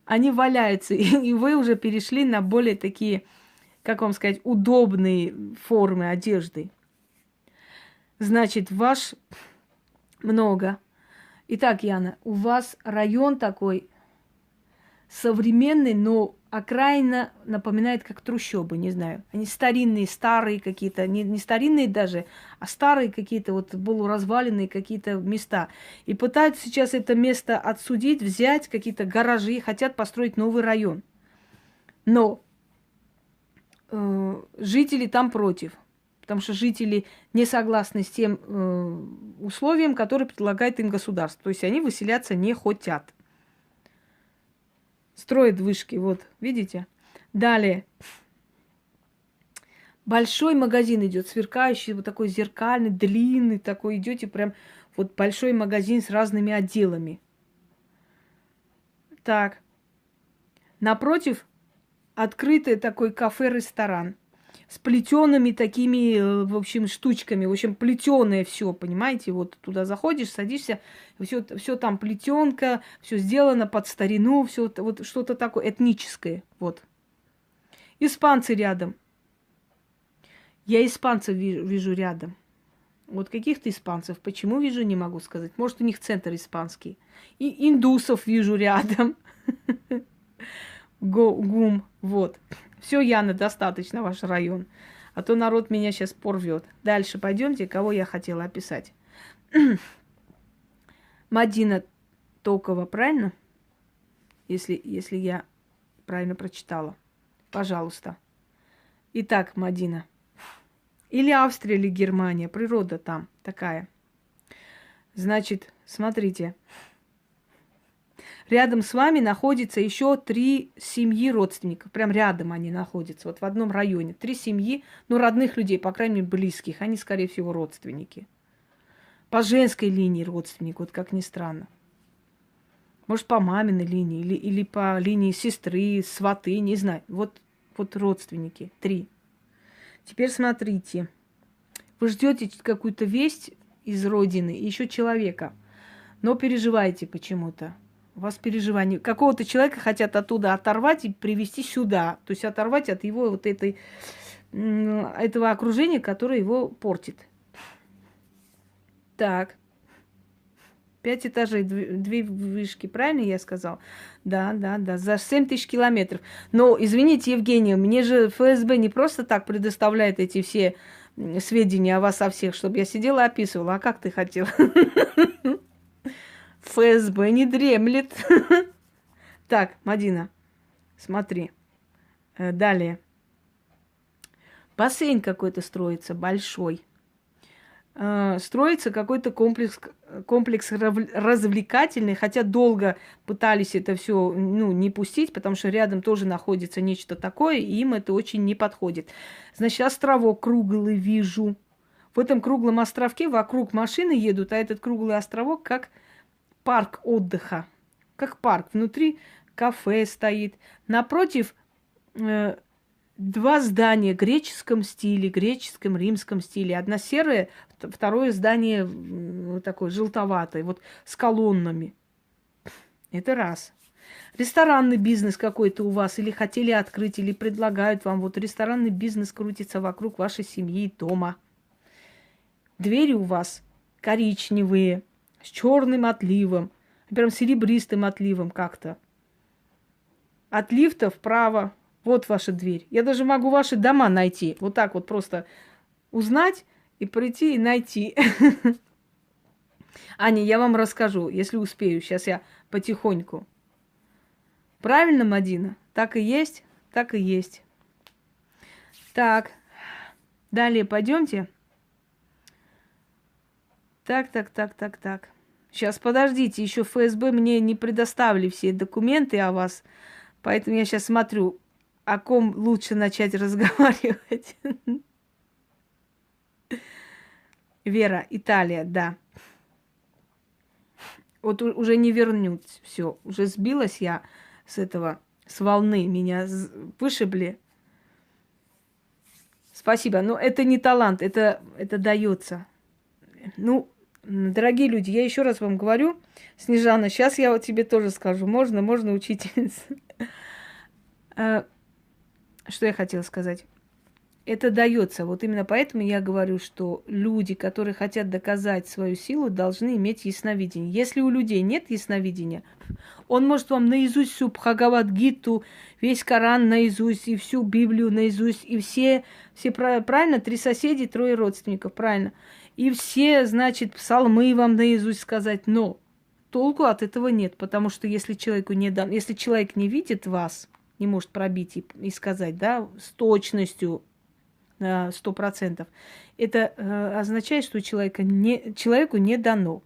они валяются. И вы уже перешли на более такие, как вам сказать, удобные формы одежды. Значит, ваш много. Итак, Яна, у вас район такой современный, но окраина напоминает как трущобы, не знаю. Они старинные, старые какие-то, не старинные даже, а старые какие-то вот полуразваленные какие-то места. И пытаются сейчас это место отсудить, взять какие-то гаражи, хотят построить новый район. Но жители там против, потому что жители не согласны с тем условием, которое предлагает им государство. То есть они выселяться не хотят. Строят вышки, вот, видите? Далее. Большой магазин идет, сверкающий, вот такой зеркальный, длинный такой. Идете прям вот большой магазин с разными отделами. Так. Напротив открытый такой кафе-ресторан с плетеными такими, в общем, штучками. В общем, плетеное все, понимаете? Вот туда заходишь, садишься, все там плетенка, все сделано под старину, все вот что-то такое этническое. Вот. Испанцы рядом. Я испанцев вижу рядом. Вот каких-то испанцев. Почему вижу, не могу сказать. Может, у них центр испанский. И индусов вижу рядом. ГУМ. Вот. Все, Яна, достаточно ваш район. А то народ меня сейчас порвет. Дальше пойдемте, кого я хотела описать. Мадина Токова, правильно? Если я правильно прочитала. Пожалуйста. Итак, Мадина. Или Австрия, или Германия. Природа там такая. Значит, смотрите. Рядом с вами находится еще 3 семьи родственников. Прям рядом они находятся. Вот в одном районе. 3 семьи, ну, родных людей, по крайней мере, близких. Они, скорее всего, родственники. По женской линии родственник, вот как ни странно. Может, по маминой линии или по линии сестры, сваты, не знаю. Вот родственники. 3. Теперь смотрите. Вы ждете какую-то весть из родины, еще человека, но переживаете почему-то. У вас переживания. Какого-то человека хотят оттуда оторвать и привести сюда. То есть оторвать от его вот этого окружения, которое его портит. Так. 5 этажей, 2 вышки. Правильно я сказал? Да. За 7 тысяч километров. Но, извините, Евгения, мне же ФСБ не просто так предоставляет эти все сведения о вас, о всех, чтобы я сидела и описывала. А как ты хотел? ФСБ не дремлет. Так, Мадина, смотри. Далее. Бассейн какой-то строится, большой. Строится какой-то комплекс развлекательный, хотя долго пытались это все не пустить, потому что рядом тоже находится нечто такое, и им это очень не подходит. Значит, островок круглый вижу. В этом круглом островке вокруг машины едут, а этот круглый островок как парк отдыха. Как парк. Внутри кафе стоит. Напротив 2 здания в греческом стиле, греческом, римском стиле. Одно серое, второе здание вот такое желтоватое, вот с колоннами. Это раз. Ресторанный бизнес какой-то у вас или хотели открыть, или предлагают вам. Вот ресторанный бизнес крутится вокруг вашей семьи, дома. Двери у вас коричневые, с черным отливом, прям серебристым отливом как-то. От лифта вправо. Вот ваша дверь. Я даже могу ваши дома найти. Вот так вот просто узнать и прийти и найти. Аня, я вам расскажу, если успею. Сейчас я потихоньку. Правильно, Мадина? Так и есть? Так и есть. Так. Далее пойдемте. Так. Сейчас, подождите, еще ФСБ мне не предоставили все документы о вас. Поэтому я сейчас смотрю, о ком лучше начать разговаривать. Вера, Италия, да. Вот уже не вернуть. Все, уже сбилась я с волны. Меня вышибли. Спасибо. Но это не талант, это дается. Ну, дорогие люди, я еще раз вам говорю, Снежана, сейчас я вот тебе тоже скажу. Можно, учительница. Что я хотела сказать? Это дается. Вот именно поэтому я говорю, что люди, которые хотят доказать свою силу, должны иметь ясновидение. Если у людей нет ясновидения, он может вам наизусть всю Бхагавад-гиту, весь Коран наизусть, и всю Библию наизусть, и все правильно, 3 соседи, 3 родственников, правильно. И все, значит, псалмы вам наизусть сказать, но толку от этого нет, потому что если человеку не дан, если человек не видит вас, не может пробить и сказать, да, с точностью на 100%, это означает, что человеку не дано.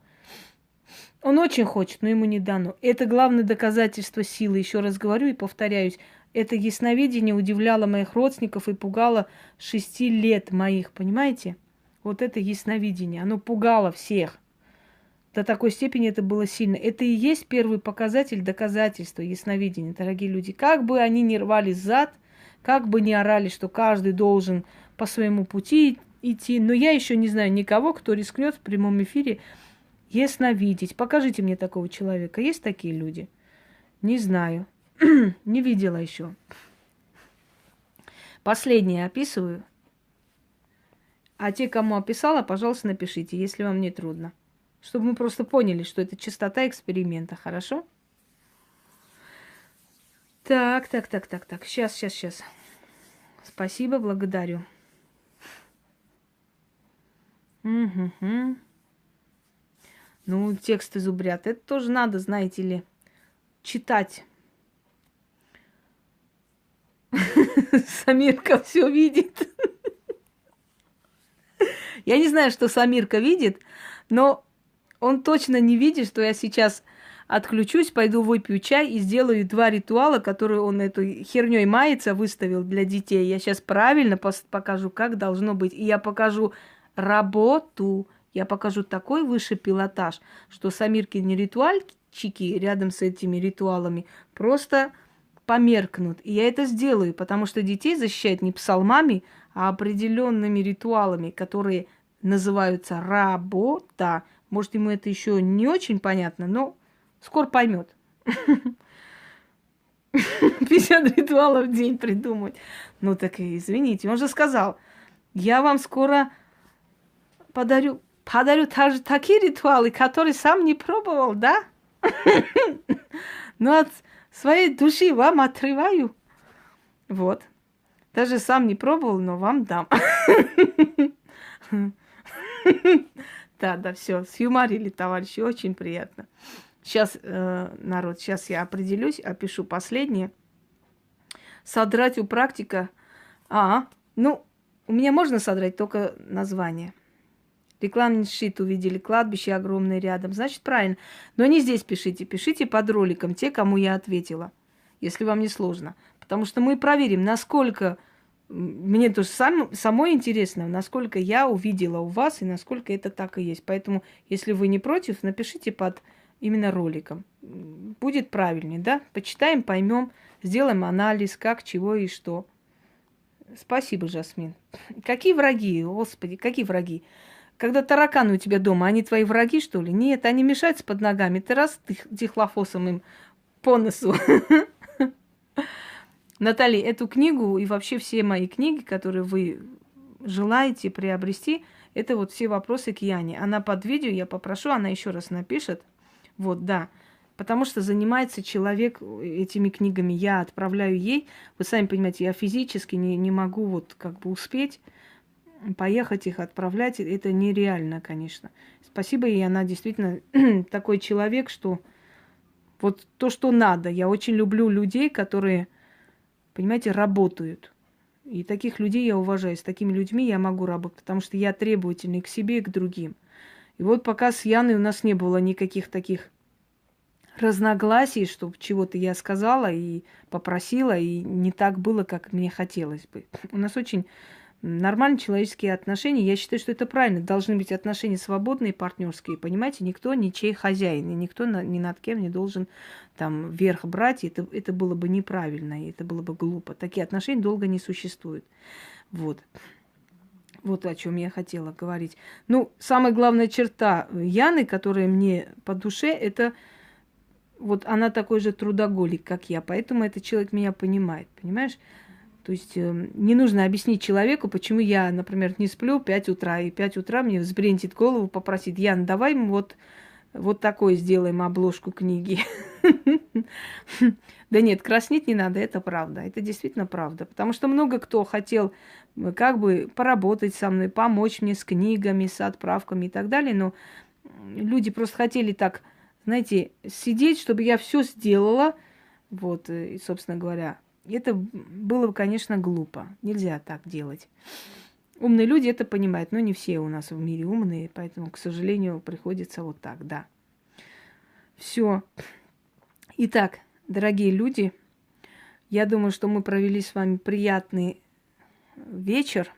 Он очень хочет, но ему не дано. Это главное доказательство силы. Еще раз говорю и повторяюсь. Это ясновидение удивляло моих родственников и пугало 6 лет моих, понимаете? Вот это ясновидение, оно пугало всех. До такой степени это было сильно. Это и есть первый показатель доказательства ясновидения, дорогие люди. Как бы они ни рвали зад, как бы ни орали, что каждый должен по своему пути идти, но я еще не знаю никого, кто рискнет в прямом эфире ясновидеть. Покажите мне такого человека. Есть такие люди? Не знаю. Не видела еще. Последнее описываю. А те, кому описала, пожалуйста, напишите, если вам не трудно. Чтобы мы просто поняли, что это чистота эксперимента. Хорошо? Так. Сейчас. Спасибо, благодарю. Угу. Ну, тексты зубрят. Это тоже надо, знаете ли, читать. Самирка все видит. Я не знаю, что Самирка видит, но он точно не видит, что я сейчас отключусь, пойду выпью чай и сделаю 2 ритуала, которые он этой херней мается, выставил для детей. Я сейчас правильно покажу, как должно быть. И я покажу работу. Я покажу такой высший пилотаж, что Самиркины ритуальчики рядом с этими ритуалами просто померкнут. И я это сделаю, потому что детей защищать не псалмами, а определенными ритуалами, которые называются работа. Может, ему это еще не очень понятно, но скоро поймет. 50 ритуалов в день придумать. Ну так и извините, он же сказал, я вам скоро подарю такие ритуалы, которые сам не пробовал, да? Но от своей души вам отрываю. Вот. Даже сам не пробовал, но вам дам. Да, все, сюморили, товарищи, очень приятно. Сейчас, народ, сейчас я определюсь, опишу последнее. Содрать у практика. Ну, у меня можно содрать только название. Рекламный щит увидели, кладбище огромное рядом. Значит, правильно. Но не здесь пишите. Пишите под роликом те, кому я ответила. Если вам не сложно. Потому что мы проверим, насколько... Мне тоже самой интересно, насколько я увидела у вас и насколько это так и есть. Поэтому, если вы не против, напишите под именно роликом. Будет правильнее, да? Почитаем, поймем, сделаем анализ, как, чего и что. Спасибо, Жасмин. Какие враги, Господи, какие враги? Когда тараканы у тебя дома, они твои враги, что ли? Нет, они мешаются под ногами. Ты раз дихлофосом им по носу. Наталья, эту книгу и вообще все мои книги, которые вы желаете приобрести, это вот все вопросы к Яне. Она под видео, я попрошу, она еще раз напишет. Вот, да. Потому что занимается человек этими книгами. Я отправляю ей. Вы сами понимаете, я физически не могу вот как бы успеть поехать их отправлять. Это нереально, конечно. Спасибо ей, она действительно такой человек, что вот то, что надо. Я очень люблю людей, которые, понимаете, работают. И таких людей я уважаю. С такими людьми я могу работать, потому что я требовательный к себе и к другим. И вот пока с Яной у нас не было никаких таких разногласий, что чего-то я сказала и попросила, и не так было, как мне хотелось бы. У нас очень нормальные человеческие отношения. Я считаю, что это правильно. Должны быть отношения свободные, партнерские. Понимаете, никто ничей хозяин, и никто ни над кем не должен там верх брать. Это было бы неправильно, и это было бы глупо. Такие отношения долго не существуют. Вот. Вот о чем я хотела говорить. Ну, самая главная черта Яны, которая мне по душе, это вот она такой же трудоголик, как я. Поэтому этот человек меня понимает. Понимаешь? То есть не нужно объяснить человеку, почему я, например, не сплю 5 утра, и 5 утра мне взбрентит голову, попросит: Ян, давай мы вот такой сделаем обложку книги. Да нет, краснеть не надо, это правда. Это действительно правда. Потому что много кто хотел как бы поработать со мной, помочь мне с книгами, с отправками и так далее. Но люди просто хотели так, знаете, сидеть, чтобы я все сделала. Вот, и, собственно говоря, это было бы, конечно, глупо. Нельзя так делать. Умные люди это понимают, но не все у нас в мире умные, поэтому, к сожалению, приходится вот так, да. Все. Итак, дорогие люди, я думаю, что мы провели с вами приятный вечер.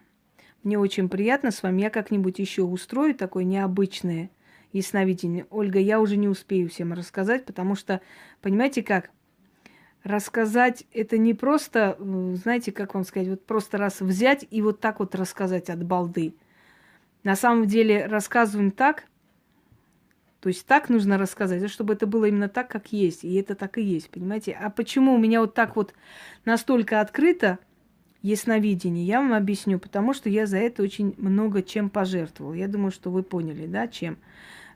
Мне очень приятно с вами. Я как-нибудь еще устрою такое необычное ясновидение. Ольга, я уже не успею всем рассказать, потому что, понимаете как, рассказать это не просто, знаете, как вам сказать, вот просто раз взять и вот так вот рассказать от балды. На самом деле рассказываем так, то есть так нужно рассказать, чтобы это было именно так, как есть. И это так и есть, понимаете? А почему у меня вот так вот настолько открыто ясновидение, я вам объясню. Потому что я за это очень много чем пожертвовала. Я думаю, что вы поняли, да, чем?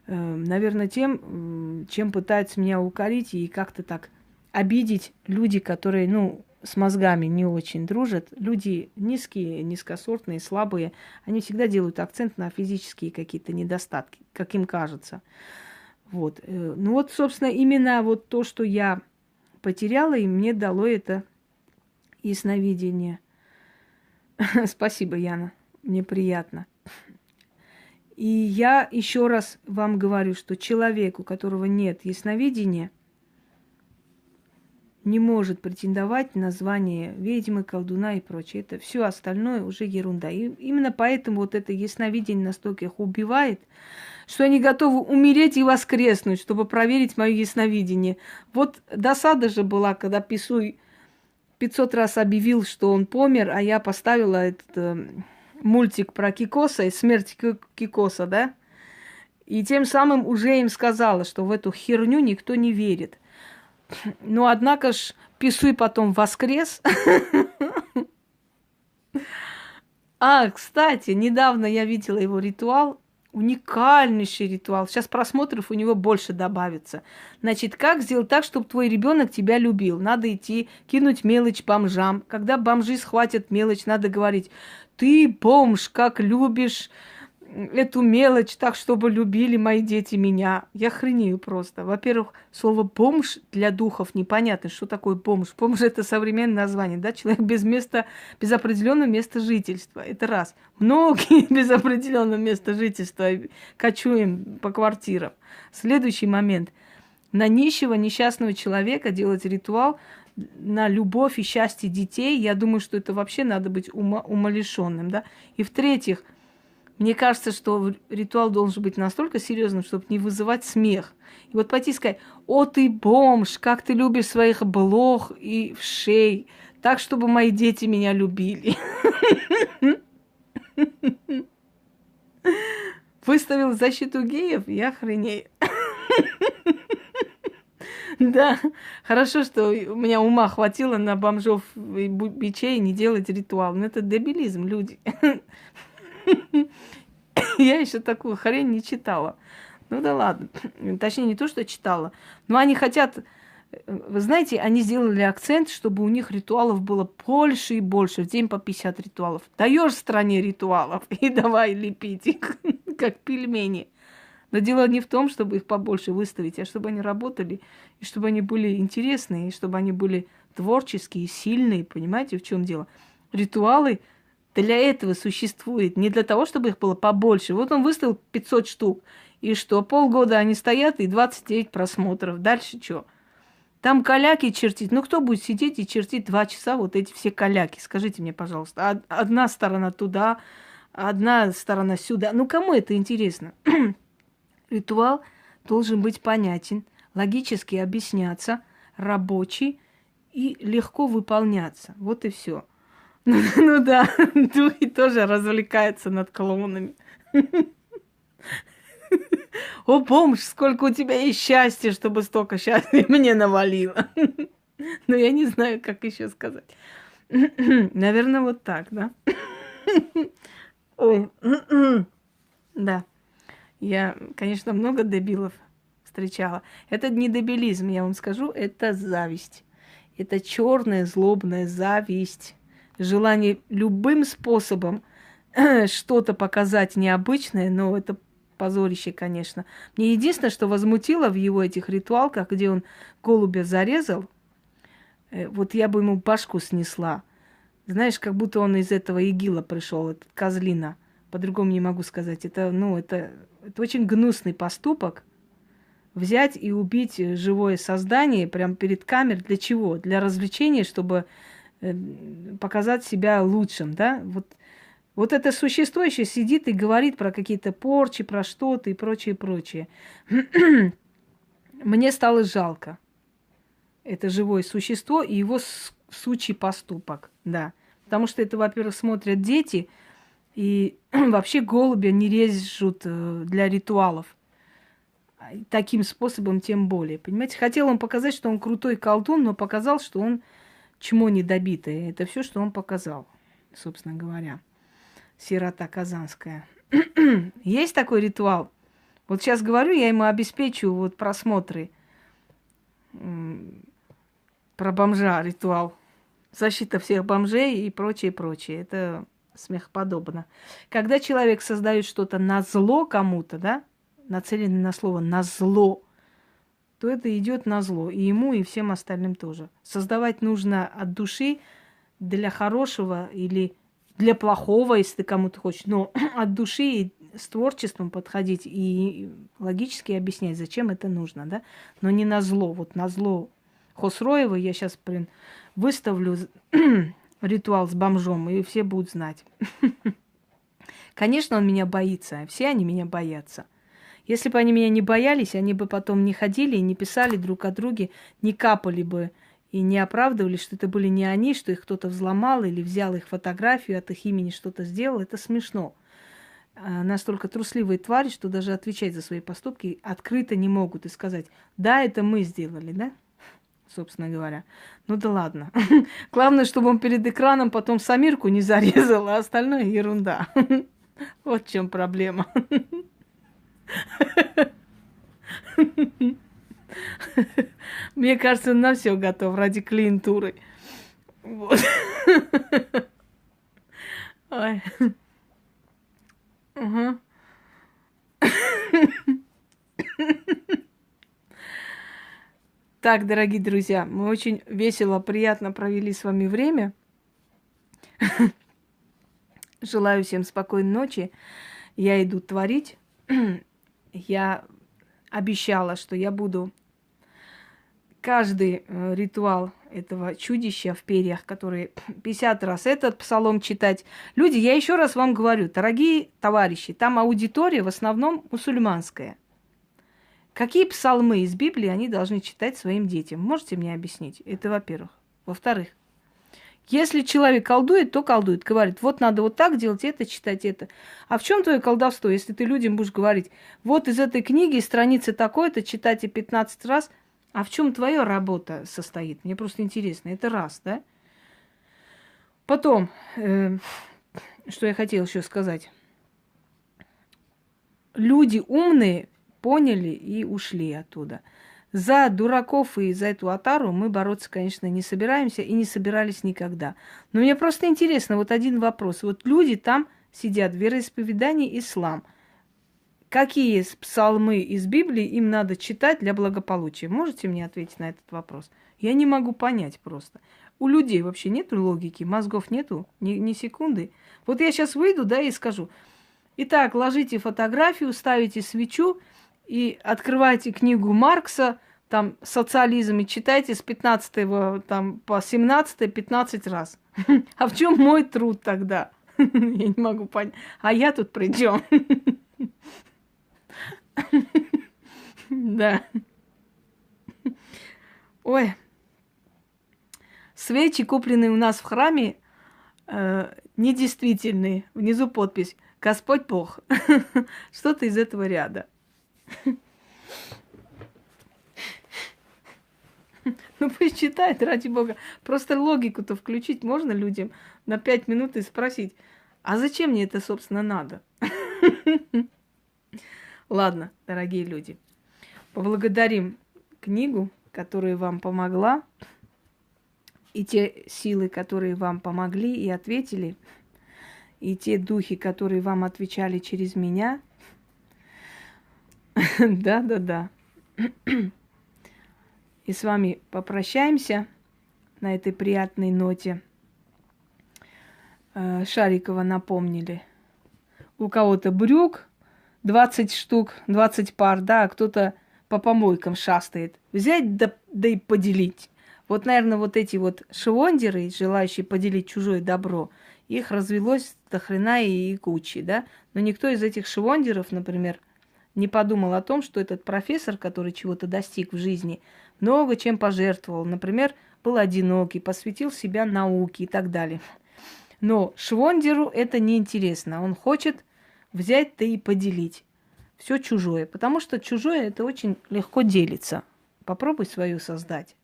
Наверное, тем, чем пытаются меня укорить и как-то так обидеть люди, которые, ну, с мозгами не очень дружат. Люди низкие, низкосортные, слабые. Они всегда делают акцент на физические какие-то недостатки, как им кажется. Вот. Ну вот, собственно, именно вот то, что я потеряла, и мне дало это ясновидение. Спасибо, Яна. Мне приятно. И я еще раз вам говорю, что человек, у которого нет ясновидения, не может претендовать на звание ведьмы, колдуна и прочее. Это все остальное уже ерунда. И именно поэтому вот это ясновидение настолько их убивает, что они готовы умереть и воскреснуть, чтобы проверить мое ясновидение. Вот досада же была, когда Писуй 500 раз объявил, что он помер, а я поставила этот мультик про Кикоса и смерть Кикоса, да? И тем самым уже им сказала, что в эту херню никто не верит. Но, однако ж, Писуй потом воскрес. А, кстати, недавно я видела его ритуал. Уникальнейший ритуал. Сейчас просмотров у него больше добавится. Значит, как сделать так, чтобы твой ребенок тебя любил? Надо идти, кинуть мелочь бомжам. Когда бомжи схватят мелочь, надо говорить: ты, бомж, как любишь эту мелочь так, чтобы любили мои дети меня. Я хренею просто. Во-первых, слово «бомж» для духов непонятно. Что такое бомж? Бомж – это современное название, да? Человек без места, без определенного места жительства. Это раз. Многие без определенного места жительства кочуем по квартирам. Следующий момент. На нищего, несчастного человека делать ритуал на любовь и счастье детей. Я думаю, что это вообще надо быть умалишенным, да? И в-третьих, мне кажется, что ритуал должен быть настолько серьезным, чтобы не вызывать смех. И вот пойти сказать: о, ты бомж, как ты любишь своих блох и вшей, так, чтобы мои дети меня любили. Выставил защиту геев, я хренею. Да, хорошо, что у меня ума хватило на бомжов и бичей не делать ритуал. Но это дебилизм, люди. Я еще такую хрень не читала. Ну да ладно. Точнее, не то, что читала. Но они хотят... Вы знаете, они сделали акцент, чтобы у них ритуалов было больше и больше. В день по 50 ритуалов. Даешь стране ритуалов и давай лепить их, как пельмени. Но дело не в том, чтобы их побольше выставить, а чтобы они работали, и чтобы они были интересные, и чтобы они были творческие, сильные. Понимаете, в чем дело? Ритуалы для этого существуют, не для того, чтобы их было побольше. Вот он выставил 500 штук, и что, полгода они стоят, и 29 просмотров. Дальше что? Там каляки чертить. Ну, кто будет сидеть и чертить 2 часа вот эти все каляки? Скажите мне, пожалуйста. Одна сторона туда, одна сторона сюда. Ну, кому это интересно? Ритуал должен быть понятен, логически объясняться, рабочий и легко выполняться. Вот и все. Ну да, духи тоже развлекаются над клоунами. О, бомж, сколько у тебя есть счастья, чтобы столько счастья мне навалило. Но я не знаю, как еще сказать. Наверное, вот так, да? Ой, да. Я, конечно, много дебилов встречала. Это не дебилизм, я вам скажу, это зависть. Это черная злобная зависть. Желание любым способом что-то показать необычное, но это позорище, конечно. Мне единственное, что возмутило в его этих ритуалках, где он голубя зарезал, вот я бы ему башку снесла. Знаешь, как будто он из этого ИГИЛа пришел, этот козлина. По-другому не могу сказать. Это, ну, это очень гнусный поступок. Взять и убить живое создание прямо перед камерой. Для чего? Для развлечения, чтобы показать себя лучшим, да? Вот это существо еще сидит и говорит про какие-то порчи, про что-то и прочее, прочее. Мне стало жалко. Это живое существо и его сучий поступок, да. Потому что это, во-первых, смотрят дети, и вообще голубя не режут для ритуалов. Таким способом тем более. Понимаете, хотел он показать, что он крутой колдун, но показал, что он чмо недобитое. Это все, что он показал, собственно говоря. Сирота казанская. Есть такой ритуал. Вот сейчас говорю, я ему обеспечу вот просмотры про бомжа ритуал. Защита всех бомжей и прочее, прочее. Это смехоподобно. Когда человек создает что-то на зло кому-то, да, нацеленный на слово «на зло», то это идет на зло. И ему, и всем остальным тоже. Создавать нужно от души для хорошего или для плохого, если ты кому-то хочешь. Но от души и с творчеством подходить и логически объяснять, зачем это нужно, да. Но не на зло. Вот на зло Хосроева я сейчас, выставлю ритуал с бомжом, и все будут знать. Конечно, он меня боится. Все они меня боятся. Если бы они меня не боялись, они бы потом не ходили и не писали друг о друге, не капали бы и не оправдывали, что это были не они, что их кто-то взломал или взял их фотографию, от их имени что-то сделал. Это смешно. Настолько трусливые твари, что даже отвечать за свои поступки открыто не могут и сказать: да, это мы сделали, да? Собственно говоря. Ну да ладно. Главное, чтобы он перед экраном потом Самирку не зарезал, а остальное ерунда. Вот в чем проблема. Мне кажется, он на все готов ради клиентуры. Вот. Ой. Угу. Так, дорогие друзья, мы очень весело, приятно провели с вами время. Желаю всем спокойной ночи. Я иду творить. Я обещала, что я буду каждый ритуал этого чудища в перьях, который 50 раз этот псалом читать. Люди, я еще раз вам говорю, дорогие товарищи, там аудитория в основном мусульманская. Какие псалмы из Библии они должны читать своим детям? Можете мне объяснить? Это во-первых. Во-вторых, если человек колдует, то колдует. Говорит, вот надо вот так делать, это читать, это. А в чем твое колдовство, если ты людям будешь говорить, вот из этой книги страницы такой-то, читайте 15 раз, а в чем твоя работа состоит? Мне просто интересно. Это раз, да? Потом, что я хотела еще сказать. Люди умные поняли и ушли оттуда. За дураков и за эту отару мы бороться, конечно, не собираемся и не собирались никогда. Но мне просто интересно, вот один вопрос. Вот люди там сидят, вероисповедание ислам. Какие псалмы из Библии им надо читать для благополучия? Можете мне ответить на этот вопрос? Я не могу понять просто. У людей вообще нету логики, мозгов нету, ни секунды. Вот я сейчас выйду, да, и скажу. Итак, ложите фотографию, ставите свечу и открывайте книгу Маркса, там, «Социализм», и читайте с 15 там, по 17 15 раз. А в чем мой труд тогда? Я не могу понять. А я тут при чем? Да. Ой. Свечи, купленные у нас в храме, недействительные. Внизу подпись: Господь Бог. Что-то из этого ряда. Ну пусть читает, ради бога. Просто логику-то включить можно людям на 5 минут и спросить, а зачем мне это, собственно, надо? Ладно, дорогие люди, поблагодарим книгу, которая вам помогла, и те силы, которые вам помогли и ответили, и те духи, которые вам отвечали через меня. Да. И с вами попрощаемся на этой приятной ноте. Шарикова напомнили. У кого-то брюк 20 штук, 20 пар, да, а кто-то по помойкам шастает. Взять да и поделить. Вот, наверное, вот эти вот швондеры, желающие поделить чужое добро, их развелось до хрена и кучи, да. Но никто из этих швондеров, например, не подумал о том, что этот профессор, который чего-то достиг в жизни, много чем пожертвовал. Например, был одинокий, посвятил себя науке и так далее. Но швондеру это неинтересно. Он хочет взять да и поделить все чужое. Потому что чужое это очень легко делится. Попробуй свое создать.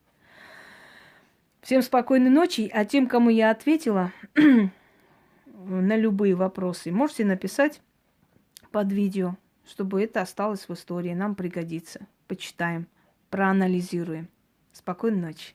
Всем спокойной ночи. А тем, кому я ответила на любые вопросы, можете написать под видео, чтобы это осталось в истории. Нам пригодится. Почитаем, проанализируем. Спокойной ночи.